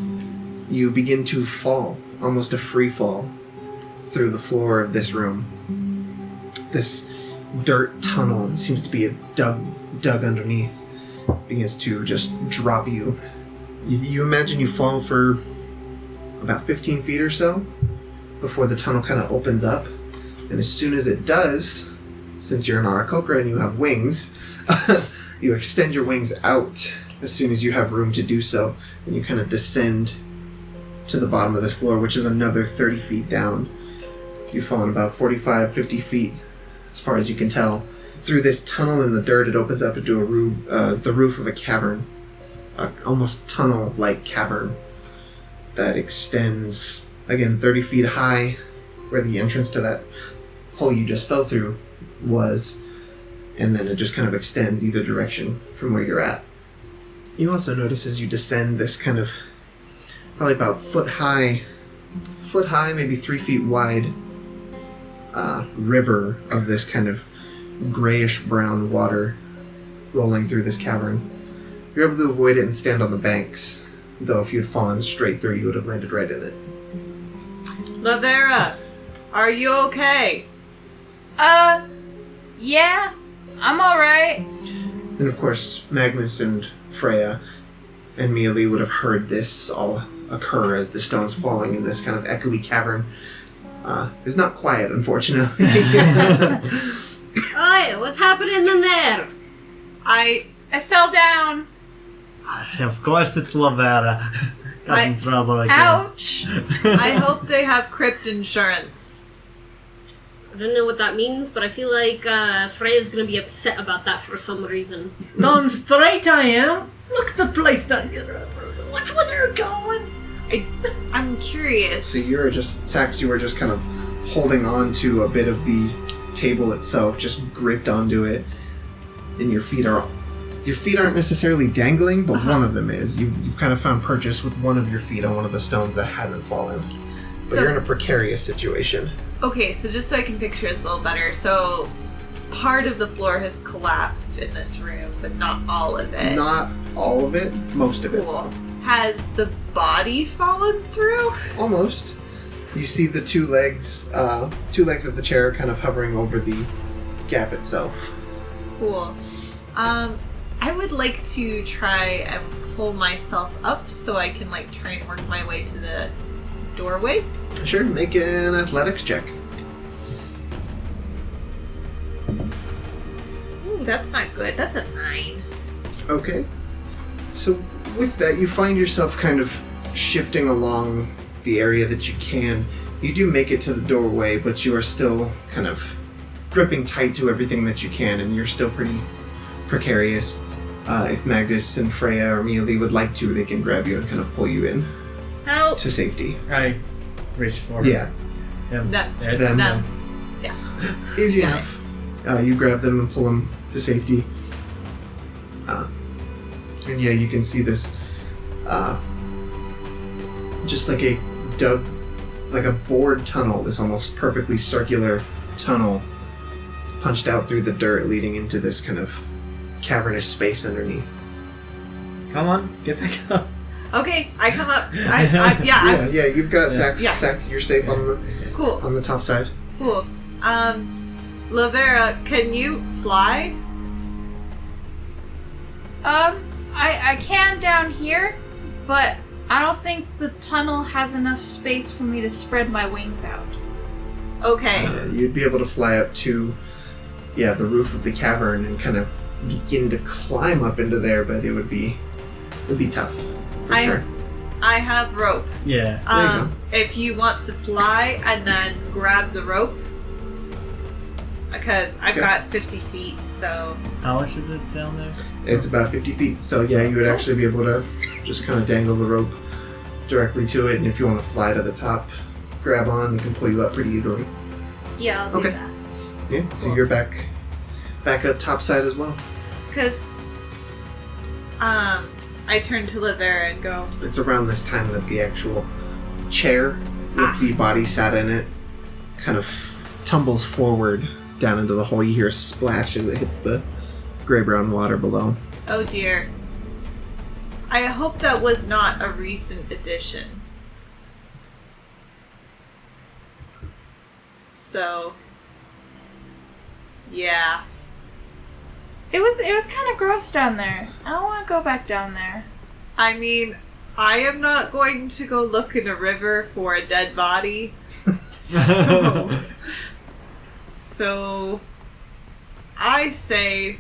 you begin to fall, almost a free fall, through the floor of this room. This dirt tunnel seems to be dug underneath, begins to just drop you. You imagine you fall for about 15 feet or so before the tunnel kind of opens up, and as soon as it does, since you're an Aarakocra and you have wings, you extend your wings out as soon as you have room to do so, and you kind of descend to the bottom of this floor, which is another 30 feet down. You've fallen about 45, 50 feet, as far as you can tell. Through this tunnel in the dirt, it opens up into the roof of a cavern, almost tunnel-like cavern that extends, again, 30 feet high, where the entrance to that hole you just fell through was, and then it just kind of extends either direction from where you're at. You also notice as you descend this kind of probably about foot high, maybe 3 feet wide river of this kind of grayish brown water rolling through this cavern. You're able to avoid it and stand on the banks, though if you had fallen straight through, you would have landed right in it. Laverra, are you okay? Yeah, I'm alright. And of course, Magnus and Freya and Mialee would have heard this all occur as the stones falling in this kind of echoey cavern. Is not quiet, unfortunately. Oi, what's happening in there? I fell down. Of course it's Laverra. Got some trouble again. Ouch. I hope they have crypt insurance. I don't know what that means, but I feel like Freya's gonna be upset about that for some reason. Darn straight I am. Look at the place down here. Watch where they're going. I'm curious. So you were just, Sax, you were just kind of holding on to a bit of the table itself, just gripped onto it, and your feet aren't necessarily dangling, but one of them is. You've kind of found purchase with one of your feet on one of the stones that hasn't fallen. But So- you're in a precarious situation. Okay, so just so I can picture this a little better, so part of the floor has collapsed in this room, but not all of it. Not all of it, most of it. Cool. Has the body fallen through? Almost. You see the two legs of the chair kind of hovering over the gap itself. Cool. I would like to try and pull myself up so I can like try and work my way to the doorway. Sure, make an athletics check. Ooh, that's not good. That's a 9. Okay. So with that, you find yourself kind of shifting along the area that you can. You do make it to the doorway, but you are still kind of gripping tight to everything that you can, and you're still pretty precarious. If Magnus and Freya or Mialee would like to, they can grab you and kind of pull you in Help! to safety. I reach forward. Yeah, Them. No. them. No. Yeah. Easy Got enough. You grab them and pull them to safety. And yeah, you can see this, just like a bored tunnel, this almost perfectly circular tunnel punched out through the dirt leading into this kind of cavernous space underneath. Come on, get back up. Okay, I come up. Yeah. Yeah, you've got Yeah. Sax, you're safe Cool. on the top side. Cool. Laverra, can you fly? I can down here, but I don't think the tunnel has enough space for me to spread my wings out. Okay. You'd be able to fly up to, the roof of the cavern and kind of begin to climb up into there, but it would be tough. For sure. I have rope. Yeah. There you go. If you want to fly and then grab the rope, because I've Okay. got 50 feet, so How much is it down there? It's about 50 feet, so yeah, you would actually be able to just kind of dangle the rope directly to it, and if you want to fly to the top, grab on, they can pull you up pretty easily. Yeah, I'll do Okay. that. Yeah, so Cool. you're back up top side as well. because I turn to Laverra and go, It's around this time that the actual chair with the body sat in it kind of tumbles forward down into the hole. You hear a splash as it hits the gray-brown water below. oh dear. I hope that was not a recent addition. So, yeah. It was kind of gross down there. I don't want to go back down there. I mean, I am not going to go look in a river for a dead body. So I say,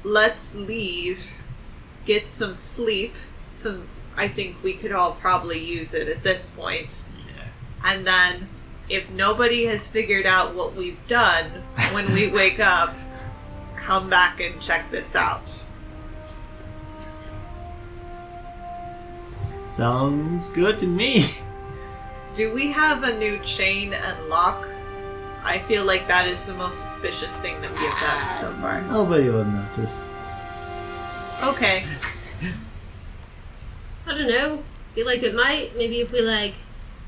let's leave, get some sleep, since I think we could all probably use it at this point. Yeah. And then, if nobody has figured out what we've done when we wake up, come back and check this out. Sounds good to me. Do we have a new chain and lock? I feel like that is the most suspicious thing that we have done so far. Nobody would notice. Okay. I don't know. Feel like it might. Maybe if we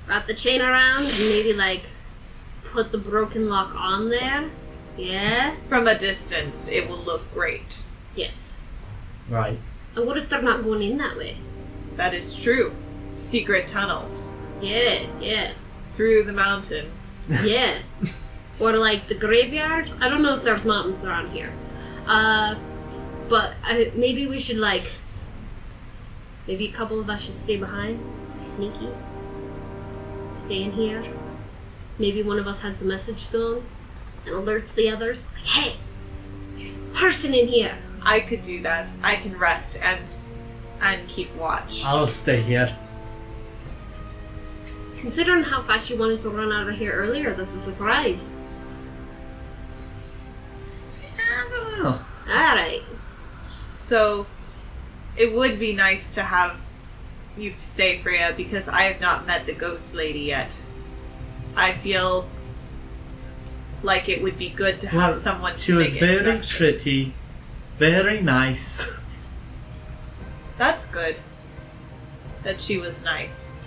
wrap the chain around and maybe put the broken lock on there. Yeah. From a distance, it will look great. Yes. Right. And what if they're not going in that way? That is true. Secret tunnels. Yeah. Yeah. Through the mountain. Yeah. Or the graveyard. I don't know if there's mountains around here. But maybe we should maybe a couple of us should stay behind. Be sneaky. Stay in here. Maybe one of us has the message stone and alerts the others. Hey, there's a person in here. I could do that. I can rest and keep watch. I'll stay here. Considering how fast you wanted to run out of here earlier, that's a surprise. I don't know. Alright. So, it would be nice to have you stay, Freya, because I have not met the ghost lady yet. I feel like it would be good to have Well, someone she to was make very introductions. pretty, very nice. That's good. That she was nice.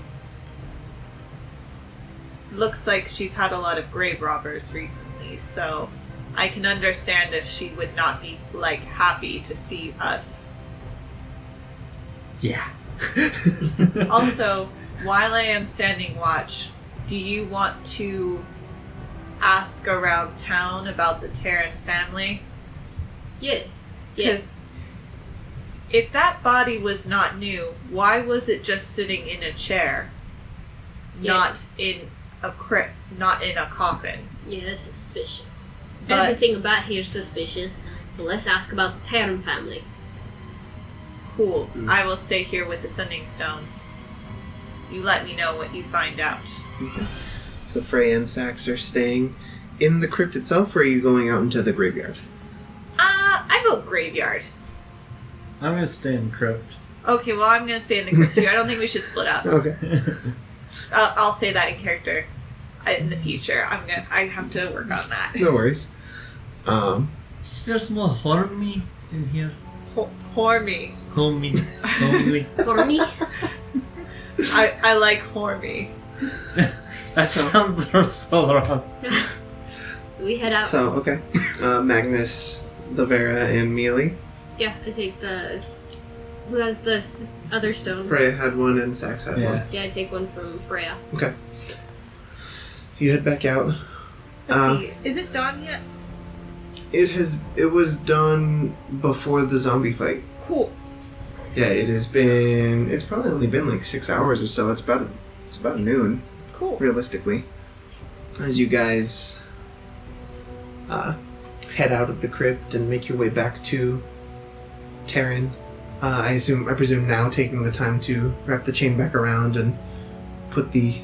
Looks like she's had a lot of grave robbers recently, so I can understand if she would not be, like, happy to see us. Yeah. Also, while I am standing watch, do you want to ask around town about the Taryn family? Yeah. Because if that body was not new, why was it just sitting in a chair? Yeah. Not in a crypt, not in a coffin. Yeah, that's suspicious. But- Everything about here's suspicious, so let's ask about the Taryn family. Cool. I will stay here with the sending stone. You let me know what you find out. Okay. So Freya and Sax are staying in the crypt itself, or are you going out into the graveyard? I vote graveyard. I'm gonna stay in the crypt. Okay, well, I'm gonna stay in the crypt too. I don't think we should split up. Okay. I'll say that in character in the future. I have to work on that. No worries. This feels more horny in here. Hormy. Homey. Homely. For me? I like hormy. That sounds so wrong. So we head out. So, okay. Magnus, Laverra, and Mialee. Yeah, I take the... Who has the other stone? Freya had one and Sax had Yeah. one. Yeah, I take one from Freya. Okay. You head back out. Let's see. Is it dawn yet? It was done before the zombie fight. Cool. Yeah, it's probably only been like 6 hours or so. It's about noon, Cool. realistically. As you guys head out of the crypt and make your way back to Taryn, I presume now taking the time to wrap the chain back around and put the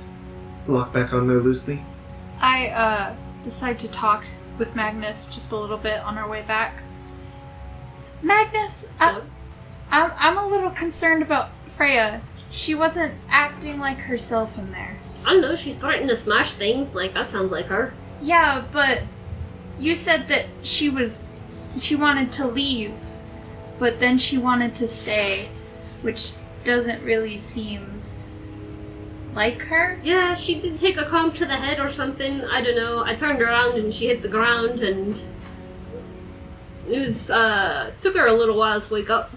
lock back on there loosely. I decide to talk with Magnus just a little bit on our way back. Magnus, I'm a little concerned about Freya. She wasn't acting like herself in there. I don't know, she's threatened to smash things. Like, that sounds like her. Yeah, but you said that she wanted to leave, but then she wanted to stay, which doesn't really seem like her. Yeah, she did take a comp to the head or something. I don't know. I turned around and she hit the ground and... It was, took her a little while to wake up.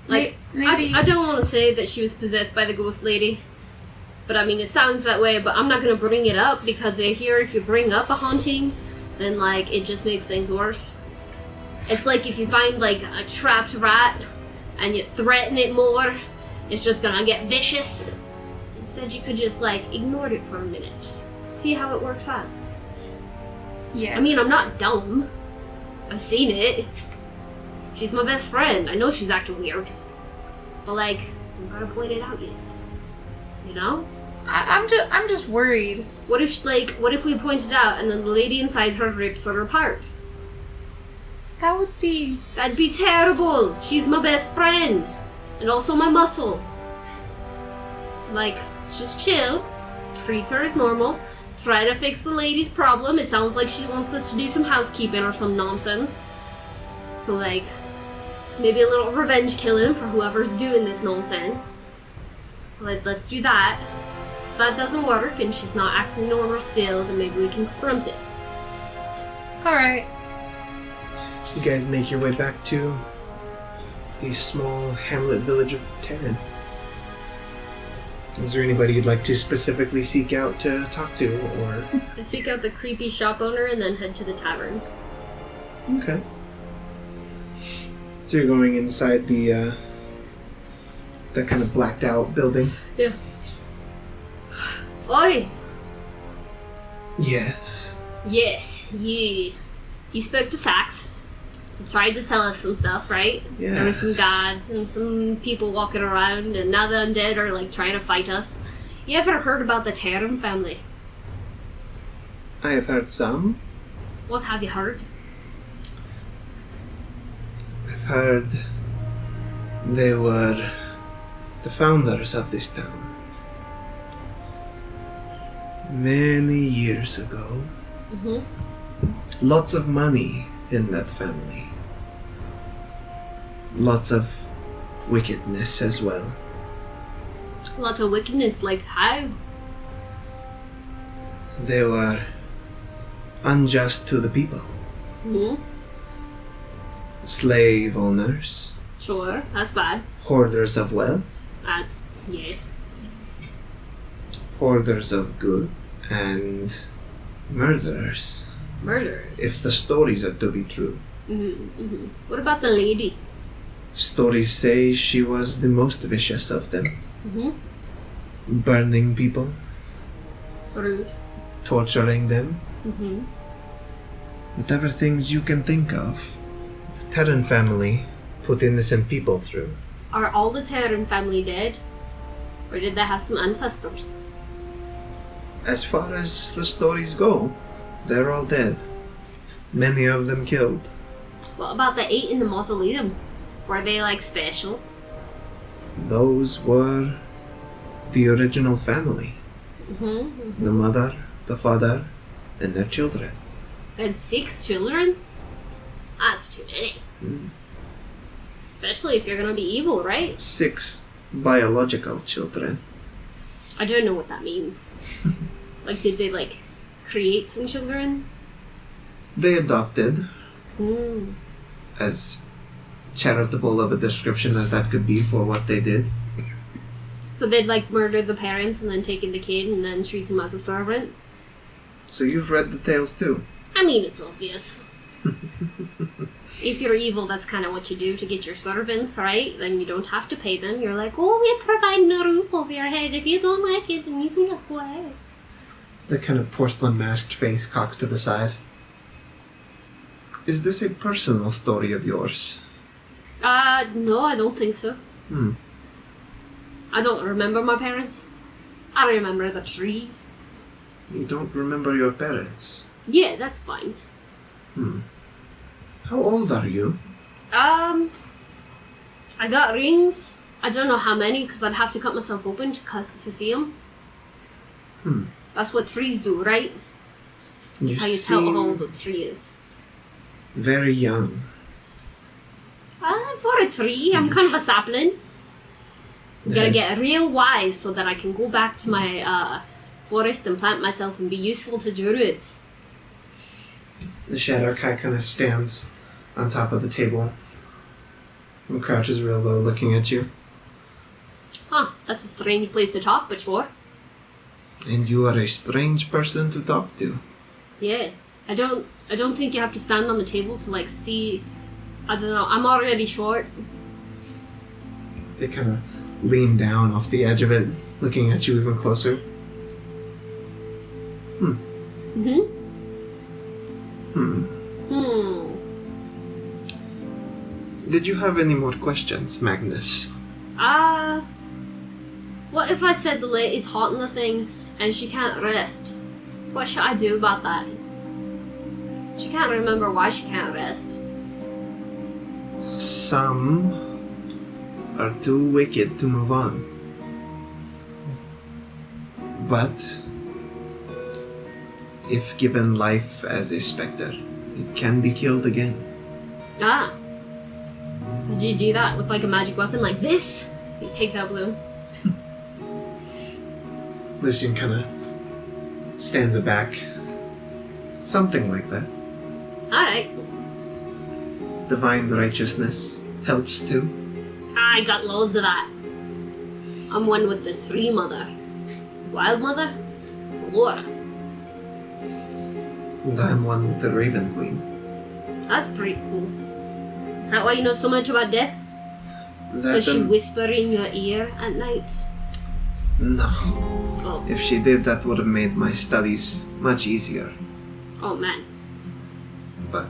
Like, Maybe I don't want to say that she was possessed by the ghost lady. But I mean, it sounds that way, but I'm not going to bring it up because I hear if you bring up a haunting, then, like, it just makes things worse. It's like if you find, like, a trapped rat and you threaten it more, it's just gonna get vicious. Instead, you could just, like, ignore it for a minute. See how it works out. Yeah. I mean, I'm not dumb. I've seen it. She's my best friend. I know she's acting weird. But, like, don't gotta point it out yet. You know? I'm just worried. What if we point it out and then the lady inside her rips her apart? That'd be terrible. She's my best friend. And also my muscle. So, like, let's just chill. Treat her as normal. Try to fix the lady's problem. It sounds like she wants us to do some housekeeping or some nonsense. So, like, maybe a little revenge killing for whoever's doing this nonsense. So, like, let's do that. If that doesn't work and she's not acting normal still, then maybe we can confront it. alright. You guys make your way back to the small hamlet village of Taryn. Is there anybody you'd like to specifically seek out to talk to, or... I seek out the creepy shop owner and then head to the tavern. Okay. So you're going inside the kind of blacked out building? Yeah. Oi! Yes. Yes, yeah. You spoke to Sax. He tried to tell us some stuff, right? Yes. There were some gods and some people walking around, and now the undead are, like, trying to fight us. You ever heard about the Taryn family? I have heard some. What have you heard? I've heard they were the founders of this town. Many years ago. Mm-hmm. Lots of money in that family. Lots of wickedness as well. Lots of wickedness, like how? They were unjust to the people. Mm-hmm. Slave owners. Sure, that's bad. Hoarders of wealth. That's, yes. Hoarders of good. And murderers. Murderers. If the stories are to be true. Mm-hmm. Mm-hmm. What about the lady? Stories say she was the most vicious of them. Mm-hmm. Burning people. Rude. Torturing them. Mm-hmm. Whatever things you can think of. The Taryn family put innocent people through. Are all the Taryn family dead? Or did they have some ancestors? As far as the stories go, they're all dead. Many of them killed. What about the 8 in the mausoleum? Were they, like, special? Those were the original family. Mm-hmm. The mother, the father, and their children. They had 6 children? That's too many. Mm. Especially if you're gonna be evil, right? 6 biological children. I don't know what that means. Like, did they, like, create some children? They adopted, Hmm. as charitable of a description as that could be for what they did. So they'd, like, murder the parents and then take in the kid and then treat him as a servant? So you've read the tales too. I mean, it's obvious. If you're evil, that's kind of what you do to get your servants, right? Then you don't have to pay them. You're like, oh, we're providing a roof over your head. If you don't like it, then you can just go out. The kind of porcelain masked face cocks to the side. Is this a personal story of yours? No, I don't think so. Hmm. I don't remember my parents. I remember the trees. You don't remember your parents? Yeah, that's fine. Hmm. How old are you? I got rings. I don't know how many because I'd have to cut myself open to see them. Hmm. That's what trees do, right? You That's how you tell how old seem a tree is. very young. For a tree, I'm kind of a sapling. I'm gonna Uh, get real wise so that I can go back to my forest and plant myself and be useful to druids. The shadow cat kind of stands on top of the table and crouches real low looking at you. Huh, that's a strange place to talk, but sure. And you are a strange person to talk to. Yeah. I don't think you have to stand on the table to like see. I don't know, I'm already short. They kind of lean down off the edge of it, looking at you even closer. Mm-hmm. Hmm. Did you have any more questions, Magnus? What if I said the lady's hot in the thing and she can't rest? What should I do about that? She can't remember why she can't rest. Some are too wicked to move on. But if given life as a spectre, it can be killed again. Ah. Did you do that with like a magic weapon like this? He takes out Bloom. Lucian kind of stands aback. Something like that. Alright. Divine righteousness helps too. I got loads of that. I'm one with the Three Mother. Wyldmother? Melora. And I'm one with the Raven Queen. That's pretty cool. Is that why you know so much about death? That Does she whisper in your ear at night? No. Oh. If she did, that would have made my studies much easier. Oh man. But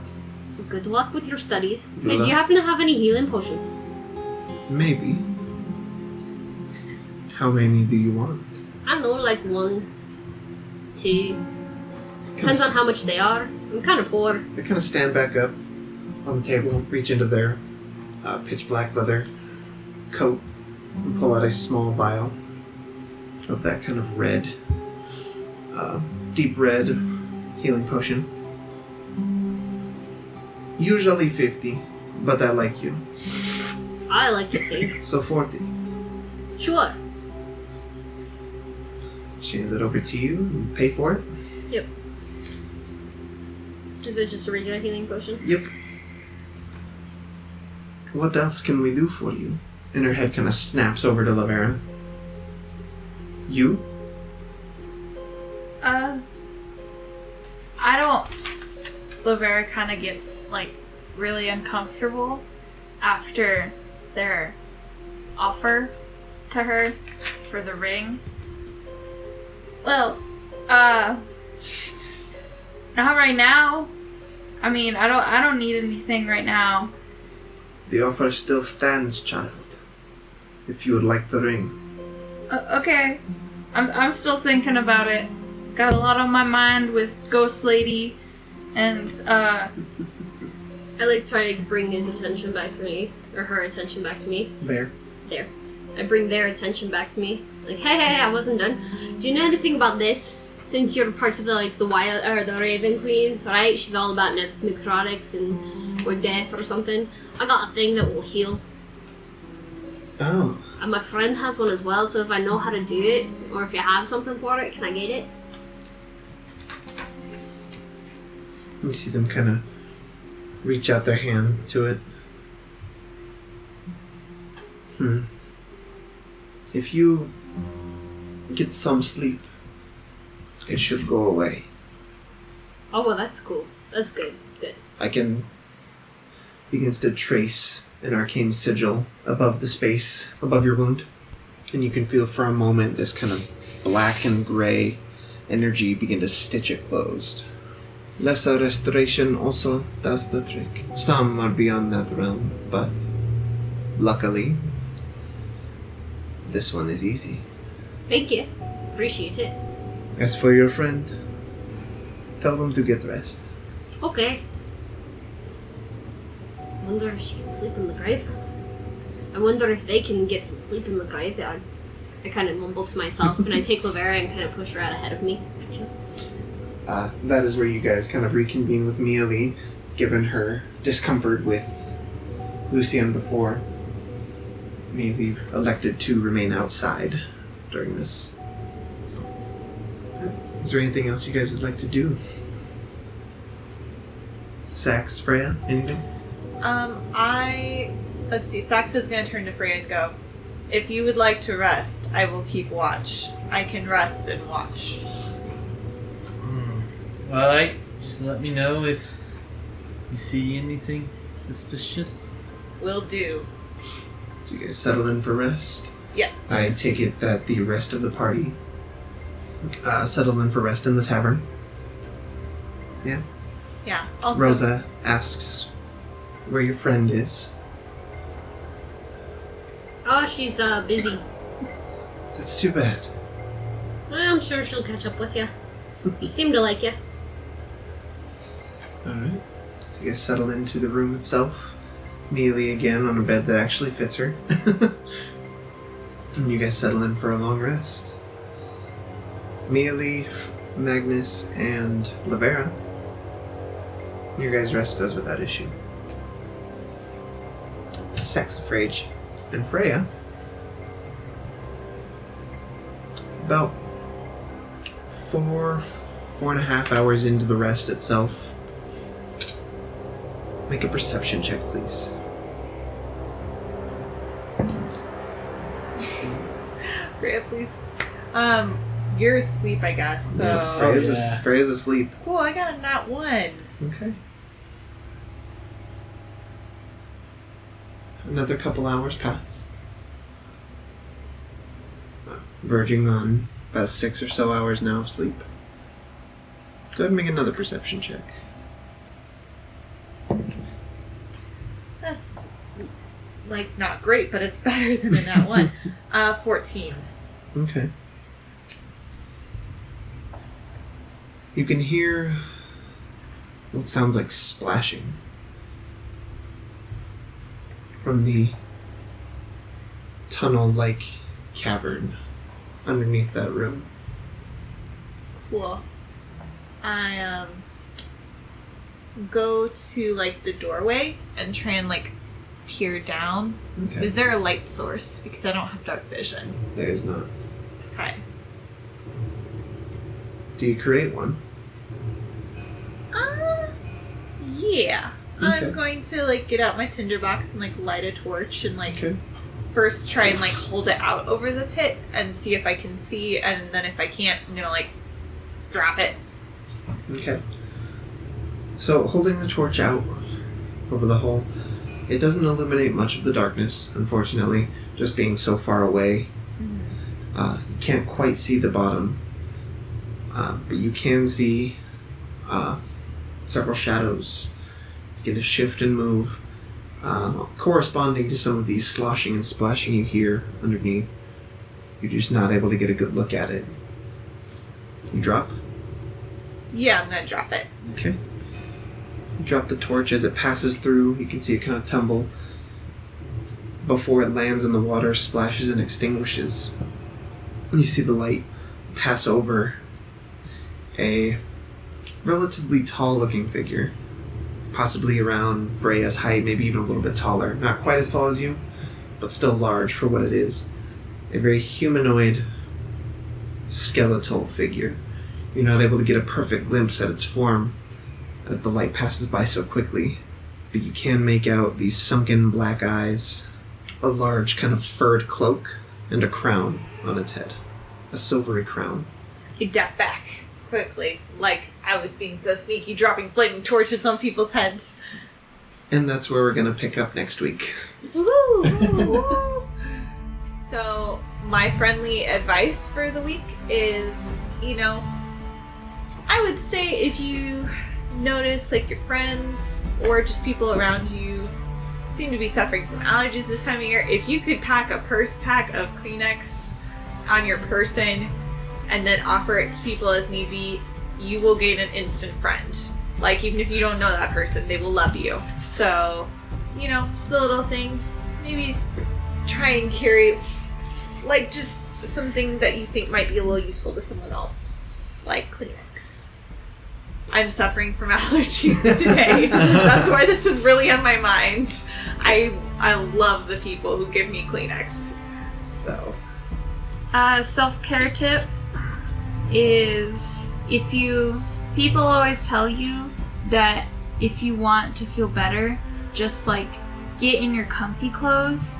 Good luck with your studies. Good Hey, do you luck. happen to have any healing potions? maybe. How many do you want? I don't know, like 1, 2. Depends Kinda- on how much they are. I'm kind of poor. They kind of stand back up on the table, reach into their pitch black leather coat, and pull out a small vial of that kind of red, deep red, healing potion. Usually 50, but I like you. I like it too. So 40. Sure. She hands it over to you and pay for it. Yep. Is it just a regular healing potion? Yep. What else can we do for you? And her head kind of snaps over to Laverra. You? I don't... Laverra kind of gets, like, really uncomfortable after their offer to her for the ring. Well, not right now. I mean, I don't need anything right now. The offer still stands, child. If you would like the ring. Okay. I'm still thinking about it. Got a lot on my mind with Ghost Lady and I like try to bring his attention back to me, or her attention back to me. There. I bring their attention back to me. Like, hey, I wasn't done. Do you know anything about this? Since you're part of the wild or the Raven Queen, right? She's all about necrotics or death or something. I got a thing that will heal. Oh. And my friend has one as well, so if I know how to do it, or if you have something for it, can I get it? You see them kind of reach out their hand to it. If you get some sleep, it should go away. Oh, well, that's cool. That's good. Good. Begins to trace an arcane sigil above the space, above your wound. And you can feel for a moment this kind of black and gray energy begin to stitch it closed. Lesser restoration also does the trick. Some are beyond that realm, but luckily, this one is easy. Thank you. Appreciate it. As for your friend, tell them to get rest. Okay. I wonder if she can sleep in the grave. I wonder if they can get some sleep in the graveyard. I kind of mumble to myself, and I take Laverra and kind of push her out ahead of me. That is where you guys kind of reconvene with Mialee, given her discomfort with Lucian before. Mialee elected to remain outside during this. Is there anything else you guys would like to do? Sax, Freya, anything? Let's see, Sax is going to turn to Freya and go, if you would like to rest, I will keep watch. I can rest and watch. Alright, just let me know if you see anything suspicious. Will do. So you guys settle in for rest? Yes. I take it that the rest of the party settles in for rest in the tavern. Yeah? Yeah. Also, Rosa asks where your friend is. Oh, she's busy. That's too bad. Well, I'm sure she'll catch up with you. She seemed to like you. Alright. So you guys settle into the room itself. Mialee again on a bed that actually fits her. And you guys settle in for a long rest. Mialee, Magnus, and Laverra. Your guys' rest goes without issue. Saxifrage and Freya. About 4.5 hours into the rest itself. Make a perception check, please. Freya, please. You're asleep, I guess, so... Freya's asleep. Cool, I got a nat 1. Okay. Another couple hours pass. Verging on about 6 or so hours now of sleep. Go ahead and make another perception check. That's, like, not great, but it's better than a nat 1. 14. Okay. You can hear what sounds like splashing from the tunnel-like cavern underneath that room. Cool. I go to like the doorway and try and like peer down. Okay. Is there a light source? Because I don't have dark vision. There is not. Okay. Do you create one? Yeah. Okay. I'm going to like get out my tinderbox and like light a torch and like Okay. first try and like hold it out over the pit and see if I can see, and then if I can't, I'm gonna like drop it. Okay. So, holding the torch out over the hole, it doesn't illuminate much of the darkness, unfortunately, just being so far away. You can't quite see the bottom, but you can see several shadows begin to shift and move, corresponding to some of these sloshing and splashing you hear underneath. You're just not able to get a good look at it. You drop? Yeah, I'm gonna drop it. Okay. You drop the torch. As it passes through, you can see it kind of tumble. Before it lands in the water, splashes and extinguishes. You see the light pass over a relatively tall-looking figure. Possibly around Freya's height, maybe even a little bit taller. Not quite as tall as you, but still large for what it is. A very humanoid, skeletal figure. You're not able to get a perfect glimpse at its form as the light passes by so quickly, but you can make out these sunken black eyes, a large kind of furred cloak, and a crown on its head. A silvery crown. I duck back quickly, like I was being so sneaky, dropping flaming torches on people's heads. And that's where we're going to pick up next week. Woo! So, my friendly advice for the week is, I would say if you notice like your friends or just people around you seem to be suffering from allergies this time of year, if you could pack a purse pack of Kleenex on your person and then offer it to people as need be, you will gain an instant friend. Like, even if you don't know that person, they will love you. So, it's a little thing. Maybe try and carry like just something that you think might be a little useful to someone else, like Kleenex. I'm suffering from allergies today. That's why this is really on my mind. I love the people who give me Kleenex. So, self-care tip is people always tell you that if you want to feel better, just like get in your comfy clothes,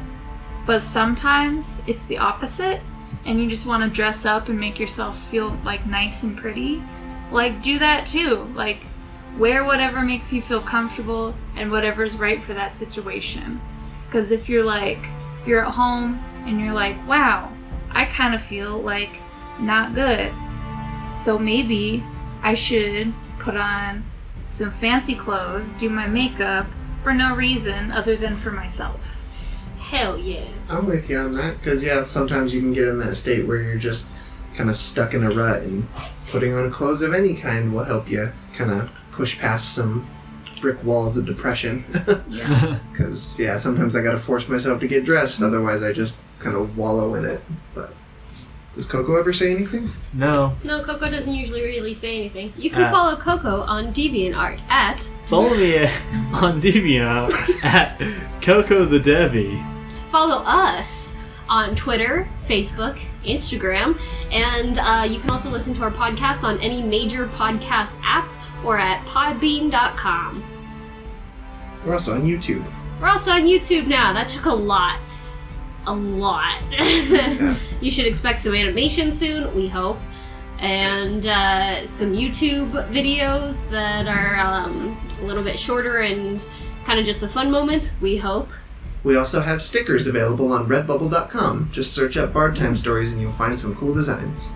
but sometimes it's the opposite and you just want to dress up and make yourself feel like nice and pretty. Like, do that too. Like, wear whatever makes you feel comfortable and whatever's right for that situation. Because if you're at home and you're like, wow, I kind of feel like not good, so maybe I should put on some fancy clothes, do my makeup for no reason other than for myself. Hell yeah. I'm with you on that, because sometimes you can get in that state where you're just kind of stuck in a rut, and putting on clothes of any kind will help you kind of push past some brick walls of depression. Yeah. Because, sometimes I gotta force myself to get dressed, otherwise I just kind of wallow in it. But does Coco ever say anything? No. No, Coco doesn't usually really say anything. You can follow Coco on DeviantArt at... Follow me on DeviantArt at Coco the Devi. Follow us on Twitter, Facebook, Instagram, and you can also listen to our podcast on any major podcast app or at podbean.com. We're also on YouTube. We're also on YouTube now. That took a lot. Yeah. You should expect some animation soon, we hope, and some YouTube videos that are a little bit shorter and kind of just the fun moments, we hope. We also have stickers available on redbubble.com. Just search up Bard Time Stories and you'll find some cool designs.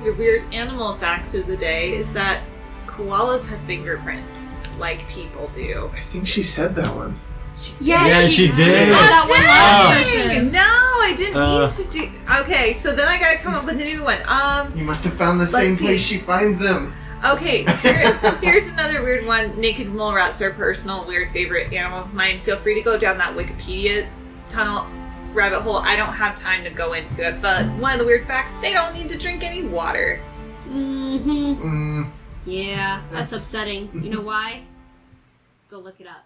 your weird animal fact of the day is that koalas have fingerprints like people do. I think she said that one. Yeah, she did. She said that one last Dang! session. No, I didn't mean to do. Okay, so then I gotta come up with a new one. You must have found the same place she finds them. Okay, here's another weird one. Naked mole rats are a personal weird favorite animal of mine. Feel free to go down that Wikipedia tunnel rabbit hole. I don't have time to go into it, but one of the weird facts, they don't need to drink any water. Mm-hmm. Yeah, that's upsetting. You know why? Go look it up.